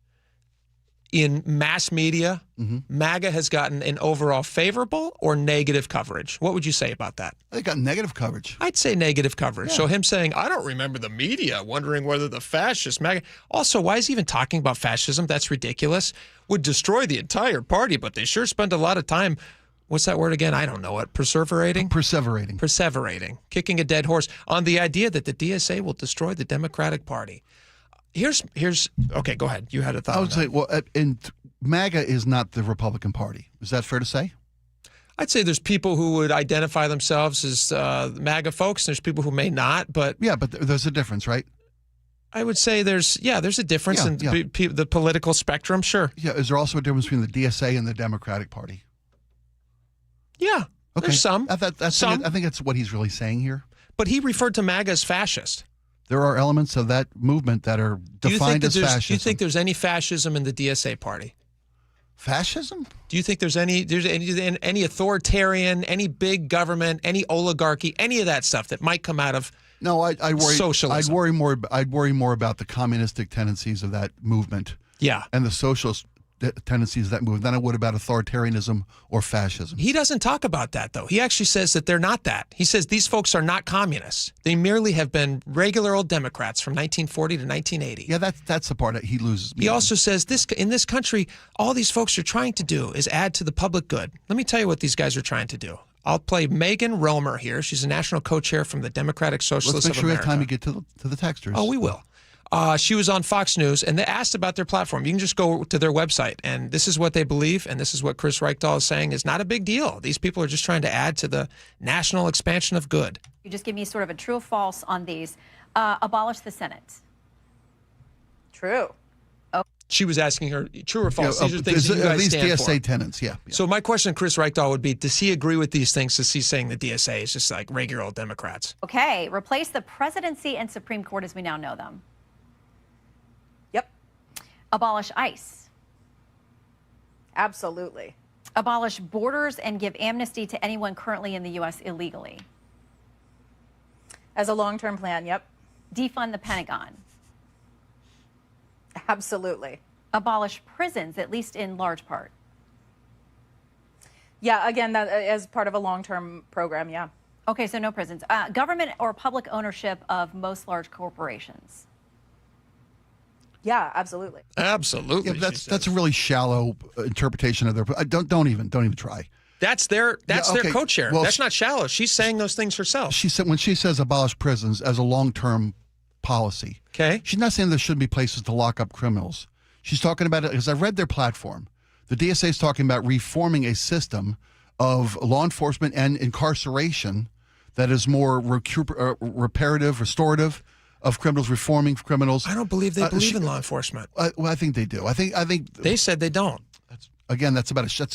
in mass media, MAGA has gotten an overall favorable or negative coverage? What would you say about that? They got negative coverage. I'd say negative coverage. Yeah. So him saying, I don't remember the media wondering whether the fascist MAGA. Also, why is he even talking about fascism? That's ridiculous. Would destroy the entire party, but they sure spend a lot of time what's that word again? I don't know it. Perseverating? Perseverating. Kicking a dead horse on the idea that the DSA will destroy the Democratic Party. Here's okay, go ahead. You had a thought. I would say, well, and MAGA is not the Republican Party. Is that fair to say? I'd say there's people who would identify themselves as MAGA folks. There's people who may not, but yeah, but there's a difference, right? I would say there's a difference in the political spectrum. Sure. Yeah. Is there also a difference between the DSA and the Democratic Party? Yeah. Okay. There's some. I think that's what he's really saying here. But he referred to MAGA as fascist. There are elements of that movement that are defined as fascism. Do you think there's any fascism in the DSA party? Fascism? Do you think there's any authoritarian, any big government, any oligarchy, any of that stuff that might come out of socialism? I'd worry more about the communistic tendencies of that movement. Yeah. And the socialist tendencies of that movement than I would about authoritarianism or fascism. He doesn't talk about that, though. He actually says that they're not that. He says these folks are not communists. They merely have been regular old Democrats from 1940 to 1980. Yeah, that's the part that he loses. He also says in this country, all these folks are trying to do is add to the public good. Let me tell you what these guys are trying to do. I'll play Megan Romer here. She's a national co-chair from the Democratic Socialists of America. Let's make sure we have time to get to the texters. Oh, we will. She was on Fox News, and they asked about their platform. You can just go to their website, and this is what they believe, and this is what Chris Reichdahl is saying is not a big deal. These people are just trying to add to the national expansion of good. You just give me sort of a true or false on these. Abolish the Senate. True. Oh. She was asking her, true or false? Yeah, these are things that you guys these stand DSA for. tenants, yeah. So my question to Chris Reichdahl would be, does he agree with these things? Does he saying the DSA is just like regular old Democrats? Okay, replace the presidency and Supreme Court as we now know them. Abolish ICE. Absolutely. Abolish borders and give amnesty to anyone currently in the U.S. illegally. As a long-term plan, yep. Defund the Pentagon. Absolutely. Abolish prisons, at least in large part. Yeah, again, that as part of a long-term program, yeah. Okay, so no prisons. Government or public ownership of most large corporations. Yeah, absolutely. Absolutely. Yeah, that's a really shallow interpretation of their. Don't even try. That's their co-chair. Well, that's not shallow. She's saying those things herself. She said when she says abolish prisons as a long-term policy. Okay. She's not saying there shouldn't be places to lock up criminals. She's talking about it because I read their platform. The DSA is talking about reforming a system of law enforcement and incarceration that is more reparative, restorative. Of criminals, reforming criminals. I don't believe they believe in law enforcement. Well, I think they do. I think they said they don't. That's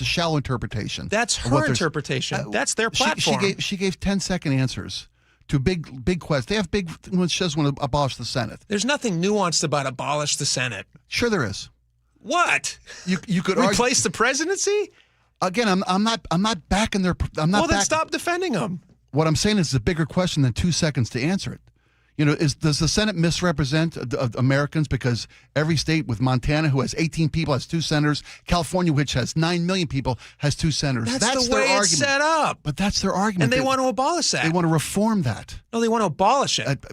a shallow interpretation. That's her interpretation. That's their platform. She gave 10-second answers to big questions. They have big when she says want to abolish the Senate. There's nothing nuanced about abolish the Senate. Sure, there is. What? You could replace the presidency? Again, I'm not backing their. Then stop defending them. What I'm saying is it's a bigger question than 2 seconds to answer it. You know, does the Senate misrepresent Americans because every state with Montana, who has 18 people, has 2 senators. California, which has 9 million people, has 2 senators. That's the their way argument. it's set up. But that's their argument. And they want to abolish that. They want to reform that. No, they want to abolish it.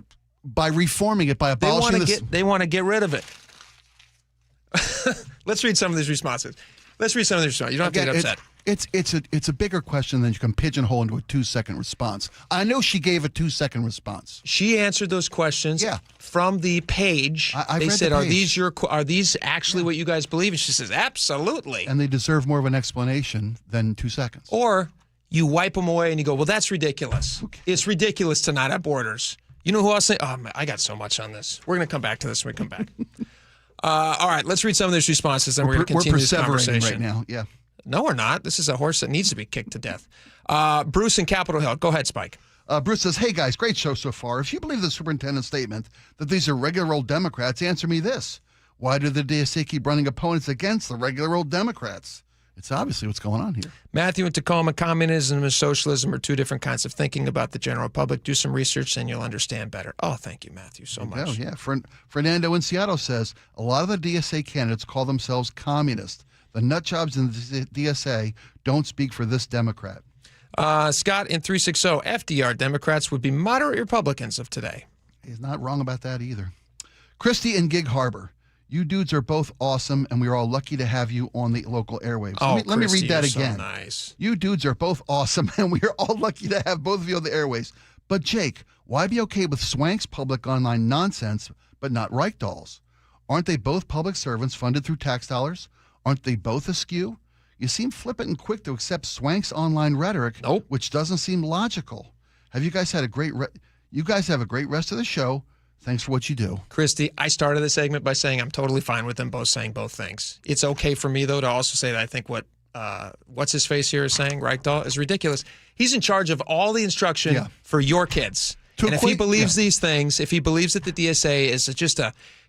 By reforming it, by abolishing They want to get rid of it. Let's read some of these responses. You don't have to get upset. It's a bigger question than you can pigeonhole into a 2-second response. I know she gave a 2-second response. She answered those questions from the page. They said, "Are these actually what you guys believe?" And she says, "Absolutely." And they deserve more of an explanation than 2 seconds. Or you wipe them away and you go, "Well, that's ridiculous. Okay. It's ridiculous to not have borders." You know who else? Oh, man, I got so much on this. We're going to come back to this when we come back. All right, let's read some of these responses, and we're going to continue this conversation right now. Yeah. No, we're not. This is a horse that needs to be kicked to death. Bruce in Capitol Hill. Go ahead, Spike. Bruce says, "Hey, guys, great show so far. If you believe the superintendent's statement that these are regular old Democrats, answer me this. Why do the DSA keep running opponents against the regular old Democrats? It's obviously what's going on here." Matthew in Tacoma, communism and socialism are 2 different kinds of thinking about the general public. Do some research and you'll understand better. Oh, thank you, Matthew, so much. Oh, yeah. Fernando in Seattle says, a lot of the DSA candidates call themselves communist. The nutjobs in the DSA don't speak for this Democrat. Scott in 360, FDR Democrats would be moderate Republicans of today. He's not wrong about that either. Christy in Gig Harbor. You dudes are both awesome, and we are all lucky to have you on the local airwaves. Oh, let me read Christy, that you're so again. nice. You dudes are both awesome, and we are all lucky to have both of you on the airwaves. But Jake, why be okay with Swank's public online nonsense, but not Reichdahl's? Aren't they both public servants funded through tax dollars? Aren't they both askew? You seem flippant and quick to accept Swank's online rhetoric, which doesn't seem logical. Have you guys had a great? You guys have a great rest of the show. Thanks for what you do. Christy, I started the segment by saying I'm totally fine with them both saying both things. It's okay for me, though, to also say that I think what's his face here is saying, Reichdahl, is ridiculous. He's in charge of all the instruction for your kids. And if he believes these things, if he believes that the DSA is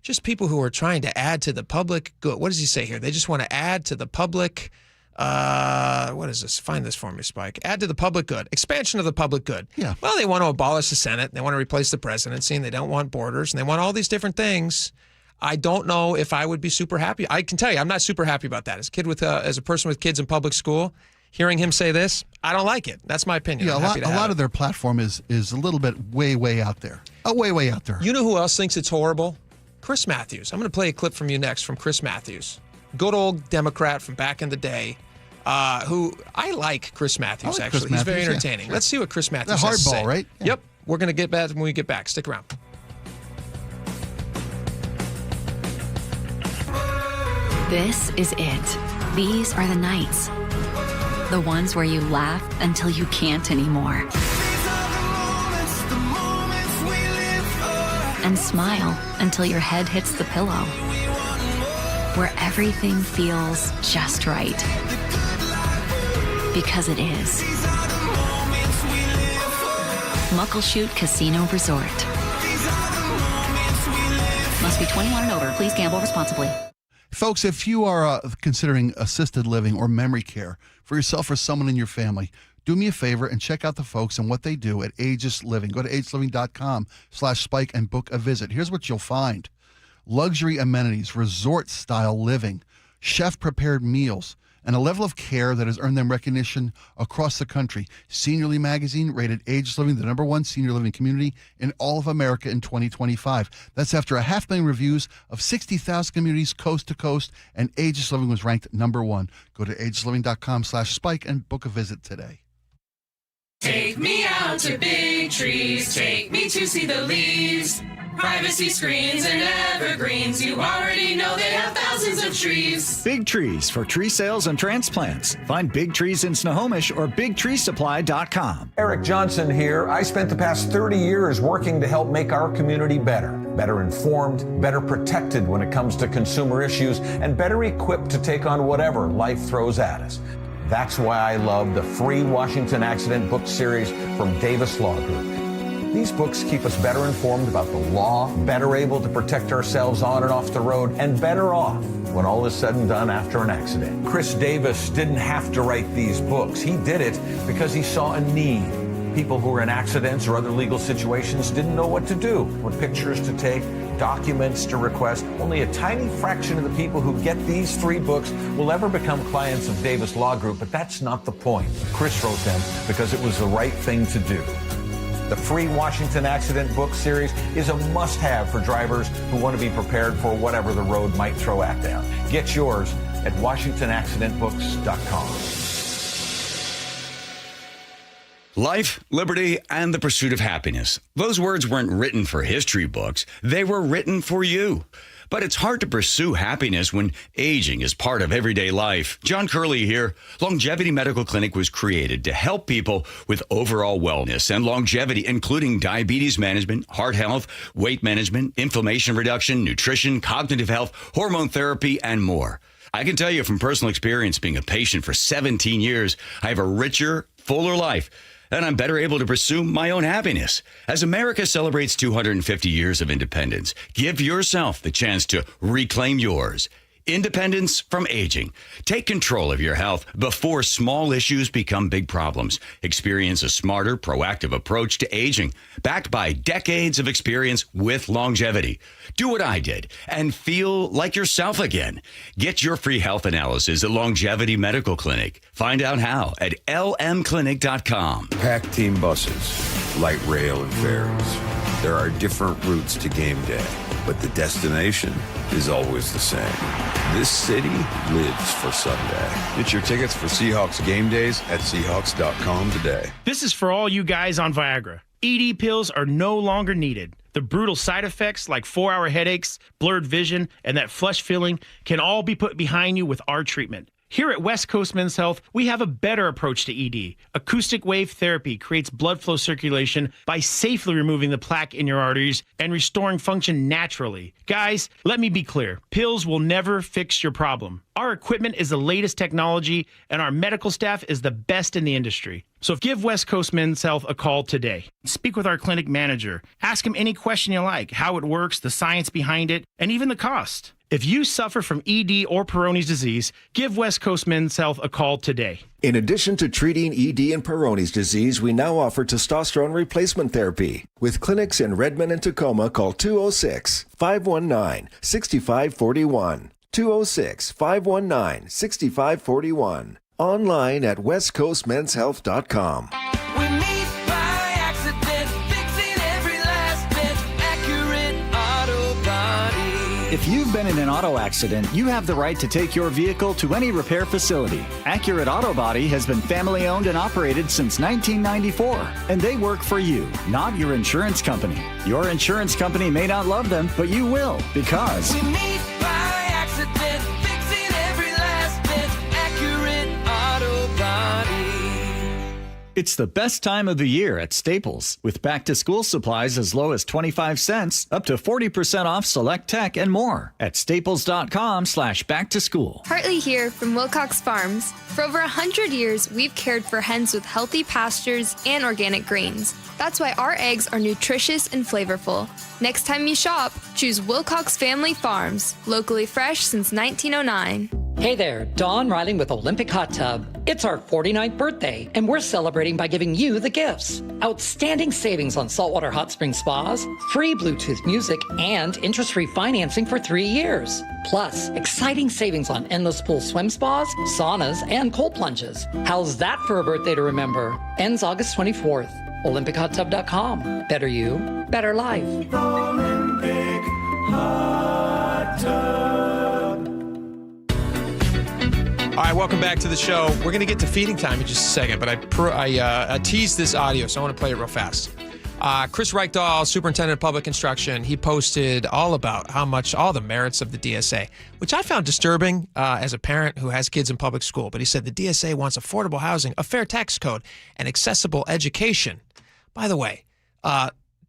just people who are trying to add to the public good. What does he say here? They just want to add to the public. What is this? Find this for me, Spike. Add to the public good. Expansion of the public good. Yeah. Well, they want to abolish the Senate. They want to replace the presidency, and they don't want borders, and they want all these different things. I don't know if I would be super happy. I can tell you, I'm not super happy about that. As a person with kids in public school, hearing him say this, I don't like it. That's my opinion. Yeah, a lot of their platform is a little bit way out there. Way out there. You know who else thinks it's horrible? Chris Matthews. I'm going to play a clip from you next from Chris Matthews. Good old Democrat from back in the day. Who I like Chris Matthews, actually. He's very entertaining. Yeah. Let's see what Chris Matthews The has to hardball, say. right? Yeah. Yep. We're going to get back when we get back. Stick around. This is it. These are the nights. The ones where you laugh until you can't anymore. And smile until your head hits the pillow. Where everything feels just right. Because it is. Muckleshoot Casino Resort. Must be 21 and over. Please gamble responsibly. Folks, if you are considering assisted living or memory care for yourself or someone in your family, do me a favor and check out the folks and what they do at Aegis Living. Go to aegisliving.com/spike and book a visit. Here's what you'll find. Luxury amenities, resort-style living, chef-prepared meals, and a level of care that has earned them recognition across the country. Seniorly Magazine rated Aegis Living the #1 senior living community in all of America in 2025. That's after 500,000 reviews of 60,000 communities coast to coast, and Aegis Living was ranked #1. Go to aegisliving.com/spike and book a visit today. Take me out to big trees, take me to see the leaves. Privacy screens and evergreens, you already know they have thousands of trees. Big Trees for tree sales and transplants. Find Big Trees in Snohomish or BigTreeSupply.com. Eric Johnson here. I spent the past 30 years working to help make our community better informed, better protected when it comes to consumer issues, and better equipped to take on whatever life throws at us. That's why I love the free Washington Accident book series from Davis Law Group. These books keep us better informed about the law, better able to protect ourselves on and off the road, and better off when all is said and done after an accident. Chris Davis didn't have to write these books. He did it because he saw a need. People who were in accidents or other legal situations didn't know what to do, what pictures to take, documents to request. Only a tiny fraction of the people who get these 3 books will ever become clients of Davis Law Group, but that's not the point. Chris wrote them because it was the right thing to do. The free Washington Accident book series is a must-have for drivers who want to be prepared for whatever the road might throw at them. Get yours at WashingtonAccidentBooks.com. Life, liberty, and the pursuit of happiness. Those words weren't written for history books. They were written for you. But it's hard to pursue happiness when aging is part of everyday life. John Curley here. Longevity Medical Clinic was created to help people with overall wellness and longevity, including diabetes management, heart health, weight management, inflammation reduction, nutrition, cognitive health, hormone therapy, and more. I can tell you from personal experience, being a patient for 17 years, I have a richer, fuller life, and I'm better able to pursue my own happiness. As America celebrates 250 years of independence, give yourself the chance to reclaim yours. Independence from aging. Take control of your health before small issues become big problems. Experience a smarter, proactive approach to aging, backed by decades of experience with longevity. Do what I did and feel like yourself again. Get your free health analysis at Longevity Medical Clinic. Find out how at lmclinic.com. Packed team buses, light rail and ferries. There are different routes to game day, but the destination is always the same. This city lives for Sunday. Get your tickets for Seahawks game days at Seahawks.com today. This is for all you guys on Viagra. ED pills are no longer needed. The brutal side effects like 4-hour headaches, blurred vision, and that flush feeling can all be put behind you with our treatment. Here at West Coast Men's Health, we have a better approach to ED. Acoustic wave therapy creates blood flow circulation by safely removing the plaque in your arteries and restoring function naturally. Guys, let me be clear. Pills will never fix your problem. Our equipment is the latest technology, and our medical staff is the best in the industry. So give West Coast Men's Health a call today. Speak with our clinic manager. Ask him any question you like, how it works, the science behind it, and even the cost. If you suffer from ED or Peyronie's disease, give West Coast Men's Health a call today. In addition to treating ED and Peyronie's disease, we now offer testosterone replacement therapy. With clinics in Redmond and Tacoma, call 206-519-6541. 206-519-6541. Online at westcoastmenshealth.com. We meet by accident, fixing every last bit, accurate auto body. If you've been in an auto accident, you have the right to take your vehicle to any repair facility. Accurate Auto Body has been family owned and operated since 1994, and they work for you, not your insurance company. Your insurance company may not love them, but you will, because We meet by accident, fixing every last bit, accurate auto body. it's the best time of the year at Staples, with back-to-school supplies as low as 25 cents, up to 40% off select tech and more at staples.com/back-to-school. Hartley here from Wilcox Farms. For over 100 years, we've cared for hens with healthy pastures and organic grains. That's why our eggs are nutritious and flavorful. Next time you shop, choose Wilcox Family Farms, locally fresh since 1909. Hey there, Dawn Riley with Olympic Hot Tub. It's our 49th birthday, and we're celebrating by giving you the gifts. Outstanding savings on saltwater hot spring spas, free Bluetooth music, and interest-free financing for 3 years. Plus, exciting savings on endless pool swim spas, saunas, and cold plunges. How's that for a birthday to remember? Ends August 24th. OlympicHotTub.com. Better you, better life. Olympic Hot Tub. All right, welcome back to the show. We're going to get to feeding time in just a second, but I teased this audio, so I want to play it real fast. Chris Reichdahl, Superintendent of Public Instruction, he posted all about all the merits of the DSA, which I found disturbing as a parent who has kids in public school. But he said the DSA wants affordable housing, a fair tax code, and accessible education. By the way,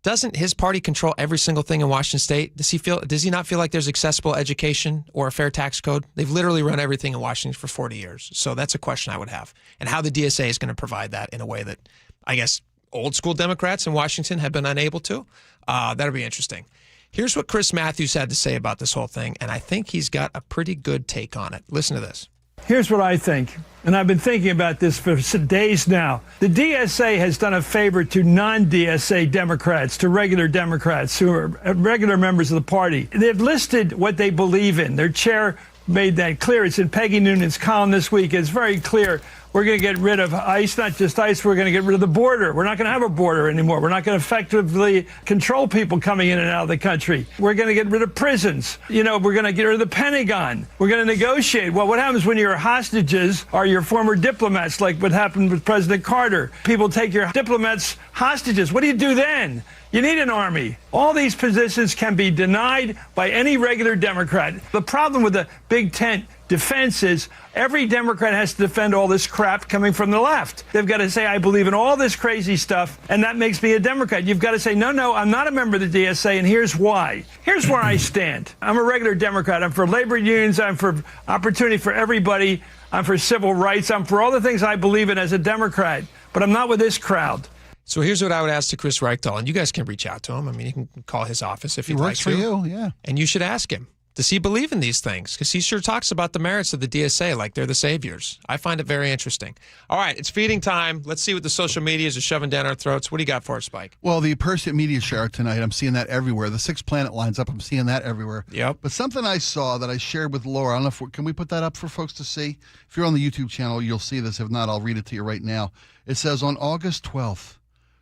doesn't his party control every single thing in Washington State? Does he not feel like there's accessible education or a fair tax code? They've literally run everything in Washington for 40 years. So that's a question I would have. And how the DSA is going to provide that in a way that, I guess, old school Democrats in Washington have been unable to. That'll be interesting. Here's what Chris Matthews had to say about this whole thing, and I think he's got a pretty good take on it. Listen to this. Here's what I think, and I've been thinking about this for days now. The DSA has done a favor to non-DSA Democrats, to regular Democrats who are regular members of the party. They've listed what they believe in. Their chair made that clear. It's in Peggy Noonan's column this week. It's very clear. We're going to get rid of ICE, not just ICE. We're going to get rid of the border. We're not going to have a border anymore. We're not going to effectively control people coming in and out of the country. We're going to get rid of prisons. We're going to get rid of the Pentagon. We're going to negotiate. Well, what happens when your hostages are your former diplomats, like what happened with President Carter? People take your diplomats hostages. What do you do then? You need an army. All these positions can be denied by any regular Democrat. The problem with the big tent defense is every Democrat has to defend all this crap coming from the left. They've got to say, I believe in all this crazy stuff, and that makes me a Democrat. You've got to say, no, I'm not a member of the DSA, and here's why. Here's where I stand. I'm a regular Democrat. I'm for labor unions. I'm for opportunity for everybody. I'm for civil rights. I'm for all the things I believe in as a Democrat, but I'm not with this crowd. So here's what I would ask to Chris Reichdahl, and you guys can reach out to him. I mean, you can call his office if you'd like to. He works for you, yeah. And you should ask him, does he believe in these things? Because he sure talks about the merits of the DSA like they're the saviors. I find it very interesting. All right, it's feeding time. Let's see what the social medias are shoving down our throats. What do you got for us, Spike? Well, the Perseid media share tonight, I'm seeing that everywhere. The Sixth Planet lines up, I'm seeing that everywhere. Yep. But something I saw that I shared with Laura, I don't know if can we put that up for folks to see? If you're on the YouTube channel, you'll see this. If not, I'll read it to you right now. It says, on August 12th,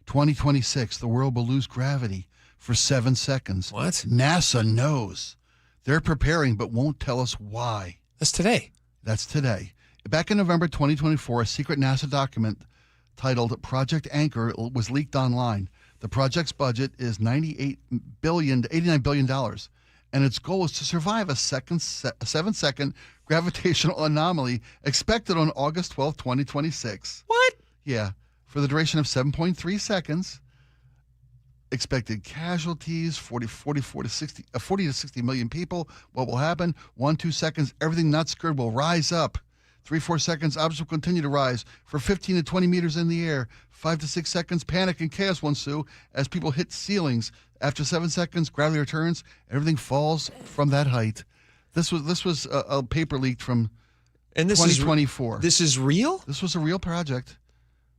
2026, the world will lose gravity for 7 seconds. What? NASA knows. They're preparing but won't tell us why. That's today. That's today. Back in November 2024, a secret NASA document titled Project Anchor was leaked online. The project's budget is $89 billion, and its goal is to survive a 7-second gravitational anomaly expected on August 12, 2026. What? Yeah, for the duration of 7.3 seconds. Expected casualties, 40 to 60 million people. What will happen? 1-2 seconds, everything not scared will rise up. 3-4 seconds, objects will continue to rise for 15 to 20 meters in the air. 5 to 6 seconds, panic and chaos will ensue as people hit ceilings. After 7 seconds, gravity returns. Everything falls from that height. This was a paper leaked from 2024. This is real? This was a real project.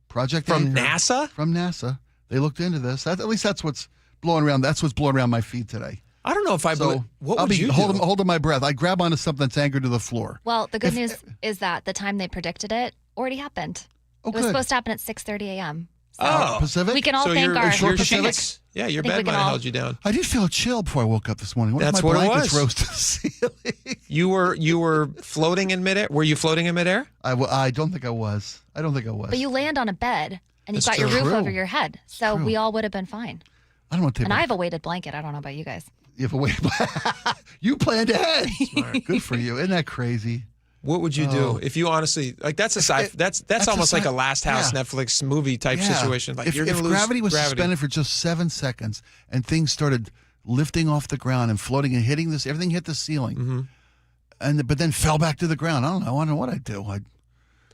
Project From Anchor. NASA? From NASA. They looked into this. At least that's what's blowing around. That's what's blowing around my feed today. I don't know if I believe. What I'll would be you do? holding my breath. I grab onto something that's anchored to the floor. Well, the good news is that the time they predicted it already happened. Oh, it was good. supposed to happen at 6:30 a.m. Pacific? We can all so thank you're, our you're Pacific? Phoenix. Yeah, your I think bed we might can have all- held you down. I did feel a chill before I woke up this morning. One That's of my what it blankets was. rose to the ceiling. You were floating in midair. Were you floating in midair? I don't think I was. But you land on a bed and you've That's got your roof true. over your head. So true. we all would have been fine. I don't want to take And my I have a weighted blanket. I don't know about you guys. You have a way. You planned ahead. Good for you. Isn't that crazy? What would you do if you honestly like? That's a sci. That's almost like a Last House Netflix movie type situation. Like if you're gonna lose gravity was suspended for just 7 seconds and things started lifting off the ground and floating and hitting this, everything hit the ceiling, but then fell back to the ground. I don't know what I'd do. I'd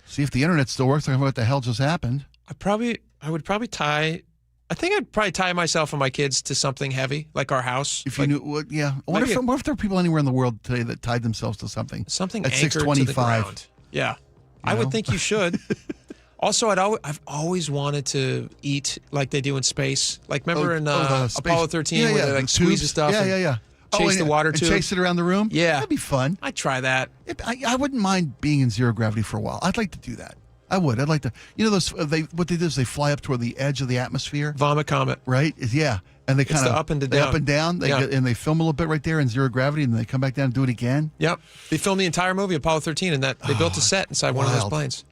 see if the internet still works. Like what the hell just happened? I would probably tie. I think I'd probably tie myself and my kids to something heavy, like our house. If you knew, what, yeah. What if there are people anywhere in the world today that tied themselves to something at anchored to the 6:25? ground. Yeah, I would think you should. Also, I've always wanted to eat like they do in space. Like remember in Apollo 13 where they like squeeze the stuff. Yeah. Chase the water tube. Chase it around the room. Yeah, that'd be fun. I'd try that. I wouldn't mind being in zero gravity for a while. I'd like to do that. I would. I'd like to. You know those. What they do is they fly up toward the edge of the atmosphere. Vomit comet. Right. Yeah. And they kind of up and they down. up and down. They get, and they film a little bit right there in zero gravity, and then they come back down and do it again. Yep. They filmed the entire movie Apollo 13, and they built a set inside one of those wild. planes.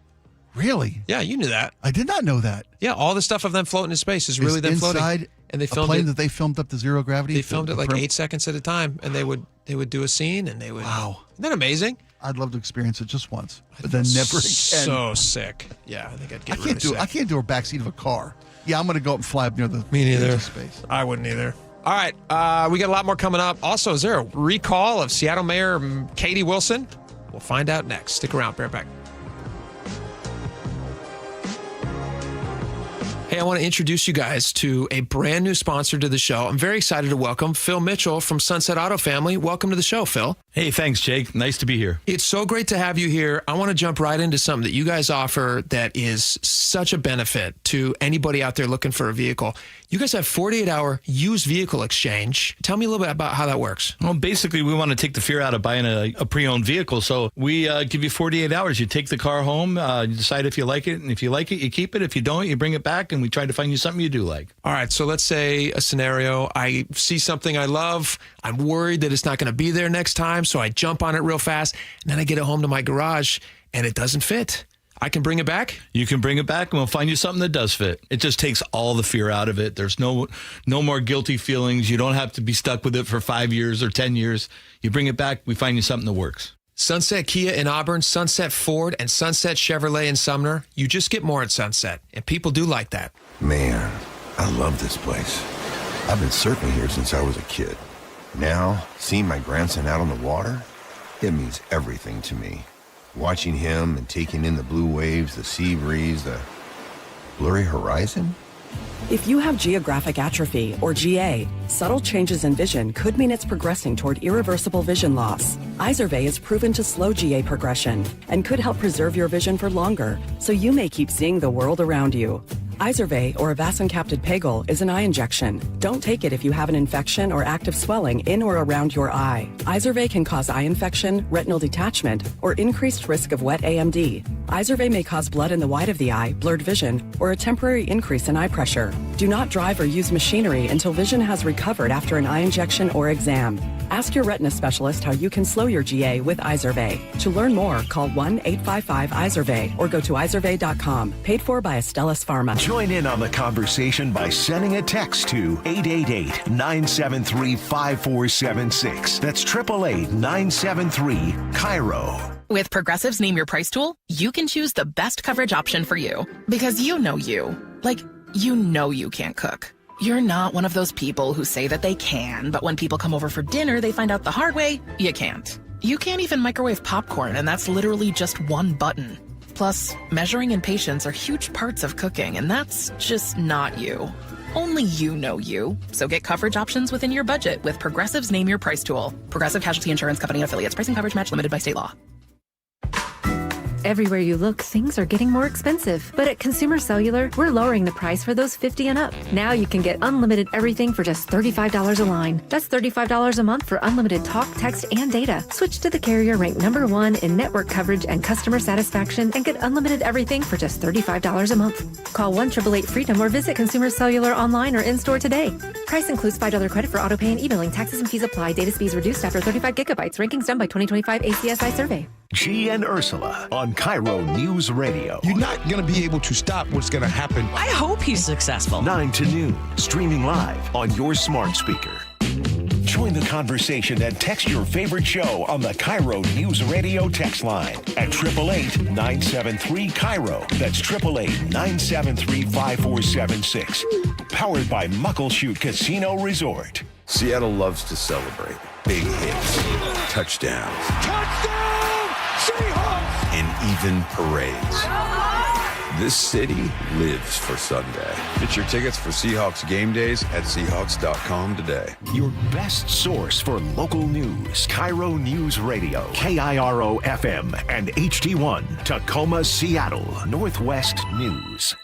Really? Yeah, you knew that. I did not know that. Yeah, all the stuff of them floating in space is really them inside floating. And they a filmed plane it. that they filmed up to zero gravity. They filmed it like 8 seconds at a time, and they would do a scene, and they would. Wow. Isn't that amazing? I'd love to experience it just once, but then never again. So sick. Yeah, I think I'd get really sick. I can't do a backseat of a car. Yeah, I'm going to go up and fly up near the Me neither. edge of space. I wouldn't either. All right, we got a lot more coming up. Also, is there a recall of Seattle Mayor Katie Wilson? We'll find out next. Stick around. Be right back. Hey, I want to introduce you guys to a brand new sponsor to the show. I'm very excited to welcome Phil Mitchell from Sunset Auto Family. Welcome to the show, Phil. Hey, thanks, Jake. Nice to be here. It's so great to have you here. I want to jump right into something that you guys offer that is such a benefit to anybody out there looking for a vehicle. You guys have 48-hour used vehicle exchange. Tell me a little bit about how that works. Well, basically, we want to take the fear out of buying a pre-owned vehicle. So we give you 48 hours. You take the car home, you decide if you like it. And if you like it, you keep it. If you don't, you bring it back, and we try to find you something you do like. All right, so let's say a scenario. I see something I love. I'm worried that it's not going to be there next time, so I jump on it real fast, and then I get it home to my garage, and it doesn't fit. I can bring it back? You can bring it back, and we'll find you something that does fit. It just takes all the fear out of it. There's no more guilty feelings. You don't have to be stuck with it for 5 years or 10 years. You bring it back, we find you something that works. Sunset Kia in Auburn, Sunset Ford, and Sunset Chevrolet in Sumner. You just get more at Sunset, and people do like that. Man, I love this place. I've been surfing here since I was a kid. Now, seeing my grandson out on the water, it means everything to me. Watching him and taking in the blue waves, the sea breeze, the blurry horizon. If you have geographic atrophy, or GA, subtle changes in vision could mean it's progressing toward irreversible vision loss. Izervay is proven to slow GA progression and could help preserve your vision for longer, so you may keep seeing the world around you. Izervay, or avacincaptad pegol, is an eye injection. Don't take it if you have an infection or active swelling in or around your eye. Izervay can cause eye infection, retinal detachment, or increased risk of wet AMD. Izervay may cause blood in the white of the eye, blurred vision, or a temporary increase in eye pressure. Do not drive or use machinery until vision has recovered after an eye injection or exam. Ask your retina specialist how you can slow your GA with Izervay. To learn more, call 1-855-IZERVAY or go to izervay.com. Paid for by Astellas Pharma. Join in on the conversation by sending a text to 888-973-5476. That's 888-973-KIRO. With Progressive's Name Your Price tool, you can choose the best coverage option for you. Because you know you. Like, you know you can't cook. You're not one of those people who say that they can, but when people come over for dinner, they find out the hard way, you can't. You can't even microwave popcorn, and that's literally just one button. Plus, measuring and patience are huge parts of cooking, and that's just not you. Only you know you. So get coverage options within your budget with Progressive's Name Your Price tool. Progressive Casualty Insurance Company and Affiliates. Price and coverage match limited by state law. Everywhere you look, things are getting more expensive. But at Consumer Cellular, we're lowering the price for those 50 and up. Now you can get unlimited everything for just $35 a line. That's $35 a month for unlimited talk, text, and data. Switch to the carrier ranked #1 in network coverage and customer satisfaction and get unlimited everything for just $35 a month. Call 1-888-FREEDOM or visit Consumer Cellular online or in-store today. Price includes $5 credit for autopay and e-billing. Taxes and fees apply. Data speeds reduced after 35 gigabytes. Rankings done by 2025 ACSI survey. G and Ursula on KIRO News Radio. You're not going to be able to stop what's going to happen. I hope he's successful. 9 to noon, streaming live on your smart speaker. Join the conversation and text your favorite show on the KIRO News Radio text line at 888-973-KIRO. That's 888-973-5476. Powered by Muckleshoot Casino Resort. Seattle loves to celebrate big hits, touchdowns, Seahawks! and even parades. This city lives for Sunday. Get your tickets for Seahawks game days at Seahawks.com today. Your best source for local news. KIRO News Radio. KIRO FM and HD1. Tacoma, Seattle. Northwest News.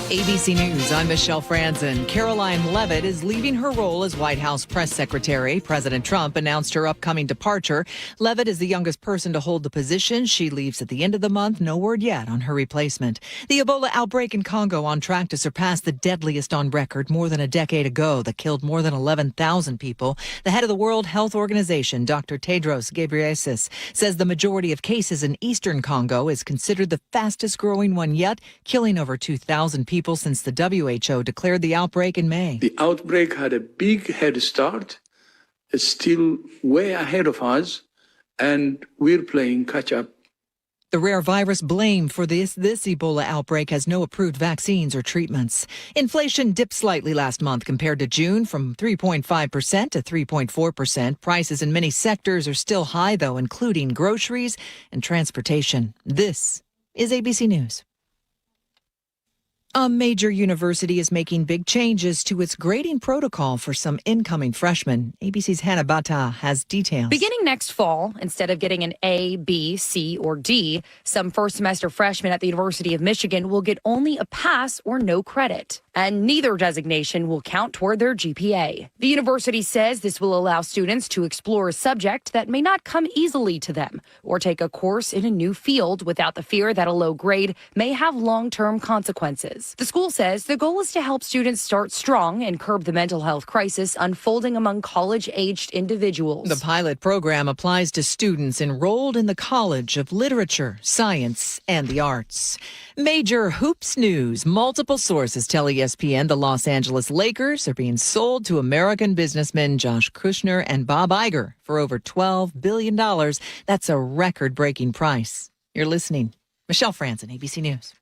ABC News, I'm Michelle Franzen. Caroline Leavitt is leaving her role as White House press secretary. President Trump announced her upcoming departure. Leavitt is the youngest person to hold the position. She leaves at the end of the month. No word yet on her replacement. The Ebola outbreak in Congo on track to surpass the deadliest on record more than a decade ago that killed more than 11,000 people. The head of the World Health Organization, Dr. Tedros Ghebreyesus, says the majority of cases in eastern Congo is considered the fastest growing one yet, killing over 2,000 people since the WHO declared the outbreak in May. The outbreak had a big head start. It's still way ahead of us, and we're playing catch up. The rare virus blamed for this Ebola outbreak has no approved vaccines or treatments. Inflation dipped slightly last month compared to June from 3.5% to 3.4%. Prices in many sectors are still high, though, including groceries and transportation. This is ABC News. A major university is making big changes to its grading protocol for some incoming freshmen. ABC's Hannah Bata has details. Beginning next fall, instead of getting an A, B, C, or D, some first semester freshmen at the University of Michigan will get only a pass or no credit. And neither designation will count toward their GPA. The university says this will allow students to explore a subject that may not come easily to them or take a course in a new field without the fear that a low grade may have long-term consequences. The school says the goal is to help students start strong and curb the mental health crisis unfolding among college-aged individuals. The pilot program applies to students enrolled in the College of Literature, Science, and the Arts. Major hoops news. Multiple sources tell ESPN the Los Angeles Lakers are being sold to American businessmen Josh Kushner and Bob Iger for over $12 billion. That's a record-breaking price. You're listening. Michelle Franzen, ABC News.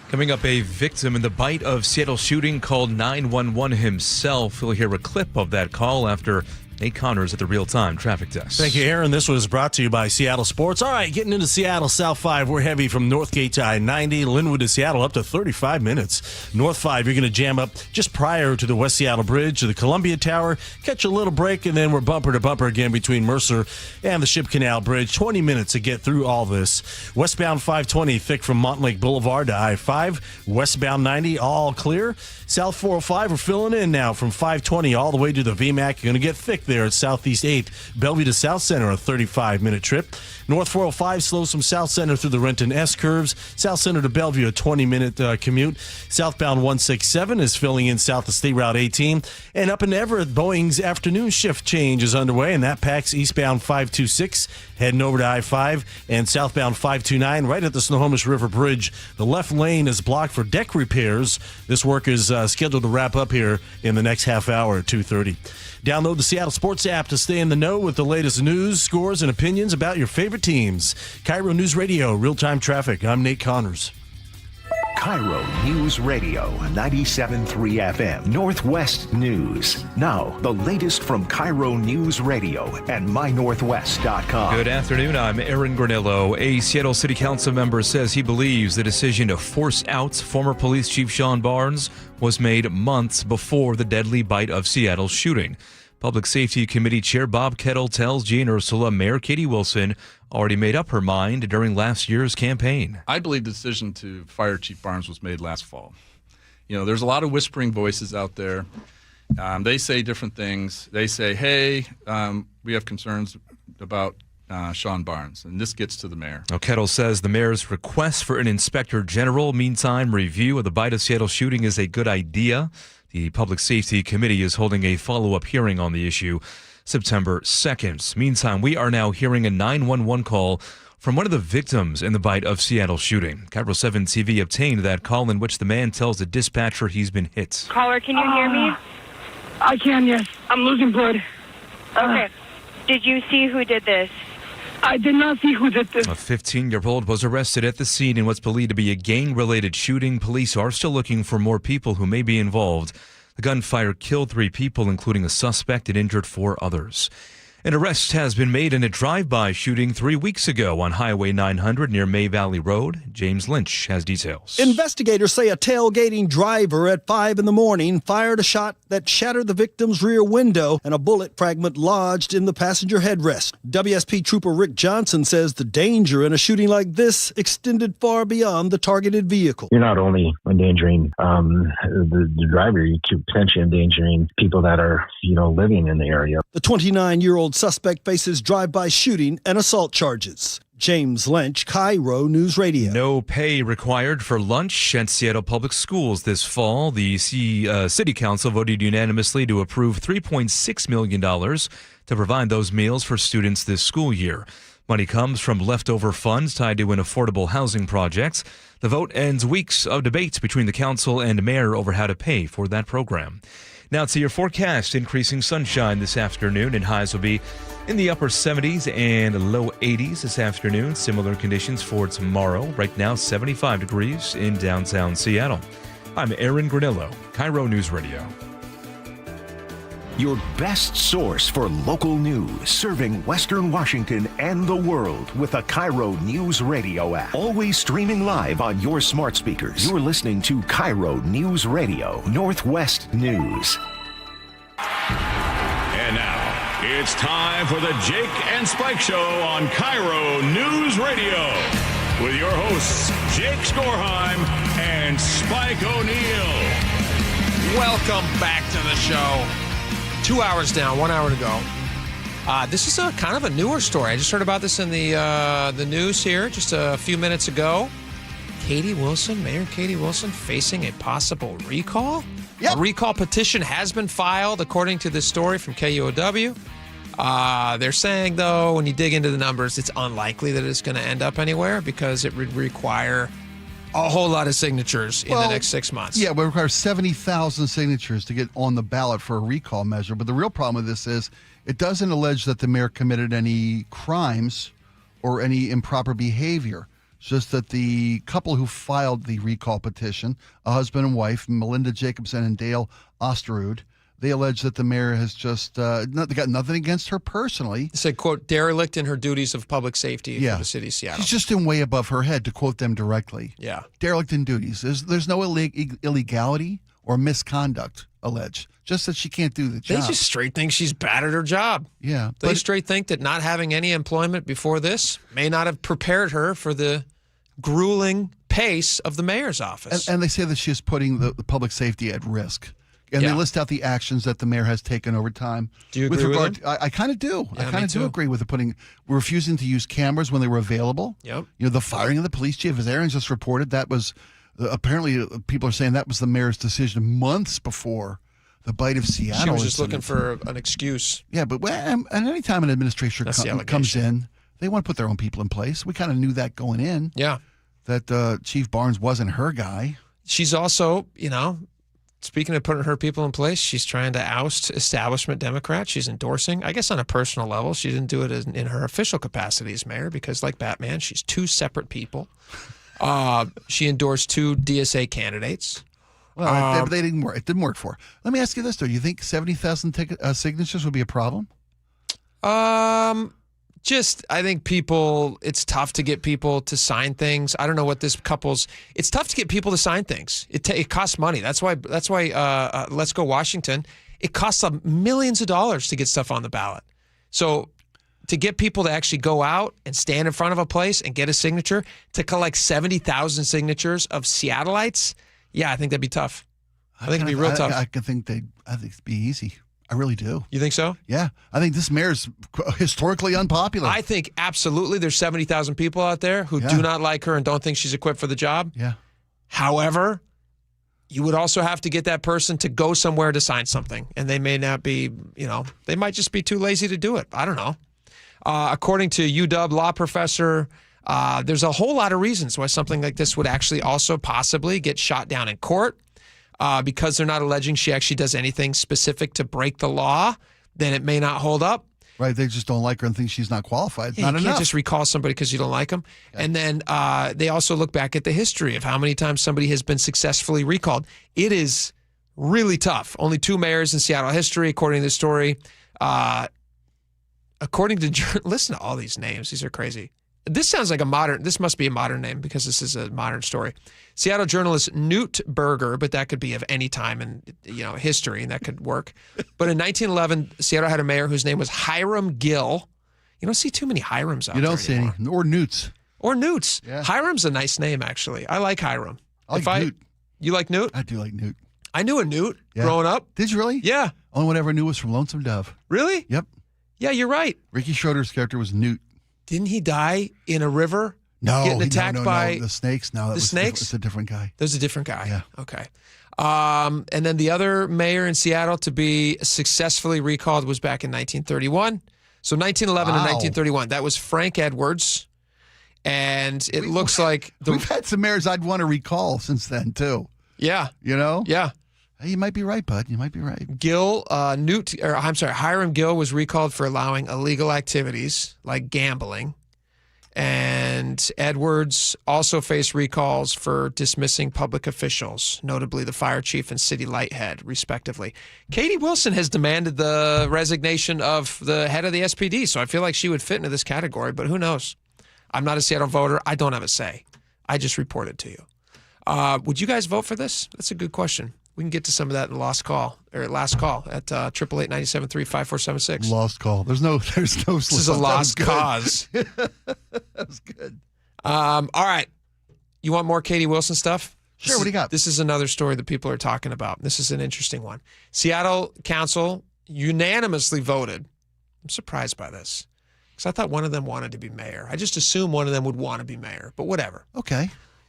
Coming up, a victim in the bite of Seattle shooting called 911 himself. We'll hear a clip of that call after Nate Connors at the real-time traffic desk. Thank you, Aaron. This was brought to you by Seattle Sports. All right, getting into Seattle, South 5, we're heavy from Northgate to I-90, Linwood to Seattle, up to 35 minutes. North 5, you're going to jam up just prior to the West Seattle Bridge to the Columbia Tower, catch a little break, and then we're bumper to bumper again between Mercer and the Ship Canal Bridge. 20 minutes to get through all this. Westbound 520, thick from Montlake Boulevard to I-5. Westbound 90, all clear. South 405, we're filling in now from 520 all the way to the VMAC. You're going to get thick there at Southeast 8th. Bellevue to South Center, a 35-minute trip. North 405 slows from South Center through the Renton S curves. South Center to Bellevue, a 20-minute commute. Southbound 167 is filling in south of State Route 18. And up in Everett, Boeing's afternoon shift change is underway, and that packs eastbound 526 heading over to I-5 and southbound 529 right at the Snohomish River Bridge. The left lane is blocked for deck repairs. This work is scheduled to wrap up here in the next half hour at 2:30. Download the Seattle Sports app to stay in the know with the latest news, scores, and opinions about your favorite teams. KIRO News Radio, real-time traffic. I'm Nate Connors. KIRO News Radio, 97.3 FM, Northwest News. Now, the latest from KIRO News Radio and mynorthwest.com. Good afternoon, I'm Aaron Granillo. A Seattle City Council member says he believes the decision to force out former police chief Sean Barnes was made months before the deadly bite of Seattle shooting. Public Safety Committee Chair Bob Kettle tells Jean Ursula Mayor Katie Wilson already made up her mind during last year's campaign. I believe the decision to fire Chief Barnes was made last fall. You know, there's a lot of whispering voices out there. They say different things. They say, hey, we have concerns about Sean Barnes, and this gets to the mayor. Now, Kettle says the mayor's request for an inspector general meantime review of the bite of Seattle shooting is a good idea. The Public Safety Committee is holding a follow-up hearing on the issue September 2nd. Meantime, we are now hearing a 911 call from one of the victims in the bite of Seattle shooting. KIRO 7 TV obtained that call in which the man tells the dispatcher he's been hit. Caller, can you hear me? I can, yes. I'm losing blood. Okay. Did you see who did this? I did not see who did this. A 15-year-old was arrested at the scene in what's believed to be a gang-related shooting. Police are still looking for more people who may be involved. The gunfire killed 3 people, including a suspect, and injured 4 others. An arrest has been made in a drive-by shooting 3 weeks ago on Highway 900 near May Valley Road. James Lynch has details. Investigators say a tailgating driver at 5 in the morning fired a shot that shattered the victim's rear window and a bullet fragment lodged in the passenger headrest. WSP Trooper Rick Johnson says the danger in a shooting like this extended far beyond the targeted vehicle. You're not only endangering the driver, you could potentially endangering people that are, living in the area. The 29-year-old suspect faces drive-by shooting and assault charges. James Lynch, KIRO News Radio. No pay required for lunch at Seattle Public Schools this fall. The City Council voted unanimously to approve $3.6 million to provide those meals for students this school year. Money comes from leftover funds tied to an affordable housing project. The vote ends weeks of debates between the council and mayor over how to pay for that program. Now to your forecast. Increasing sunshine this afternoon, and highs will be in the upper 70s and low 80s this afternoon. Similar conditions for tomorrow. Right now, 75 degrees in downtown Seattle. I'm Aaron Granillo, KIRO News Radio. Your best source for local news, serving Western Washington and the world with the KIRO News Radio app. Always streaming live on your smart speakers. You're listening to KIRO News Radio, Northwest News. And now, it's time for the Jake and Spike Show on KIRO News Radio. With your hosts, Jake Skorheim and Spike O'Neill. Welcome back to the show. 2 hours down, 1 hour to go. This is a kind of a newer story. I just heard about this in the news here just a few minutes ago. Mayor Katie Wilson, facing a possible recall. Yep. A recall petition has been filed, according to this story from KUOW. They're saying, though, when you dig into the numbers, it's unlikely that it's going to end up anywhere because it would require a whole lot of signatures in the next 6 months. Yeah, it would require 70,000 signatures to get on the ballot for a recall measure. But the real problem with this is it doesn't allege that the mayor committed any crimes or any improper behavior. It's just that the couple who filed the recall petition, a husband and wife, Melinda Jacobson and Dale Osterud, They allege that the mayor has just they got nothing against her personally. They said, quote, derelict in her duties of public safety for the city of Seattle. She's just in way above her head, to quote them directly. Yeah. Derelict in duties. There's no illegality or misconduct alleged, just that she can't do the job. They just straight think she's bad at her job. Yeah. They straight think that not having any employment before this may not have prepared her for the grueling pace of the mayor's office. And they say that she is putting the public safety at risk. And they list out the actions that the mayor has taken over time. Do you agree with them? I kind of do. Yeah, I kind of do agree with refusing to use cameras when they were available. Yep. The firing of the police chief, as Aaron just reported, that was apparently people are saying that was the mayor's decision months before the bite of Seattle. She was just looking for an excuse. Yeah, but and any time an administration comes in, they want to put their own people in place. We kind of knew that going in. Yeah. That Chief Barnes wasn't her guy. She's also, speaking of putting her people in place, she's trying to oust establishment Democrats. She's endorsing, I guess on a personal level, she didn't do it in her official capacity as mayor because, like Batman, she's two separate people. She endorsed two DSA candidates. Well, they didn't work. It didn't work for her. Let me ask you this, though. Do you think 70,000 signatures would be a problem? I think it's tough to get people to sign things. I don't know what it's tough to get people to sign things. It costs money. That's why Let's Go Washington, it costs millions of dollars to get stuff on the ballot. So to get people to actually go out and stand in front of a place and get a signature, to collect 70,000 signatures of Seattleites, yeah, I think that'd be tough. I think it'd be real tough. I think it'd be easy. I really do. You think so? Yeah. I think this mayor's historically unpopular. I think absolutely there's 70,000 people out there who do not like her and don't think she's equipped for the job. Yeah. However, you would also have to get that person to go somewhere to sign something. And they may not be, they might just be too lazy to do it. I don't know. According to UW law professor, there's a whole lot of reasons why something like this would actually also possibly get shot down in court. Because they're not alleging she actually does anything specific to break the law, then it may not hold up. Right. They just don't like her and think she's not qualified. Yeah, you can't just recall somebody because you don't like them. Okay. And then they also look back at the history of how many times somebody has been successfully recalled. It is really tough. Only 2 mayors in Seattle history, according to the story. Listen to all these names. These are crazy. This sounds like this must be a modern name because this is a modern story. Seattle journalist Newt Berger, but that could be of any time in history, and that could work. But in 1911, Seattle had a mayor whose name was Hiram Gill. You don't see too many Hirams out there. You don't see any. Or Newts. Yeah. Hiram's a nice name, actually. I like Hiram. I like Newt. You like Newt? I do like Newt. I knew a Newt growing up. Did you really? Yeah. Only one I ever knew was from Lonesome Dove. Really? Yep. Yeah, you're right. Ricky Schroeder's character was Newt. Didn't he die in a river? No, getting attacked by the snakes. No, the snakes. It's a different guy. There's a different guy. Yeah. Okay. And then the other mayor in Seattle to be successfully recalled was back in 1931. So 1911 and 1931. That was Frank Edwards. And it looks like we've had some mayors I'd want to recall since then too. Yeah. Yeah. Hey, you might be right, bud. You might be right. Hiram Gill was recalled for allowing illegal activities like gambling. And Edwards also faced recalls for dismissing public officials, notably the fire chief and city light head, respectively. Katie Wilson has demanded the resignation of the head of the SPD, so I feel like she would fit into this category, but who knows? I'm not a Seattle voter. I don't have a say. I just report it to you. Would you guys vote for this? That's a good question. We can get to some of that in last call at 888-973-5476. Lost call. There's no. This is a lost cause. That was good. All right. You want more Katie Wilson stuff? Sure. What do you got? This is another story that people are talking about. This is an interesting one. Seattle Council unanimously voted. I'm surprised by this because I thought one of them wanted to be mayor. I just assumed one of them would want to be mayor, but whatever. Okay.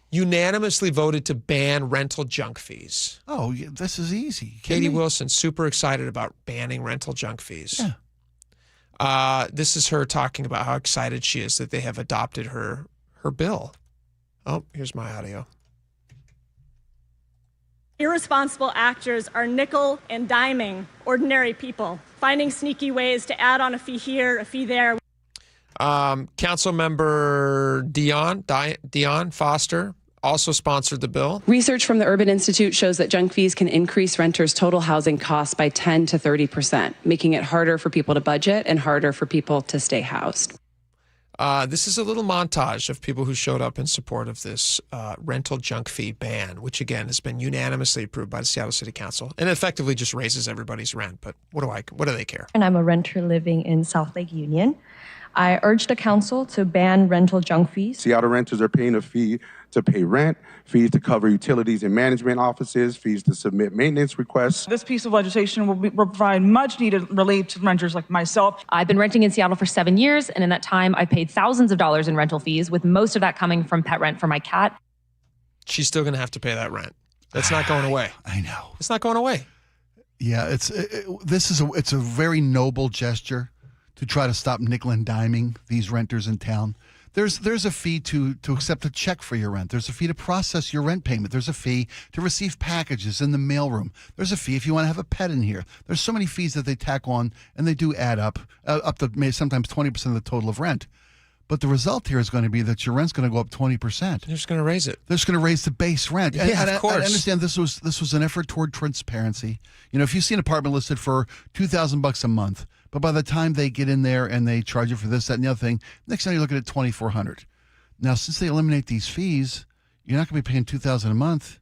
Unanimously voted to ban rental junk fees. Oh, yeah, this is easy. Katie Wilson, super excited about banning rental junk fees. Yeah. This is her talking about how excited she is that they have adopted her bill. Oh, here's my audio. Irresponsible actors are nickel and diming ordinary people, finding sneaky ways to add on a fee here, a fee there. Council member Dion Foster also sponsored the bill. Research from the Urban Institute shows that junk fees can increase renters' total housing costs by 10 to 30%, making it harder for people to budget and harder for people to stay housed. This is a little montage of people who showed up in support of this rental junk fee ban, which again has been unanimously approved by the Seattle City Council, and effectively just raises everybody's rent. But what do they care? And I'm a renter living in South Lake Union. I urge the council to ban rental junk fees. Seattle renters are paying a fee to pay rent, fees to cover utilities and management offices, fees to submit maintenance requests. This piece of legislation will provide much needed relief to renters like myself. I've been renting in Seattle for 7 years, and in that time, I paid thousands of dollars in rental fees, with most of that coming from pet rent for my cat. She's still going to have to pay that rent. That's not going away. I know. It's not going away. Yeah, it's a very noble gesture to try to stop nickel and diming these renters in town. There's a fee to accept a check for your rent. There's a fee to process your rent payment. There's a fee to receive packages in the mailroom. There's a fee if you want to have a pet in here. There's so many fees that they tack on, and they do add up to sometimes 20% of the total of rent. But the result here is going to be that your rent's going to go up 20%. They're just going to raise it. They're just going to raise the base rent. Yeah, of course. I understand this was an effort toward transparency. You know, if you see an apartment listed for $2,000 a month, but by the time they get in there and they charge you for this, that, and the other thing, next time you're looking at $2,400. Now, since they eliminate these fees, you're not going to be paying $2,000 a month.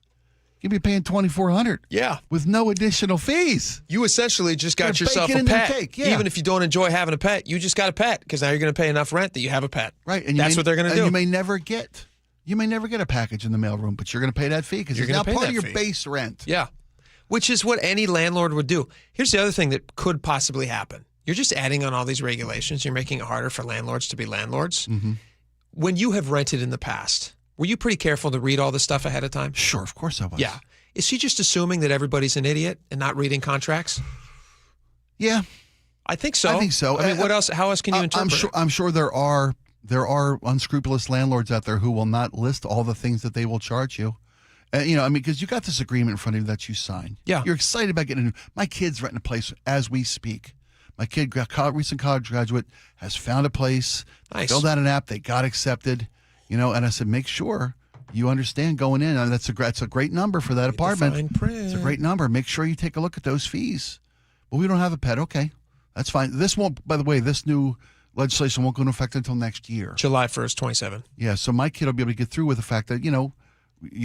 You'll be paying $2,400. Yeah, with no additional fees. You essentially just got yourself a in pet. Cake. Yeah. Even if you don't enjoy having a pet, you just got a pet because now you're going to pay enough rent that you have a pet. Right, and that's what they're going to do. You may never get a package in the mailroom, but you're going to pay that fee because it's now part of your base rent. Yeah, which is what any landlord would do. Here's the other thing that could possibly happen. You're just adding on all these regulations. You're making it harder for landlords to be landlords. Mm-hmm. When you have rented in the past, were you pretty careful to read all this stuff ahead of time? Sure, of course I was. Yeah. Is he just assuming that everybody's an idiot and not reading contracts? Yeah. I think so. I think so. I mean, what else? How else can you interpret it? I'm sure there are unscrupulous landlords out there who will not list all the things that they will charge you. Because you got this agreement in front of you that you signed. Yeah. You're excited about getting a new. My kid's renting a place as we speak. My kid, recent college graduate, has found a place. Nice. Filled out an app. They got accepted. And I said, make sure you understand going in. And that's a great number for that apartment. Fine print. It's a great number. Make sure you take a look at those fees. Well, we don't have a pet. Okay, that's fine. This won't. By the way, this new legislation won't go into effect until next year, July 1st, 27. Yeah. So my kid will be able to get through with the fact that you're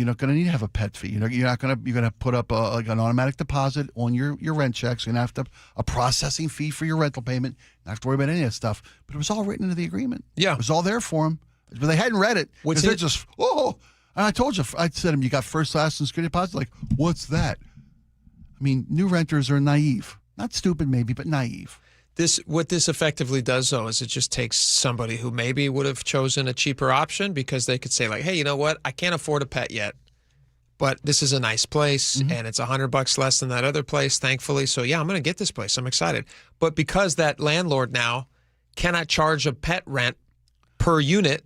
not going to need to have a pet fee. You're going to put up an automatic deposit on your rent checks. You're going to have a processing fee for your rental payment. Not have to worry about any of that stuff. But it was all written into the agreement. Yeah. It was all there for them. But they hadn't read it. What's they're it? just, oh. And I told you, I said to them, you got first, last, and security deposit? Like, what's that? I mean, new renters are naive. Not stupid maybe, but naive. What this effectively does, though, is it just takes somebody who maybe would have chosen a cheaper option because they could say, like, hey, you know what? I can't afford a pet yet, but this is a nice place, and it's $100 less than that other place, thankfully. So, yeah, I'm going to get this place. I'm excited. But because that landlord now cannot charge a pet rent per unit,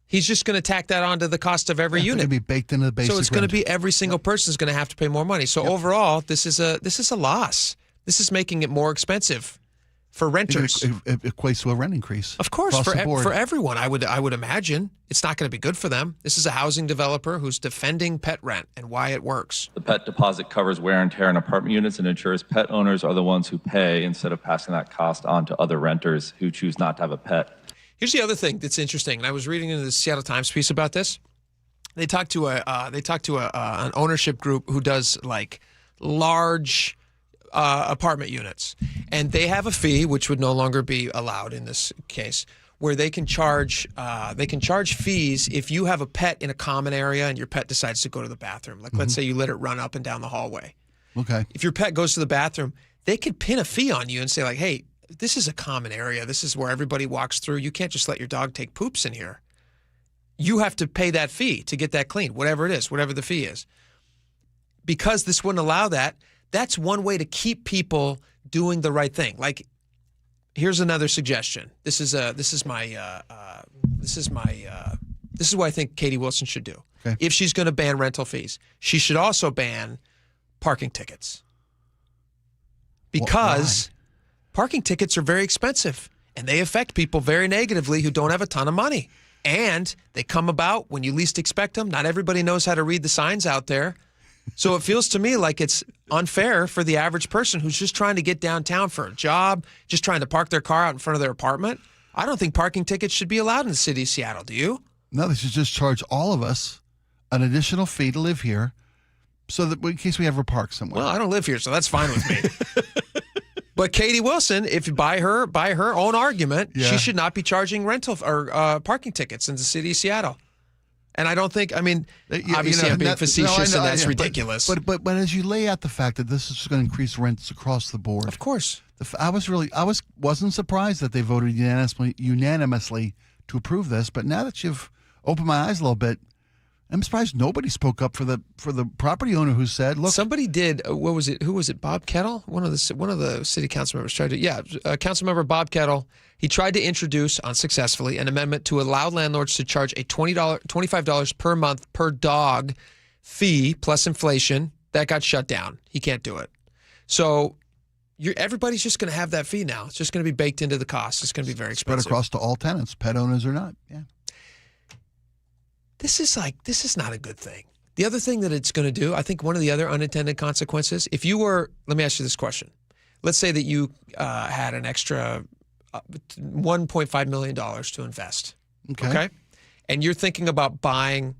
he's just going to tack that onto the cost of every unit. It's going to be baked into the basic So it's going to be every single person is going to have to pay more money. So overall, this is a loss. This is making it more expensive for renters. It equates to a rent increase. Of course, across the board. for everyone, I would imagine it's not going to be good for them. This is a housing developer who's defending pet rent and why it works. The pet deposit covers wear and tear in apartment units and ensures pet owners are the ones who pay instead of passing that cost on to other renters who choose not to have a pet. Here's the other thing that's interesting, and I was reading in the Seattle Times piece about this. They talked to an ownership group who does like large apartment units, and they have a fee which would no longer be allowed in this case, where they can charge fees if you have a pet in a common area and your pet decides to go to the bathroom. Like let's say you let it run up and down the hallway. Okay. If your pet goes to the bathroom, they could pin a fee on you and say like, hey, this is a common area. This is where everybody walks through. You can't just let your dog take poops in here. You have to pay that fee to get that clean, whatever it is, whatever the fee is. Because this wouldn't allow that, that's one way to keep people doing the right thing. Like, here's another suggestion. This is what I think Katie Wilson should do. Okay. If she's going to ban rental fees, she should also ban parking tickets. Because parking tickets are very expensive, and they affect people very negatively who don't have a ton of money. And they come about when you least expect them. Not everybody knows how to read the signs out there. So it feels to me like it's unfair for the average person who's just trying to get downtown for a job, just trying to park their car out in front of their apartment. I don't think parking tickets should be allowed in the city of Seattle. Do you? No, they should just charge all of us an additional fee to live here so that in case we ever park somewhere. Well, I don't live here, so that's fine with me. But Katie Wilson, if you by her own argument, she should not be charging rental or parking tickets in the city of Seattle. And I don't think, obviously I'm being facetious and that's ridiculous. But as you lay out the fact that this is going to increase rents across the board. Of course. I wasn't surprised that they voted unanimously to approve this, but now that you've opened my eyes a little bit, I'm surprised nobody spoke up for the property owner who said, "Look." Somebody did. What was it? Who was it? Bob Kettle, one of the city council members tried to. Yeah, council member Bob Kettle. He tried to introduce unsuccessfully an amendment to allow landlords to charge a $25 per month per dog fee plus inflation. That got shut down. He can't do it. So everybody's just going to have that fee now. It's just going to be baked into the cost. It's going to be very expensive. Spread across to all tenants, pet owners or not. Yeah. This is not a good thing. The other thing that it's going to do, I think one of the other unintended consequences, let me ask you this question. Let's say that you had an extra $1.5 million to invest. Okay. And you're thinking about buying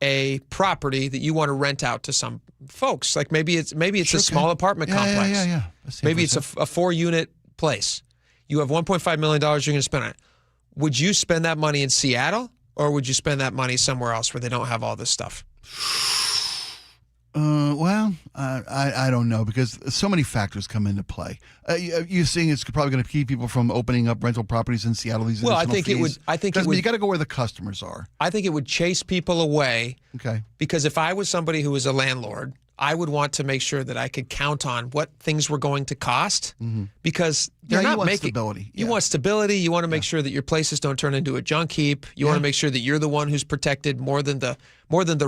a property that you want to rent out to some folks. Like maybe it's a small apartment complex. Yeah. Maybe it's a 4-unit place. You have $1.5 million you're going to spend on it. Would you spend that money in Seattle? Or would you spend that money somewhere else where they don't have all this stuff? Well, I don't know because so many factors come into play. You're seeing it's probably going to keep people from opening up rental properties in Seattle. These well, I think fees. You got to go where the customers are. I think it would chase people away. Okay. Because if I was somebody who was a landlord, I would want to make sure that I could count on what things were going to cost because they're not making stability. You want stability. You want to make sure that your places don't turn into a junk heap. You want to make sure that you're the one who's protected more than the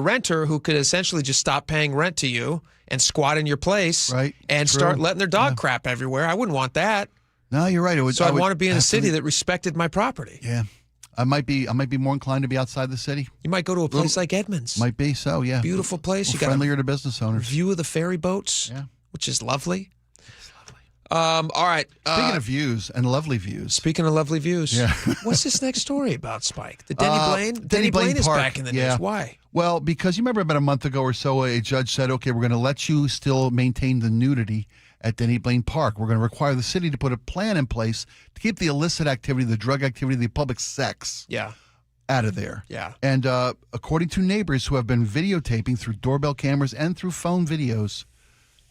renter who could essentially just stop paying rent to you and squat in your place and start letting their dog crap everywhere. I wouldn't want that. No, you're right. I'd want to be in a city that respected my property. Yeah. I might be more inclined to be outside the city. You might go to a place like Edmonds. Might be so, yeah. Beautiful place. You got friendlier to business owners. View of the ferry boats, which is lovely. All right. Speaking of views and lovely views. Speaking of lovely views. Yeah. What's this next story about, Spike? The Denny Blaine? Denny Blaine is Park. back in the news. Why? Well, because you remember about a month ago or so, a judge said, okay, we're going to let you still maintain the nudity at Denny Blaine Park. We're going to require the city to put a plan in place to keep the illicit activity, the drug activity, the public sex out of there. Yeah. And according to neighbors who have been videotaping through doorbell cameras and through phone videos,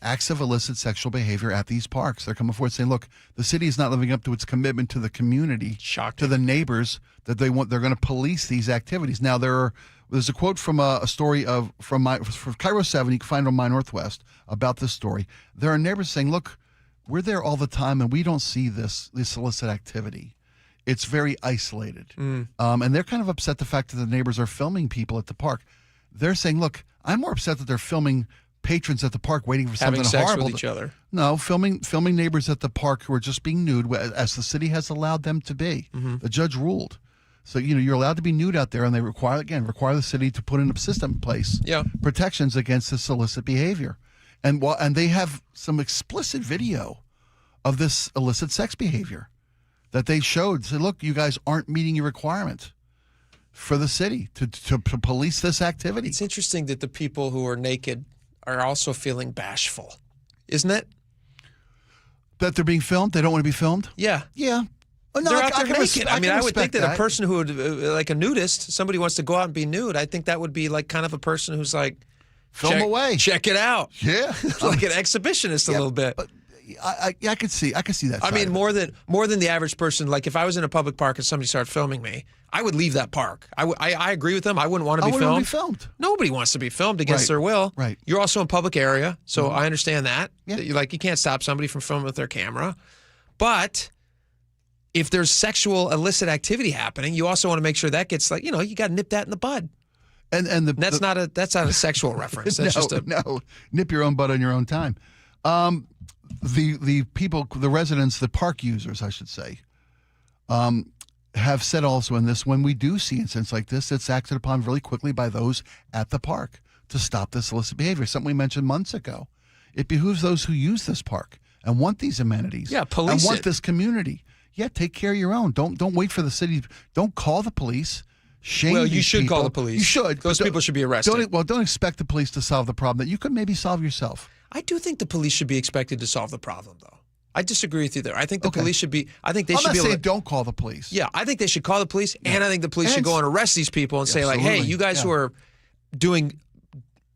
acts of illicit sexual behavior at these parks. They're coming forward saying, look, the city is not living up to its commitment to the community, to the neighbors, that they're going to police these activities. Now, there's a quote from a story from KIRO 7, you can find it on My Northwest, about this story. There are neighbors saying, look, we're there all the time and we don't see this illicit activity. It's very isolated. And they're kind of upset the fact that the neighbors are filming people at the park. They're saying, look, I'm more upset that they're filming patrons at the park waiting for something having sex horrible with each other. No, filming neighbors at the park who are just being nude, as the city has allowed them to be. The judge ruled. So, you're allowed to be nude out there, and they require the city to put in a system in place, protections against this illicit behavior. And they have some explicit video of this illicit sex behavior that they showed. Said, look, you guys aren't meeting your requirement for the city to police this activity. It's interesting that the people who are naked are also feeling bashful, isn't it? That they're being filmed? They don't want to be filmed? Yeah. Yeah. No, they're out there naked. I would think that a person who would, like a nudist, somebody wants to go out and be nude, I think that would be like kind of a person who's like, film away. Check it out. Yeah. Like an exhibitionist a little bit. But I could see that. I mean, more than the average person. Like if I was in a public park and somebody started filming me, I would leave that park. I agree with them. I wouldn't want to be filmed. Nobody wants to be filmed against their will. Right. You're also in public area, so I understand that. Yeah. You can't stop somebody from filming with their camera. But if there's sexual illicit activity happening, you also want to make sure that gets you got to nip that in the bud. And that's not a sexual reference. That's no, nip your own bud on your own time. The people, the residents, the park users, I should say, have said also in this, when we do see incidents like this, it's acted upon really quickly by those at the park to stop this illicit behavior, something we mentioned months ago. It behooves those who use this park and want these amenities. Yeah, police and want it. this community. Yeah, take care of your own. Don't wait for the city. Don't call the police. Shame Well, you these should people. call the police. You should. Those But people should be arrested. Don't expect the police to solve the problem that you could maybe solve yourself. I do think the police should be expected to solve the problem, though. I disagree with you there. I think the police should be. I think they I'm should not be able saying to. don't call the police. Yeah, I think they should call the police, and I think the police should go and arrest these people and say, like, hey, you guys who are doing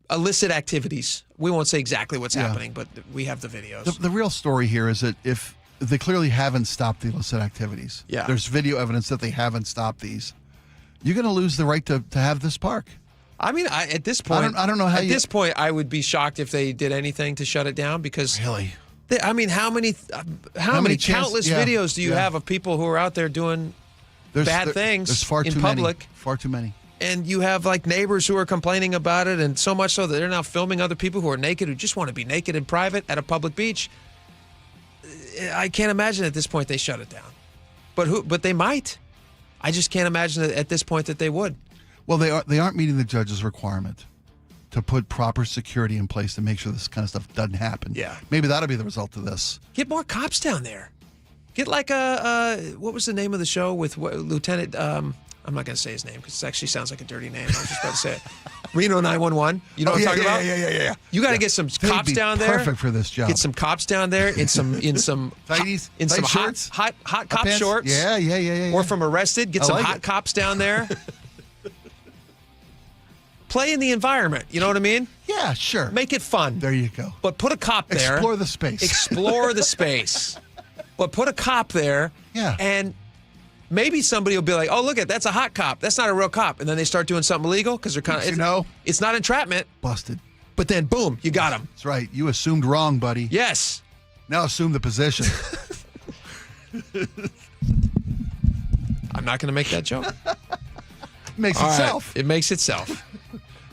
illicit activities, we won't say exactly what's happening, but we have the videos. The real story here is that if they clearly haven't stopped the illicit activities, there's video evidence that they haven't stopped these, you're going to lose the right to have this park. I mean, at this point, I don't know how at this point, I would be shocked if they did anything to shut it down because really, I mean, how many countless videos do you have of people who are out there doing bad things there's far in too public? Many. Far too many. And you have like neighbors who are complaining about it, and so much so that they're now filming other people who are naked, who just want to be naked in private at a public beach. I can't imagine at this point they shut it down, but they might. I just can't imagine at this point that they would. Well, they aren't meeting the judge's requirement to put proper security in place to make sure this kind of stuff doesn't happen. Yeah. Maybe that'll be the result of this. Get more cops down there. Get like what was the name of the show with Lieutenant, I'm not going to say his name because it actually sounds like a dirty name. I was just about to say it. Reno 911. You know what I'm talking about? Yeah. You got to get some They'd cops be down there. Perfect for this job. Get some cops down there in some Tighties, in some tight shorts, hot cop pants. shorts. Yeah. Or from Arrested, get some like hot it. cops down there. Play in the environment. You know what I mean? Yeah, sure. Make it fun. There you go. But put a cop there. Explore the space. Explore the space. But put a cop there. Yeah. And maybe somebody will be like, "Oh, look at that's a hot cop. That's not a real cop." And then they start doing something illegal because they're kind of it's not entrapment. Busted. But then boom, you got him. That's right. You assumed wrong, buddy. Yes. Now assume the position. I'm not going to make that joke. Makes All itself. right. It makes itself.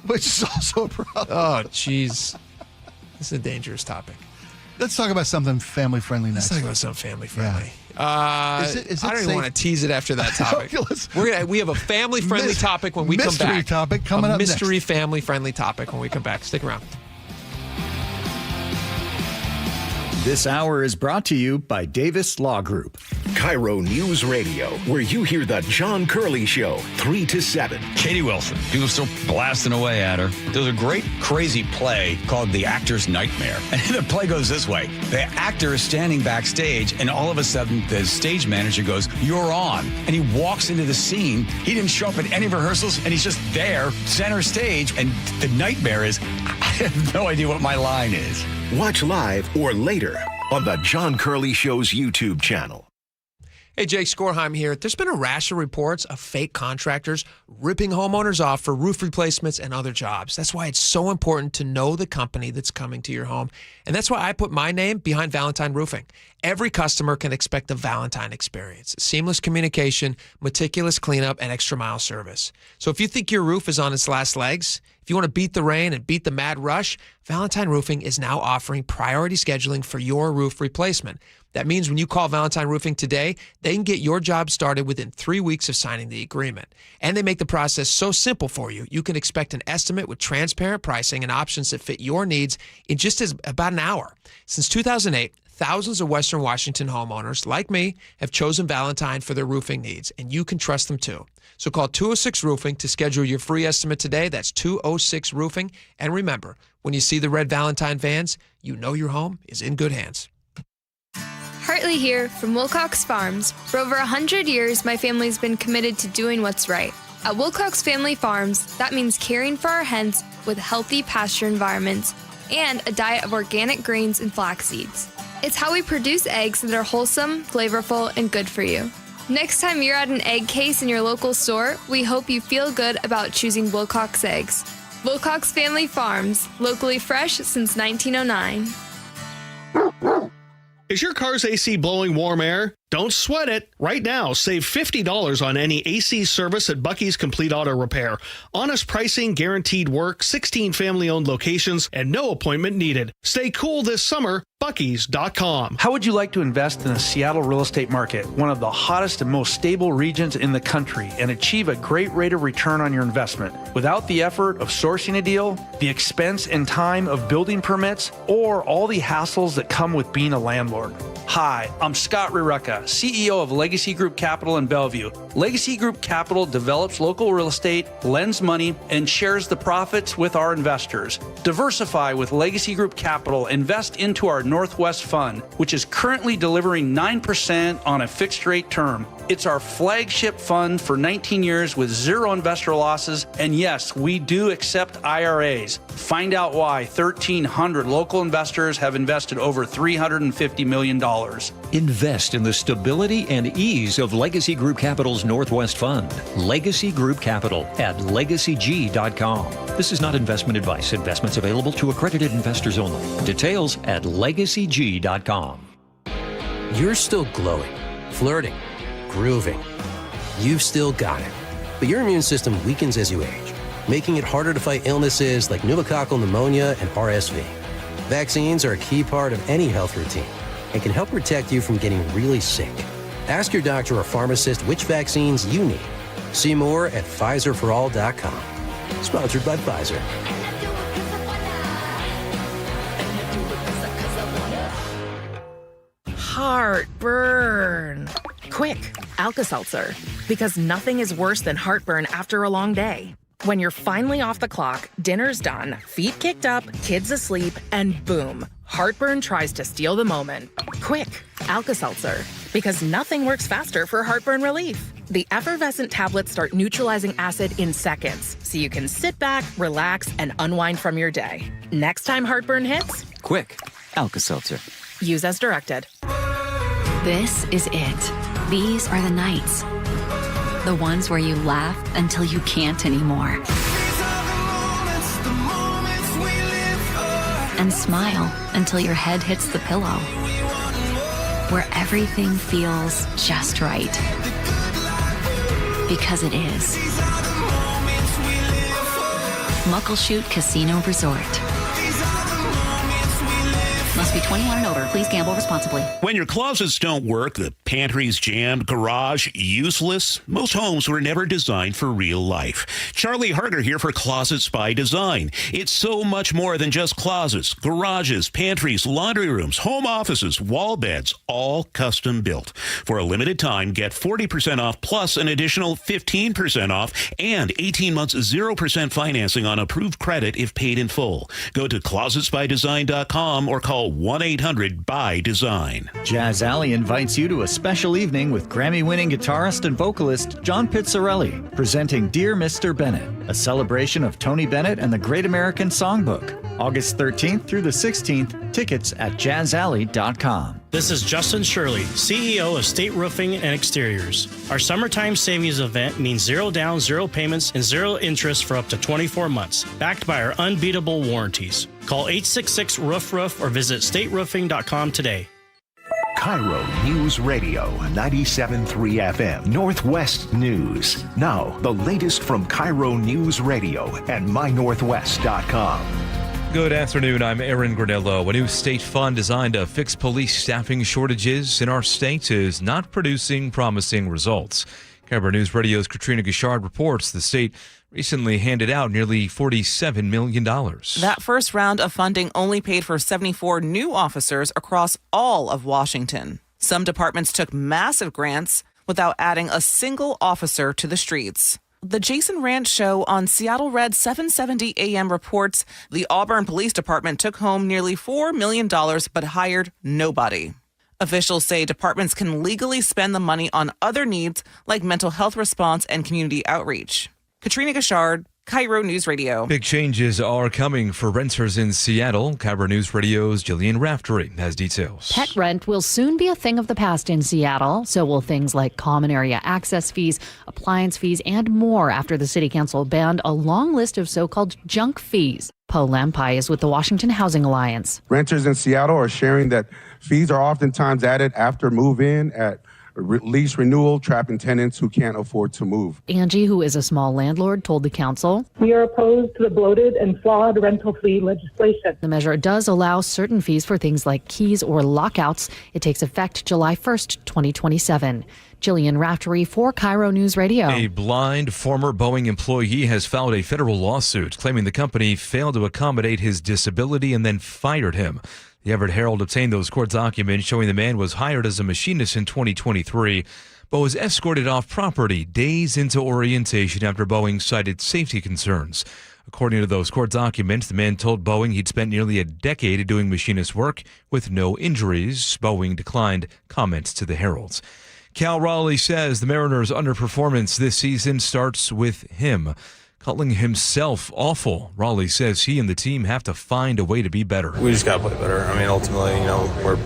Which is also a problem. Oh, jeez. This is a dangerous topic. Let's talk about something family friendly next. Let's talk about something family friendly. Is it I don't even safe? want to tease it after that topic. Okay, we have a family friendly topic when we come back. Mystery topic coming up next. Mystery family friendly topic when we come back. Stick around. This hour is brought to you by Davis Law Group. KIRO News Radio, where you hear the John Curley Show, 3 to 7. Katie Wilson. People still blasting away at her. There's a great, crazy play called The Actor's Nightmare. And the play goes this way. The actor is standing backstage, and all of a sudden, the stage manager goes, "You're on." And he walks into the scene. He didn't show up at any rehearsals, and he's just there, center stage. And the nightmare is, I have no idea what my line is. Watch live or later on the John Curley Show's YouTube channel. Hey, Jake Skorheim here. There's been a rash of reports of fake contractors ripping homeowners off for roof replacements and other jobs. That's why it's so important to know the company that's coming to your home. And that's why I put my name behind Valentine Roofing. Every customer can expect the Valentine experience. Seamless communication, meticulous cleanup, and extra mile service. So if you think your roof is on its last legs, if you want to beat the rain and beat the mad rush, Valentine Roofing is now offering priority scheduling for your roof replacement. That means when you call Valentine Roofing today, they can get your job started within 3 weeks of signing the agreement. And they make the process so simple for you. You can expect an estimate with transparent pricing and options that fit your needs in just about an hour. Since 2008, thousands of Western Washington homeowners, like me, have chosen Valentine for their roofing needs, and you can trust them too. So call 206 Roofing to schedule your free estimate today. That's 206 Roofing. And remember, when you see the red Valentine vans, you know your home is in good hands. Hartley here from Wilcox Farms. For over 100 years, my family's been committed to doing what's right. At Wilcox Family Farms, that means caring for our hens with healthy pasture environments and a diet of organic grains and flax seeds. It's how we produce eggs that are wholesome, flavorful, and good for you. Next time you're at an egg case in your local store, we hope you feel good about choosing Wilcox eggs. Wilcox Family Farms, locally fresh since 1909. Is your car's AC blowing warm air? Don't sweat it. Right now, save $50 on any AC service at Bucky's Complete Auto Repair. Honest pricing, guaranteed work, 16 family-owned locations, and no appointment needed. Stay cool this summer. Bucky's.com. How would you like to invest in the Seattle real estate market, one of the hottest and most stable regions in the country, and achieve a great rate of return on your investment without the effort of sourcing a deal, the expense and time of building permits, or all the hassles that come with being a landlord? Hi, I'm Scott Rireka, CEO of Legacy Group Capital in Bellevue. Legacy Group Capital develops local real estate, lends money, and shares the profits with our investors. Diversify with Legacy Group Capital. Invest into our Northwest Fund, which is currently delivering 9% on a fixed rate term. It's our flagship fund for 19 years with zero investor losses. And yes, we do accept IRAs. Find out why 1,300 local investors have invested over $350 million. Invest in the stability and ease of Legacy Group Capital's Northwest Fund. Legacy Group Capital at legacyg.com. This is not investment advice. Investments available to accredited investors only. Details at legacyg.com. You're still glowing, flirting, grooving. You've still got it. But your immune system weakens as you age, making it harder to fight illnesses like pneumococcal pneumonia and RSV. Vaccines are a key part of any health routine and can help protect you from getting really sick. Ask your doctor or pharmacist which vaccines you need. See more at PfizerForAll.com. Sponsored by Pfizer. Heartburn. Quick, Alka-Seltzer. Because nothing is worse than heartburn after a long day. When you're finally off the clock, dinner's done, feet kicked up, kids asleep, and boom, heartburn tries to steal the moment. Quick, Alka-Seltzer. Because nothing works faster for heartburn relief. The effervescent tablets start neutralizing acid in seconds, so you can sit back, relax, and unwind from your day. Next time heartburn hits, quick, Alka-Seltzer. Use as directed. This is it. These are the nights. The ones where you laugh until you can't anymore. And smile until your head hits the pillow. Where everything feels just right. Because it is. Muckleshoot Casino Resort. Must be 21 and over. Please gamble responsibly. When your closets don't work, the pantry's jammed, garage useless, most homes were never designed for real life. Charlie Harder here for Closets by Design. It's so much more than just closets, garages, pantries, laundry rooms, home offices, wall beds, all custom built. For a limited time, get 40% off plus an additional 15% off and 18 months 0% financing on approved credit if paid in full. Go to closetsbydesign.com or call 1-800-BY-DESIGN. Jazz Alley invites you to a special evening with Grammy-winning guitarist and vocalist John Pizzarelli, presenting Dear Mr. Bennett, a celebration of Tony Bennett and the Great American Songbook. August 13th through the 16th, tickets at jazzalley.com. This is Justin Shirley, CEO of State Roofing and Exteriors. Our summertime savings event means 0 down, 0 payments, and 0 interest for up to 24 months, backed by our unbeatable warranties. Call 866-ROOF-ROOF or visit stateroofing.com today. KIRO News Radio 97.3 FM Northwest News. Now, the latest from KIRO News Radio and mynorthwest.com. Good afternoon. I'm Aaron Granello. A new state fund designed to fix police staffing shortages in our state is not producing promising results. KIRO News Radio's Katrina Gishard reports the state recently handed out nearly $47 million. That first round of funding only paid for 74 new officers across all of Washington. Some departments took massive grants without adding a single officer to the streets. The Jason Ranch Show on Seattle Red 770 AM reports the Auburn Police Department took home nearly $4 million but hired nobody. Officials say departments can legally spend the money on other needs like mental health response and community outreach. Katrina Gishard, KIRO News Radio. Big changes are coming for renters in Seattle. KIRO News Radio's Jillian Raftery has details. Pet rent will soon be a thing of the past in Seattle. So will things like common area access fees, appliance fees, and more after the city council banned a long list of so-called junk fees. Poe Lampai is with the Washington Housing Alliance. Renters in Seattle are sharing that fees are oftentimes added after move-in at lease renewal, trapping tenants who can't afford to move. Angie, who is a small landlord, told the council, "We are opposed to the bloated and flawed rental fee legislation. The measure does allow certain fees for things like keys or lockouts. It takes effect July 1st, 2027. Jillian Raftery for KIRO News Radio. A blind former Boeing employee has filed a federal lawsuit claiming the company failed to accommodate his disability and then fired him. The Everett Herald obtained those court documents showing the man was hired as a machinist in 2023, but was escorted off property days into orientation after Boeing cited safety concerns. According to those court documents, the man told Boeing he'd spent nearly a decade doing machinist work with no injuries. Boeing declined comments to the Herald. Cal Raleigh says the Mariners' underperformance this season starts with him, calling himself awful. Raleigh says he and the team have to find a way to be better. We just got to play better. I mean, ultimately,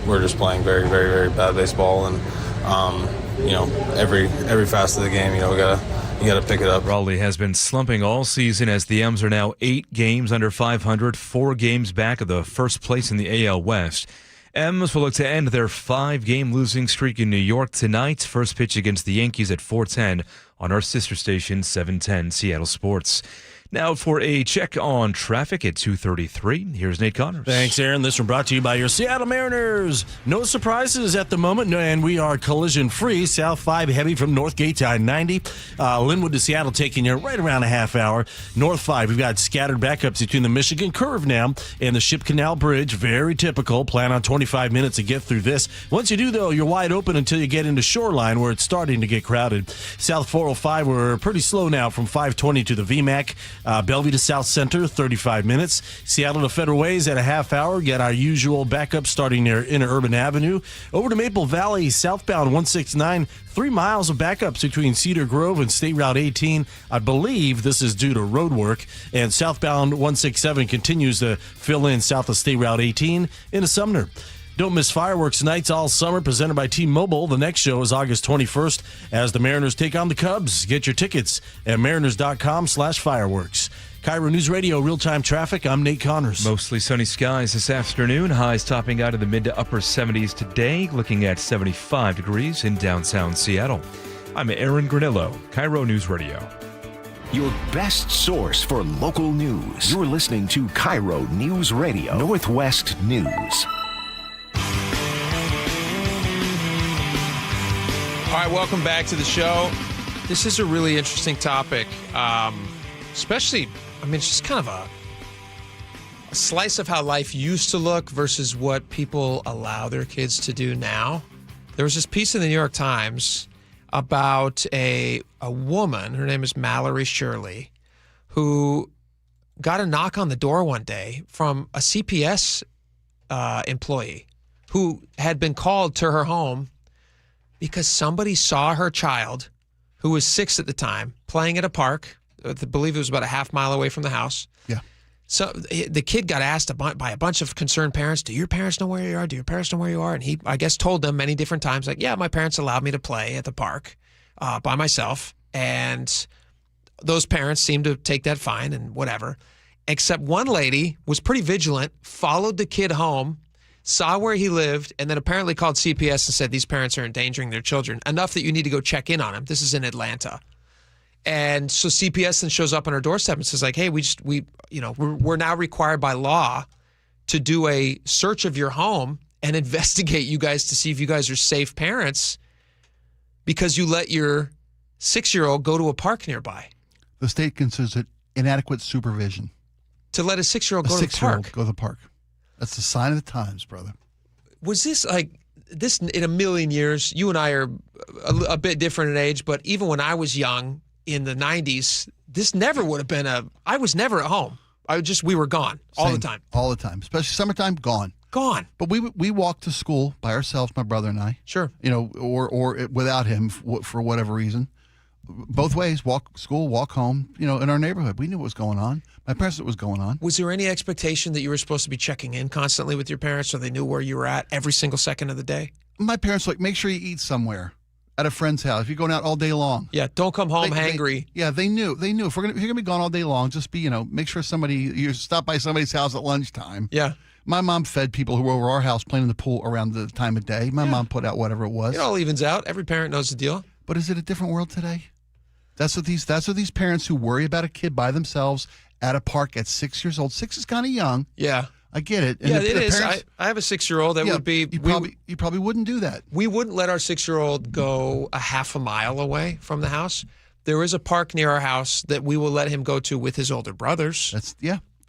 we're just playing very, very, very bad baseball, and every facet of the game, you got to pick it up. Raleigh has been slumping all season as the M's are now 8 games under 500, 4 games back of the first place in the AL West. M's will look to end their 5-game losing streak in New York tonight. First pitch against the Yankees at 4:10 on our sister station, 710 Seattle Sports. Now for a check on traffic at 2:33. Here's Nate Connors. Thanks, Aaron. This one brought to you by your Seattle Mariners. No surprises at the moment, and we are collision-free. South 5 heavy from Northgate to I-90. Linwood to Seattle taking you right around a half hour. North 5, we've got scattered backups between the Michigan Curve now and the Ship Canal Bridge. Very typical. Plan on 25 minutes to get through this. Once you do, though, you're wide open until you get into Shoreline, where it's starting to get crowded. South 405, we're pretty slow now from 520 to the VMAC. Bellevue to South Center, 35 minutes. Seattle to Federal Ways at a half hour. Get our usual backup starting near Interurban Avenue. Over to Maple Valley, southbound 169, 3 miles of backups between Cedar Grove and State Route 18. I believe this is due to road work. And southbound 167 continues to fill in south of State Route 18 into Sumner. Don't miss fireworks nights all summer, presented by T-Mobile. The next show is August 21st as the Mariners take on the Cubs. Get your tickets at mariners.com/fireworks. KIRO News Radio, real-time traffic. I'm Nate Connors. Mostly sunny skies this afternoon. Highs topping out of the mid to upper 70s today, looking at 75 degrees in downtown Seattle. I'm Aaron Granillo, KIRO News Radio. Your best source for local news. You're listening to KIRO News Radio, Northwest News. All right, welcome back to the show. This is a really interesting topic, especially, it's just kind of a slice of how life used to look versus what people allow their kids to do now. There was this piece in the New York Times about a woman, her name is Mallory Shirley, who got a knock on the door one day from a CPS employee who had been called to her home because somebody saw her child, who was 6 at the time, playing at a park. I believe it was about a half mile away from the house. Yeah. So the kid got asked by a bunch of concerned parents, do your parents know where you are? Do your parents know where you are? And he, I guess, told them many different times, like, yeah, my parents allowed me to play at the park by myself. And those parents seemed to take that fine and whatever. Except one lady was pretty vigilant, followed the kid home, saw where he lived, and then apparently called CPS and said these parents are endangering their children enough that you need to go check in on him. This is in Atlanta. And so CPS then shows up on her doorstep and says, like, hey, we're now required by law to do a search of your home and investigate you guys to see if you guys are safe parents because you let your 6-year-old go to a park nearby. The state considers it inadequate supervision. To let a 6-year-old go to the park? Go to the park. That's the sign of the times, brother. Was this like this in a million years? You and I are a bit different in age, but even when I was young in the 90s, this never would have been I was never at home. We were gone all the time. All the time. Especially summertime, gone. Gone. But we walked to school by ourselves, my brother and I. Sure. Or without him for whatever reason. Both ways, walk school, walk home, in our neighborhood. We knew what was going on. My parents knew what was going on. Was there any expectation that you were supposed to be checking in constantly with your parents so they knew where you were at every single second of the day? My parents were like, make sure you eat somewhere at a friend's house. If you're going out all day long. Yeah, don't come home hangry. They knew. If you're gonna be gone all day long, just be, make sure you stop by somebody's house at lunchtime. Yeah. My mom fed people who were over our house playing in the pool around the time of day. My mom put out whatever it was. It all evens out. Every parent knows the deal. But is it a different world today? That's what these parents who worry about a kid by themselves at a park at 6 years old. 6 is kind of young. Yeah. I get it. And Yeah, the it is. parents- I have a 6-year-old that would be. You probably wouldn't do that. We wouldn't let our 6-year-old go a half a mile away from the house. There is a park near our house that we will let him go to with his older brothers.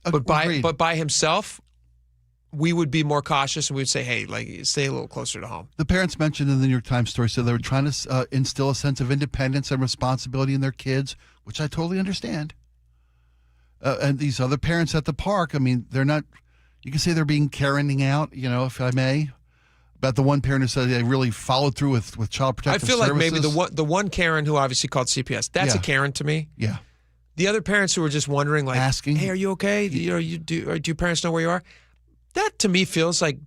But by himself, we would be more cautious and we would say, hey, like, stay a little closer to home. The parents mentioned in the New York Times story, so they were trying to instill a sense of independence and responsibility in their kids, which I totally understand. And these other parents at the park, I mean, they're not, you can say they're being Karening out, if I may, about the one parent who said they really followed through with child protective services. I feel like maybe the one Karen who obviously called CPS, that's a Karen to me. Yeah. The other parents who were just wondering, like, asking, hey, are you okay? Do your parents know where you are? That to me feels like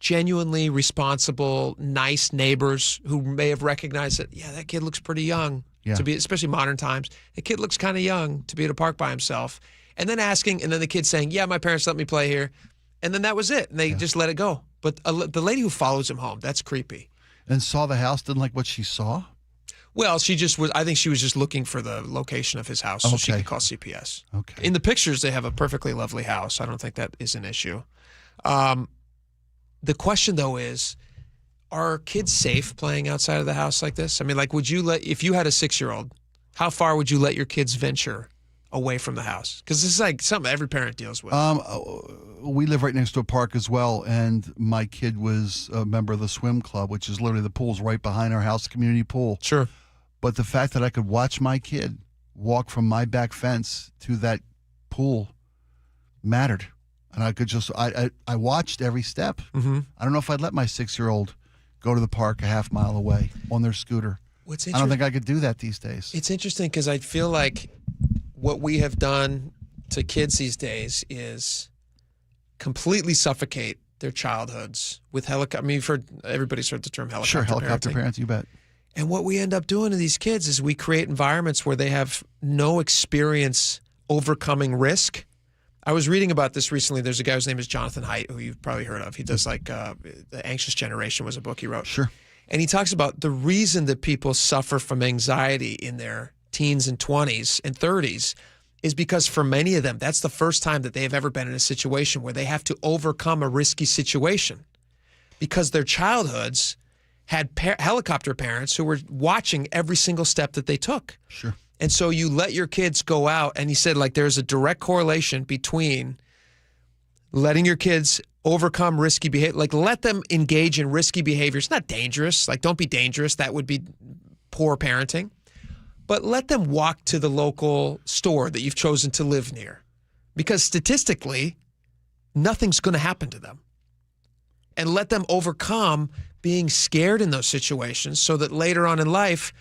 genuinely responsible, nice neighbors who may have recognized that, that kid looks pretty young to be, especially modern times. The kid looks kind of young to be at a park by himself. And then asking, and then the kid saying, yeah, my parents let me play here. And then that was it. And they just let it go. But the lady who follows him home, that's creepy. And saw the house, didn't like what she saw? Well, I think she was just looking for the location of his house so she could call CPS. Okay. In the pictures, they have a perfectly lovely house. I don't think that is an issue. The question, though, is, are kids safe playing outside of the house like this? I mean, like, if you had a 6-year-old, how far would you let your kids venture away from the house? Because this is like something every parent deals with. We live right next to a park as well, and my kid was a member of the swim club, which is literally the pool's right behind our house, the community pool. Sure. But the fact that I could watch my kid walk from my back fence to that pool mattered. And I could I watched every step. Mm-hmm. I don't know if I'd let my 6-year-old go to the park a half mile away on their scooter. I don't think I could do that these days. It's interesting because I feel like what we have done to kids these days is completely suffocate their childhoods with helicopter. I mean, everybody's heard the term helicopter. Sure, helicopter parenting. parents, you bet. And what we end up doing to these kids is we create environments where they have no experience overcoming risk. I was reading about this recently. There's a guy whose name is Jonathan Haidt, who you've probably heard of. He does The Anxious Generation was a book he wrote. Sure. And he talks about the reason that people suffer from anxiety in their teens and 20s and 30s is because for many of them, that's the first time that they have ever been in a situation where they have to overcome a risky situation because their childhoods had helicopter parents who were watching every single step that they took. Sure. And so you let your kids go out, and he said, like, there's a direct correlation between letting your kids overcome risky behavior, like let them engage in risky behavior. It's not dangerous. Like, don't be dangerous. That would be poor parenting. But let them walk to the local store that you've chosen to live near, because statistically, nothing's going to happen to them. And let them overcome being scared in those situations so that later on in life,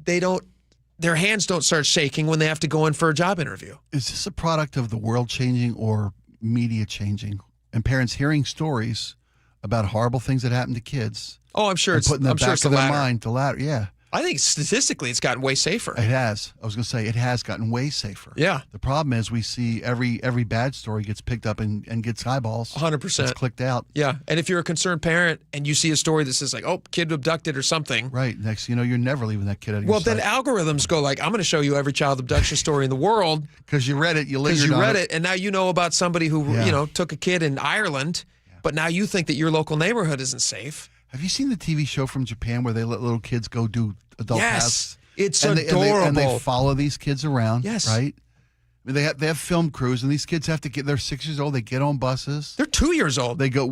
their hands don't start shaking when they have to go in for a job interview. Is this a product of the world changing or media changing and parents hearing stories about horrible things that happen to kids? Oh, I'm sure it's putting that back it's in the their latter. mind. The latter, yeah. I think statistically it's gotten way safer. It has. I was going to say it has gotten way safer. Yeah. The problem is we see every bad story gets picked up and gets eyeballs. 100%. It's clicked out. Yeah. And if you're a concerned parent and you see a story that says like, oh, kid abducted or something. Right. Next, you're never leaving that kid out of your Well, then sight. algorithms go like, I'm going to show you every child abduction story in the world. Because you read it, you read it, and now you know about somebody who, took a kid in Ireland, but now you think that your local neighborhood isn't safe. Have you seen the TV show from Japan where they let little kids go do adult tasks? It's adorable. adorable. And they follow these kids around, yes. right? I mean, they have film crews, and these kids have to they're 6 years old, they get on buses. They're 2 years old. They go,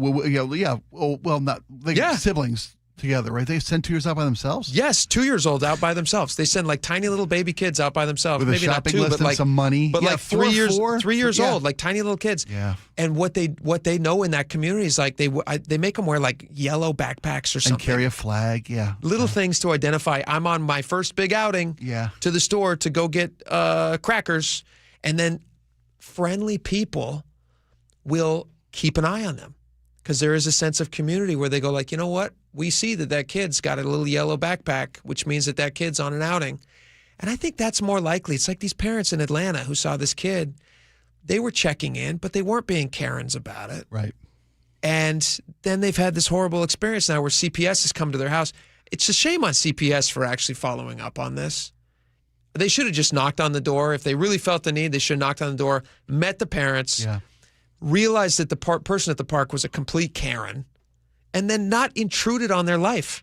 siblings together, right? They send 2 years out by themselves? Yes, 2 years old out by themselves. They send like tiny little baby kids out by themselves. With Maybe a not shopping 2, list but and like some money. But Yeah, like 3 years old, like tiny little kids. Yeah. And what they know in that community is like they make them wear like yellow backpacks or something. And carry a flag, yeah. Little things to identify. I'm on my first big outing to the store to go get crackers. And then friendly people will keep an eye on them because there is a sense of community where they go like, you know what? We see that kid's got a little yellow backpack, which means that kid's on an outing. And I think that's more likely. It's like these parents in Atlanta who saw this kid they were checking in, but they weren't being Karens about it. Right. And then they've had this horrible experience now where CPS has come to their house. It's a shame on CPS for actually following up on this. They should have just knocked on the door. If they really felt the need, they should have knocked on the door, met the parents, realized that the person at the park was a complete Karen, and then not intruded on their life.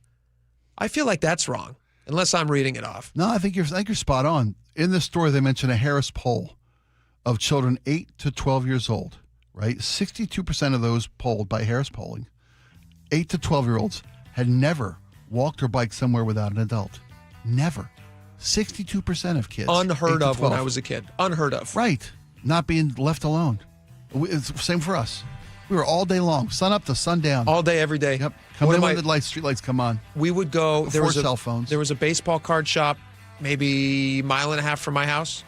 I feel like that's wrong, unless I'm reading it off. No, I think you're spot on. In this story, they mention a Harris poll of children 8 to 12 years old, right? 62% of those polled by Harris Polling, 8 to 12-year-olds, had never walked or biked somewhere without an adult. Never. 62% of kids. Unheard of when I was a kid. Unheard of. Right. Not being left alone. It's the same for us. We were all day long, sun up to sundown. All day, every day. Yep. Come in when the street lights come on. We would go. Before cell phones. There was a baseball card shop maybe a mile and a half from my house.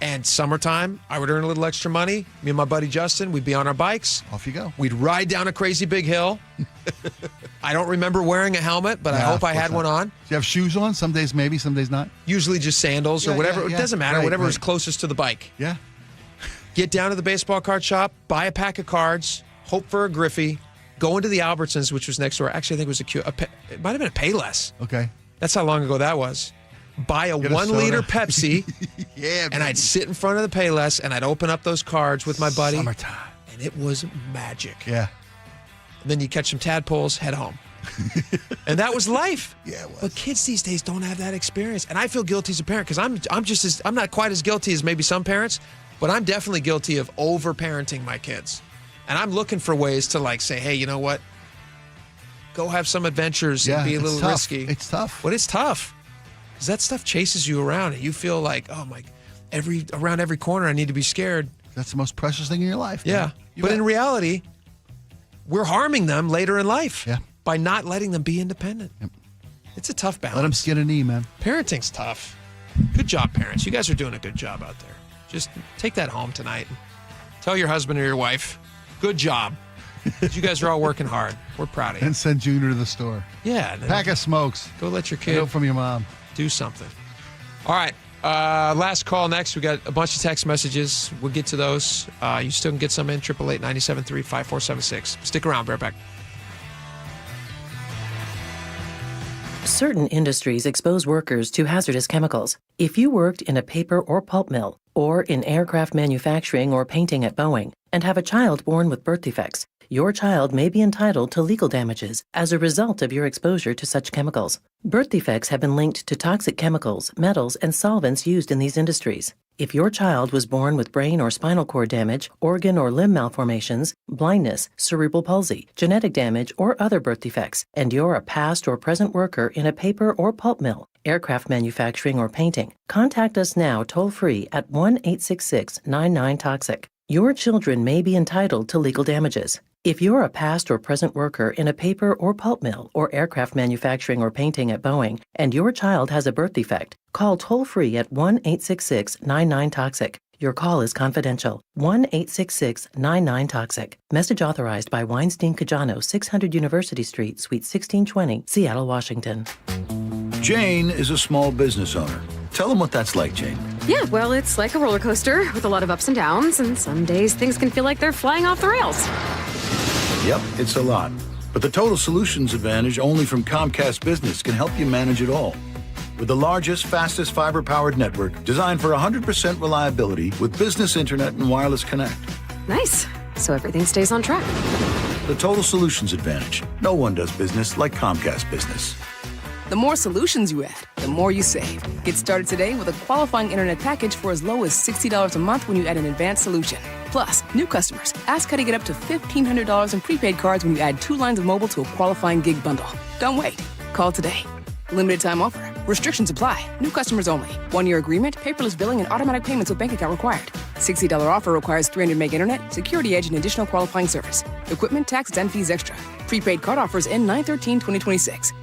And summertime, I would earn a little extra money. Me and my buddy Justin, we'd be on our bikes. Off you go. We'd ride down a crazy big hill. I don't remember wearing a helmet, but I hope I had one on. Do you have shoes on? Some days maybe, some days not. Usually just sandals or whatever. It doesn't matter. Whatever was closest to the bike. Yeah. Get down to the baseball card shop, buy a pack of cards, hope for a Griffey, go into the Albertsons, which was next door. Actually, I think it was it might have been a Payless. Okay. That's how long ago that was. Buy a 1 liter Pepsi. And I'd sit in front of the Payless and I'd open up those cards with my buddy. Summertime. And it was magic. Yeah. And then you catch some tadpoles, head home. And that was life. Yeah, it was. But kids these days don't have that experience. And I feel guilty as a parent because I'm not quite as guilty as maybe some parents, but I'm definitely guilty of over-parenting my kids. And I'm looking for ways to say, hey, you know what? Go have some adventures and be a little risky. It's tough. But it's tough. Because that stuff chases you around and you feel like, oh my, around every corner I need to be scared. That's the most precious thing in your life. Yeah. But in reality, we're harming them later in life by not letting them be independent. Yep. It's a tough balance. Let them skin a knee, man. Parenting's tough. Good job, parents. You guys are doing a good job out there. Just take that home tonight. Tell your husband or your wife, good job. You guys are all working hard. We're proud of you. And send Junior to the store. Yeah. Pack of smokes. Go let your kid. Go from your mom. Do something. All right. Last call next. We got a bunch of text messages. We'll get to those. You still can get some in. 888-973-5476. Stick around. Be right back. Certain industries expose workers to hazardous chemicals. If you worked in a paper or pulp mill, or in aircraft manufacturing or painting at Boeing, and have a child born with birth defects, your child may be entitled to legal damages as a result of your exposure to such chemicals. Birth defects have been linked to toxic chemicals, metals, and solvents used in these industries. If your child was born with brain or spinal cord damage, organ or limb malformations, blindness, cerebral palsy, genetic damage, or other birth defects, and you're a past or present worker in a paper or pulp mill, aircraft manufacturing, or painting, contact us now toll-free at 1-866-99-TOXIC. Your children may be entitled to legal damages. If you're a past or present worker in a paper or pulp mill or aircraft manufacturing or painting at Boeing, and your child has a birth defect, call toll-free at 1-866-99-TOXIC. Your call is confidential. 1-866-99-TOXIC. Message authorized by Weinstein Cajano, 600 University Street, Suite 1620, Seattle, Washington. Jane is a small business owner. Tell them what that's like, Jane. Yeah, well, it's like a roller coaster with a lot of ups and downs, and some days things can feel like they're flying off the rails. Yep, it's a lot. But the Total Solutions Advantage only from Comcast Business can help you manage it all. With the largest, fastest fiber-powered network designed for 100% reliability with business internet and wireless connect. Nice. So everything stays on track. The Total Solutions Advantage. No one does business like Comcast Business. The more solutions you add, the more you save. Get started today with a qualifying internet package for as low as $60 a month when you add an advanced solution. Plus, new customers, ask how to get up to $1,500 in prepaid cards when you add 2 lines of mobile to a qualifying gig bundle. Don't wait. Call today. Limited time offer. Restrictions apply. New customers only. 1-year agreement, paperless billing, and automatic payments with bank account required. $60 offer requires 300 meg internet, security edge, and additional qualifying service. Equipment, taxes, and fees extra. Prepaid card offers end 9/13/2026.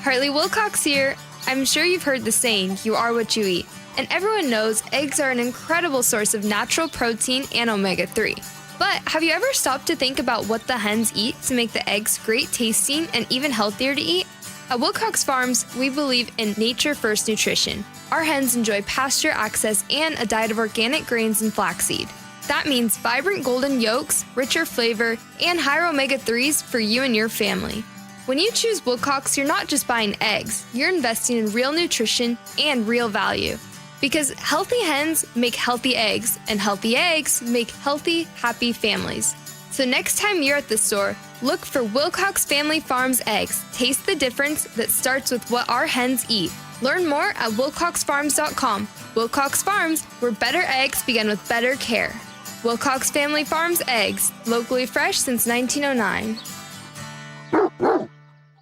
Hartley Wilcox here. I'm sure you've heard the saying, you are what you eat. And everyone knows eggs are an incredible source of natural protein and omega-3. But have you ever stopped to think about what the hens eat to make the eggs great tasting and even healthier to eat? At Wilcox Farms, we believe in nature-first nutrition. Our hens enjoy pasture access and a diet of organic grains and flaxseed. That means vibrant golden yolks, richer flavor, and higher omega-3s for you and your family. When you choose Wilcox, you're not just buying eggs, you're investing in real nutrition and real value. Because healthy hens make healthy eggs, and healthy eggs make healthy, happy families. So next time you're at the store, look for Wilcox Family Farms eggs. Taste the difference that starts with what our hens eat. Learn more at wilcoxfarms.com. Wilcox Farms, where better eggs begin with better care. Wilcox Family Farms eggs, locally fresh since 1909.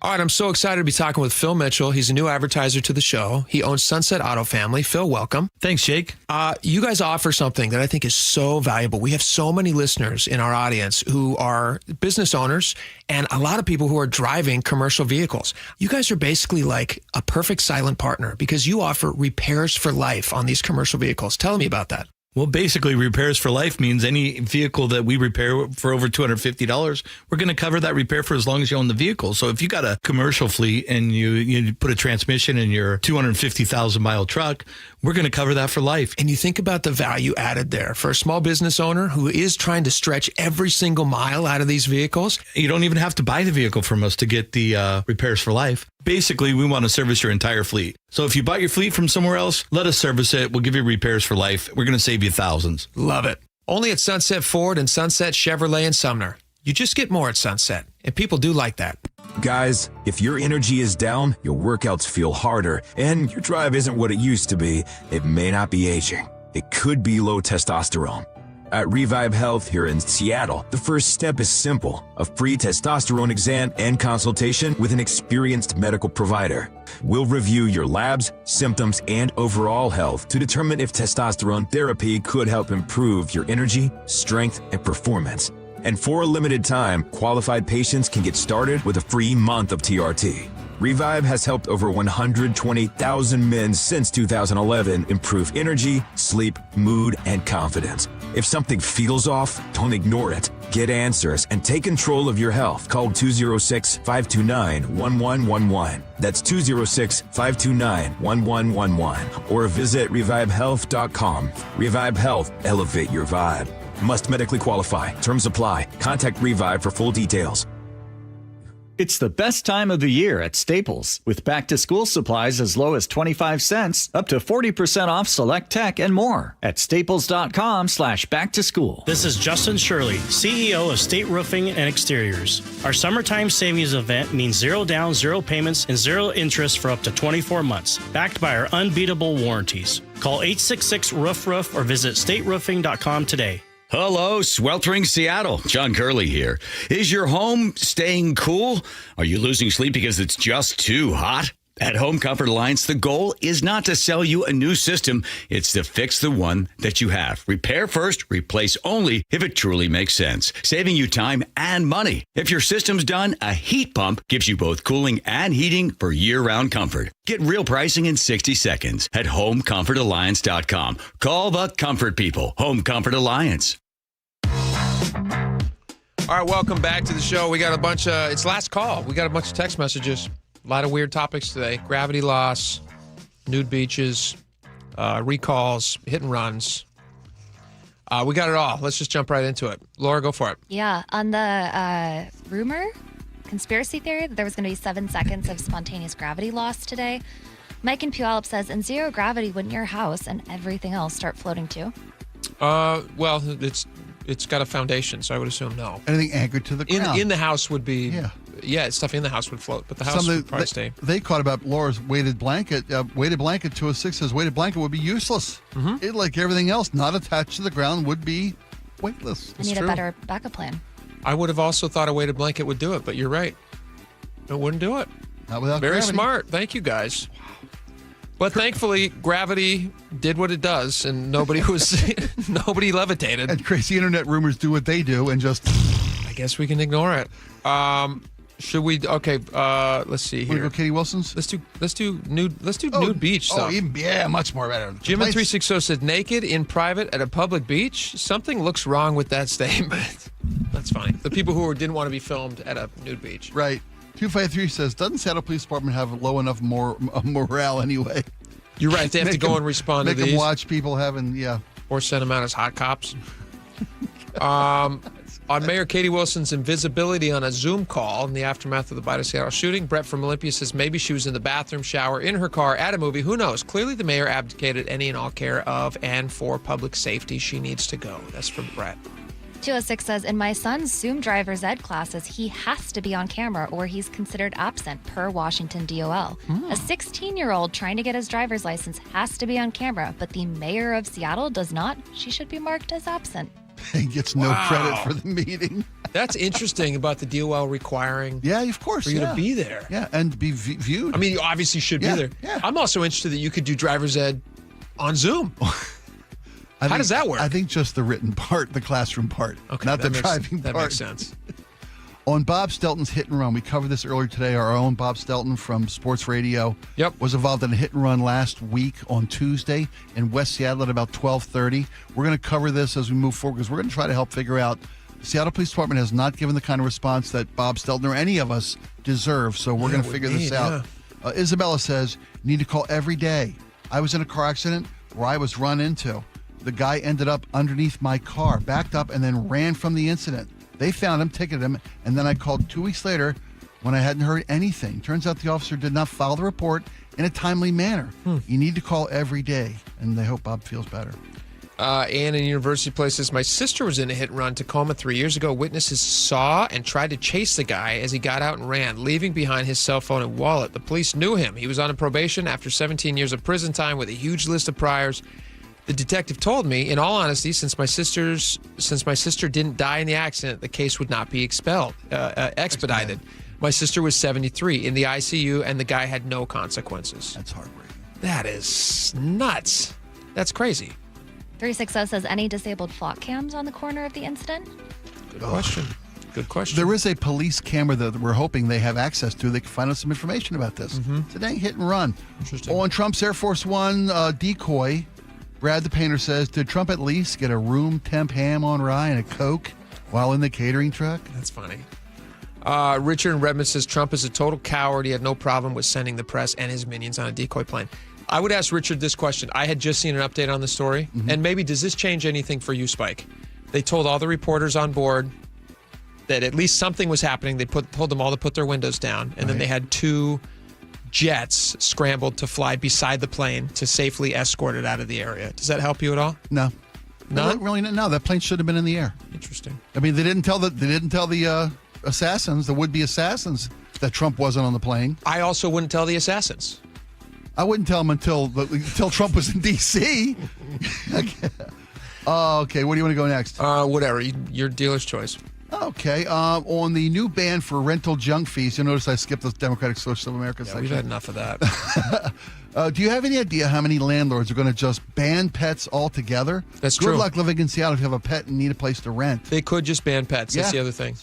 All right, I'm so excited to be talking with Phil Mitchell. He's a new advertiser to the show. He owns Sunset Auto Family. Phil, welcome. Thanks, Jake. You guys offer something that I think is so valuable. We have so many listeners in our audience who are business owners and a lot of people who are driving commercial vehicles. You guys are basically like a perfect silent partner because you offer repairs for life on these commercial vehicles. Tell me about that. Well, basically, repairs for life means any vehicle that we repair for over $250, we're going to cover that repair for as long as you own the vehicle. So if you got a commercial fleet and you put a transmission in your 250,000-mile truck, we're going to cover that for life. And you think about the value added there for a small business owner who is trying to stretch every single mile out of these vehicles. You don't even have to buy the vehicle from us to get the repairs for life. Basically, we want to service your entire fleet. So if you bought your fleet from somewhere else, let us service it. We'll give you repairs for life. We're going to save you thousands. Love it. Only at Sunset Ford and Sunset Chevrolet in Sumner. You just get more at Sunset, and people do like that. Guys, if your energy is down, your workouts feel harder, and your drive isn't what it used to be, it may not be aging. It could be low testosterone. At Revive Health here in Seattle, the first step is simple: a free testosterone exam and consultation with an experienced medical provider. We'll review your labs, symptoms, and overall health to determine if testosterone therapy could help improve your energy, strength, and performance. And for a limited time, qualified patients can get started with a free month of TRT. Revive has helped over 120,000 men since 2011 improve energy, sleep, mood, and confidence. If something feels off, don't ignore it. Get answers and take control of your health. Call 206-529-1111. That's 206-529-1111. Or visit revivehealth.com. Revive Health. Elevate your vibe. Must medically qualify. Terms apply. Contact Revive for full details. It's the best time of the year at Staples, with back-to-school supplies as low as 25 cents, up to 40% off select tech and more at staples.com/back-to-school. This is Justin Shirley, CEO of State Roofing and Exteriors. Our summertime savings event means zero down, zero payments, and zero interest for up to 24 months, backed by our unbeatable warranties. Call 866-ROOF-ROOF or visit stateroofing.com today. Hello, sweltering Seattle. John Curley here. Is your home staying cool? Are you losing sleep because it's just too hot? At Home Comfort Alliance, the goal is not to sell you a new system. It's to fix the one that you have. Repair first, replace only if it truly makes sense, saving you time and money. If your system's done, a heat pump gives you both cooling and heating for year-round comfort. Get real pricing in 60 seconds at HomeComfortAlliance.com. Call the comfort people. Home Comfort Alliance. All right, welcome back to the show. We got a bunch of, it's last call. We got a bunch of text messages. A lot of weird topics today. Gravity loss, nude beaches, recalls, hit and runs. We got it all. Let's just jump right into it. Laura, go for it. Yeah, on the conspiracy theory that there was going to be 7 seconds of spontaneous gravity loss today, Mike in Puyallup says, in zero gravity, wouldn't your house and everything else start floating too? Well, it's got a foundation, so I would assume no. Anything anchored to the ground. In the house would be, stuff in the house would float, but the house would probably stay. They caught about Laura's weighted blanket. Weighted blanket 206 says weighted blanket would be useless. Mm-hmm. It, like everything else, not attached to the ground, would be weightless. I need a better backup plan. I would have also thought a weighted blanket would do it, but you're right. It wouldn't do it. Not without Very gravity. smart. Thank you, guys. But thankfully, gravity did what it does, and nobody levitated. And crazy internet rumors do what they do, and just I guess we can ignore it. Should we? Okay. Let's see here. Want to go Katie Wilson's? Let's do nude beach stuff. Much more better. Jim in 360 said naked in private at a public beach. Something looks wrong with that statement. That's fine. The people who didn't want to be filmed at a nude beach. Right. 253 says, doesn't Seattle Police Department have low enough morale anyway? You're right. They have to go and respond to these. Make them watch people having, Or send them out as hot cops. On Mayor Katie Wilson's invisibility on a Zoom call in the aftermath of the Biden Seattle shooting, Brett from Olympia says maybe she was in the bathroom, shower, in her car, at a movie. Who knows? Clearly, the mayor abdicated any and all care of and for public safety. She needs to go. That's from Brett. 206 says, in my son's Zoom driver's ed classes, he has to be on camera or he's considered absent per Washington DOL. A 16-year-old trying to get his driver's license has to be on camera, but the mayor of Seattle does not. She should be marked as absent. He gets no credit for the meeting. That's interesting about the DOL requiring of course, for you to be there. Yeah, and be viewed. I mean, you obviously should be there. Yeah. I'm also interested that you could do driver's ed on Zoom. How does that work? I think just the written part, the classroom part, not the driving part. That makes sense. On Bob Stelton's hit and run, we covered this earlier today. Our own Bob Stelton from Sports Radio was involved in a hit and run last week on Tuesday in West Seattle at about 12:30. We're going to cover this as we move forward because we're going to try to help figure out. The Seattle Police Department has not given the kind of response that Bob Stelton or any of us deserve, so we're going to figure this out. Isabella says, you need to call every day. I was in a car accident where I was run into. The guy ended up underneath my car, backed up, and then ran from the incident. They found him, ticketed him, and then I called 2 weeks later when I hadn't heard anything. Turns out the officer did not file the report in a timely manner. You need to call every day, and I hope Bob feels better. Ann in University Place says, my sister was in a hit and run Tacoma 3 years ago. Witnesses saw and tried to chase the guy as he got out and ran, leaving behind his cell phone and wallet. The police knew him. He was on probation after 17 years of prison time with a huge list of priors. The detective told me, in all honesty, since my sister didn't die in the accident, the case would not be expedited. My sister was 73 in the ICU, and the guy had no consequences. That's heartbreaking. That is nuts. That's crazy. 360 says, any disabled flock cams on the corner of the incident? Good question. Good question. There is a police camera that we're hoping they have access to. They can find out some information about this. It's a dang hit and run. Interesting. On Trump's Air Force One decoy, Brad the painter says, did Trump at least get a room temp ham on rye and a Coke while in the catering truck? That's funny. Richard in Redmond says, Trump is a total coward. He had no problem with sending the press and his minions on a decoy plane. I would ask Richard this question. I had just seen an update on the story, and maybe does this change anything for you, Spike? They told all the reporters on board that at least something was happening. They told them all to put their windows down, and then they had 2 jets scrambled to fly beside the plane to safely escort it out of the area. Does that help you at all? No. No? Really, no. That plane should have been in the air. Interesting. I mean, they didn't tell the assassins, the would-be assassins, that Trump wasn't on the plane. I also wouldn't tell the assassins. I wouldn't tell them until Trump was in D.C. Okay, where do you want to go next? Whatever. Your dealer's choice. Okay. On the new ban for rental junk fees, you'll notice I skipped the Democratic Social America section. We've had enough of that. Do you have any idea how many landlords are going to just ban pets altogether? That's true. Good luck living in Seattle if you have a pet and need a place to rent. They could just ban pets. That's the other thing.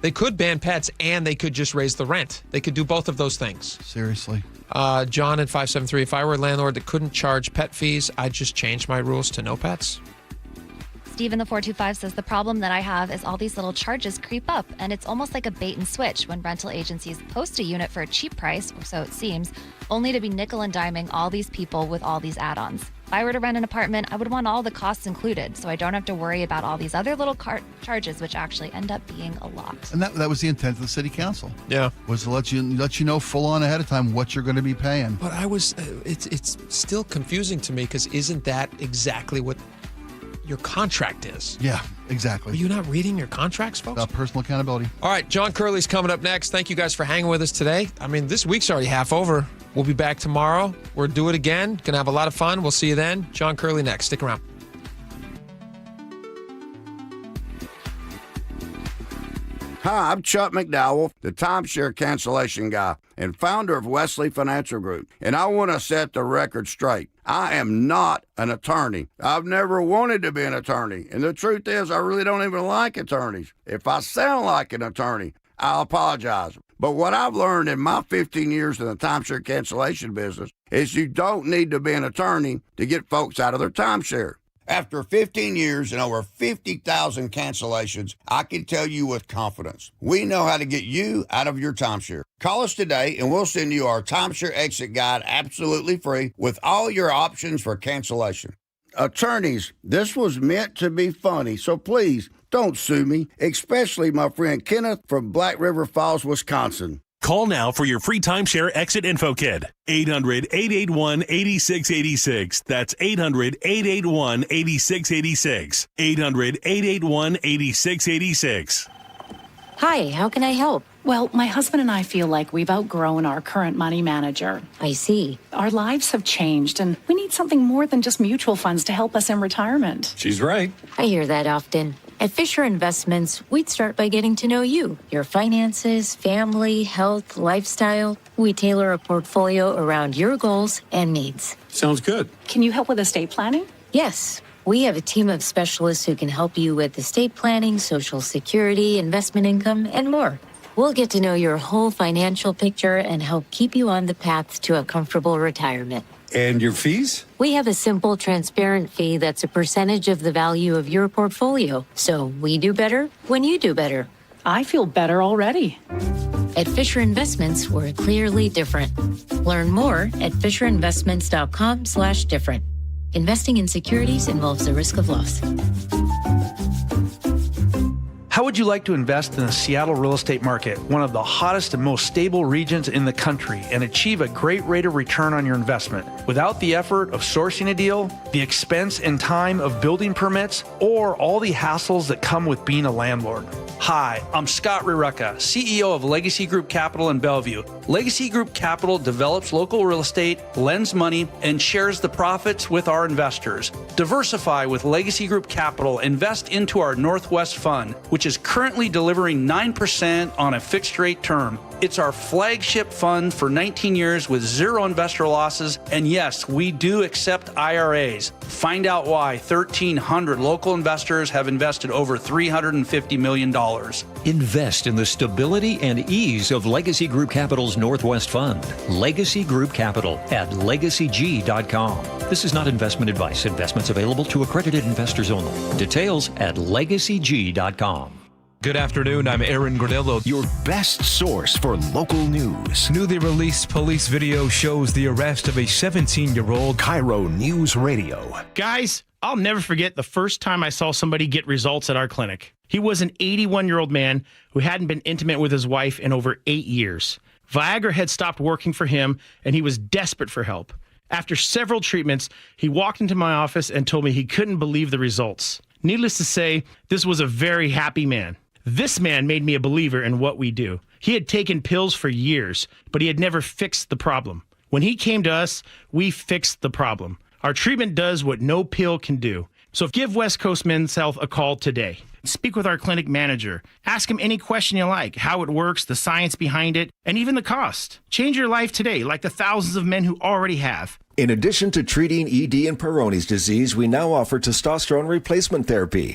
They could ban pets and they could just raise the rent. They could do both of those things. Seriously. John in 573, if I were a landlord that couldn't charge pet fees, I'd just change my rules to no pets. Steve in the 425 says, the problem that I have is all these little charges creep up, and it's almost like a bait and switch when rental agencies post a unit for a cheap price, or so it seems, only to be nickel and diming all these people with all these add-ons. If I were to rent an apartment, I would want all the costs included, so I don't have to worry about all these other little charges, which actually end up being a lot. And that was the intent of the city council. Yeah. Was to let you know full on ahead of time what you're going to be paying. But it's still confusing to me because isn't that exactly what your contract is? Yeah, exactly. Are you not reading your contracts, folks? About personal accountability. All right, John Curley's coming up next. Thank you guys for hanging with us today. I mean, this week's already half over. We'll be back tomorrow. We'll do it again. Gonna have a lot of fun. We'll see you then. John Curley next. Stick around. Hi, I'm Chuck McDowell, the timeshare cancellation guy and founder of Wesley Financial Group, and I want to set the record straight. I am not an attorney. I've never wanted to be an attorney, and the truth is I really don't even like attorneys. If I sound like an attorney, I'll apologize. But what I've learned in my 15 years in the timeshare cancellation business is you don't need to be an attorney to get folks out of their timeshare. After 15 years and over 50,000 cancellations, I can tell you with confidence, we know how to get you out of your timeshare. Call us today and we'll send you our timeshare exit guide absolutely free with all your options for cancellation. Attorneys, this was meant to be funny, so please don't sue me, especially my friend Kenneth from Black River Falls, Wisconsin. Call now for your free timeshare exit info kit. 800-881-8686. That's 800-881-8686. 800-881-8686. Hi, how can I help? Well, my husband and I feel like we've outgrown our current money manager. I see. Our lives have changed, and we need something more than just mutual funds to help us in retirement. She's right. I hear that often. At Fisher Investments, we'd start by getting to know you, your finances, family, health, lifestyle. We tailor a portfolio around your goals and needs. Sounds good. Can you help with estate planning? Yes. We have a team of specialists who can help you with estate planning, Social Security, investment income, and more. We'll get to know your whole financial picture and help keep you on the path to a comfortable retirement. And your fees? We have a simple, transparent fee that's a percentage of the value of your portfolio. So we do better when you do better. I feel better already. At Fisher Investments, we're clearly different. Learn more at FisherInvestments.com/different. Investing in securities involves the risk of loss. How would you like to invest in the Seattle real estate market, one of the hottest and most stable regions in the country, and achieve a great rate of return on your investment without the effort of sourcing a deal, the expense and time of building permits, or all the hassles that come with being a landlord? Hi, I'm Scott Rirucka, CEO of Legacy Group Capital in Bellevue. Legacy Group Capital develops local real estate, lends money, and shares the profits with our investors. Diversify with Legacy Group Capital. Invest into our Northwest Fund, which is currently delivering 9% on a fixed rate term. It's our flagship fund for 19 years with zero investor losses. And yes, we do accept IRAs. Find out why 1,300 local investors have invested over $350 million. Invest in the stability and ease of Legacy Group Capital's Northwest Fund. Legacy Group Capital at legacyg.com. This is not investment advice. Investments available to accredited investors only. Details at legacyg.com. Good afternoon, I'm Aaron Granillo. Your best source for local news. Newly released police video shows the arrest of a 17-year-old. KIRO Newsradio. Guys, I'll never forget the first time I saw somebody get results at our clinic. He was an 81-year-old man who hadn't been intimate with his wife in over 8 years. Viagra had stopped working for him, and he was desperate for help. After several treatments, he walked into my office and told me he couldn't believe the results. Needless to say, this was a very happy man. This man made me a believer in what we do. He had taken pills for years, but he had never fixed the problem. When he came to us, we fixed the problem. Our treatment does what no pill can do. So give West Coast Men's Health a call today. Speak with our clinic manager. Ask him any question you like, how it works, the science behind it, and even the cost. Change your life today, like the thousands of men who already have. In addition to treating ED and Peyronie's disease, we now offer testosterone replacement therapy.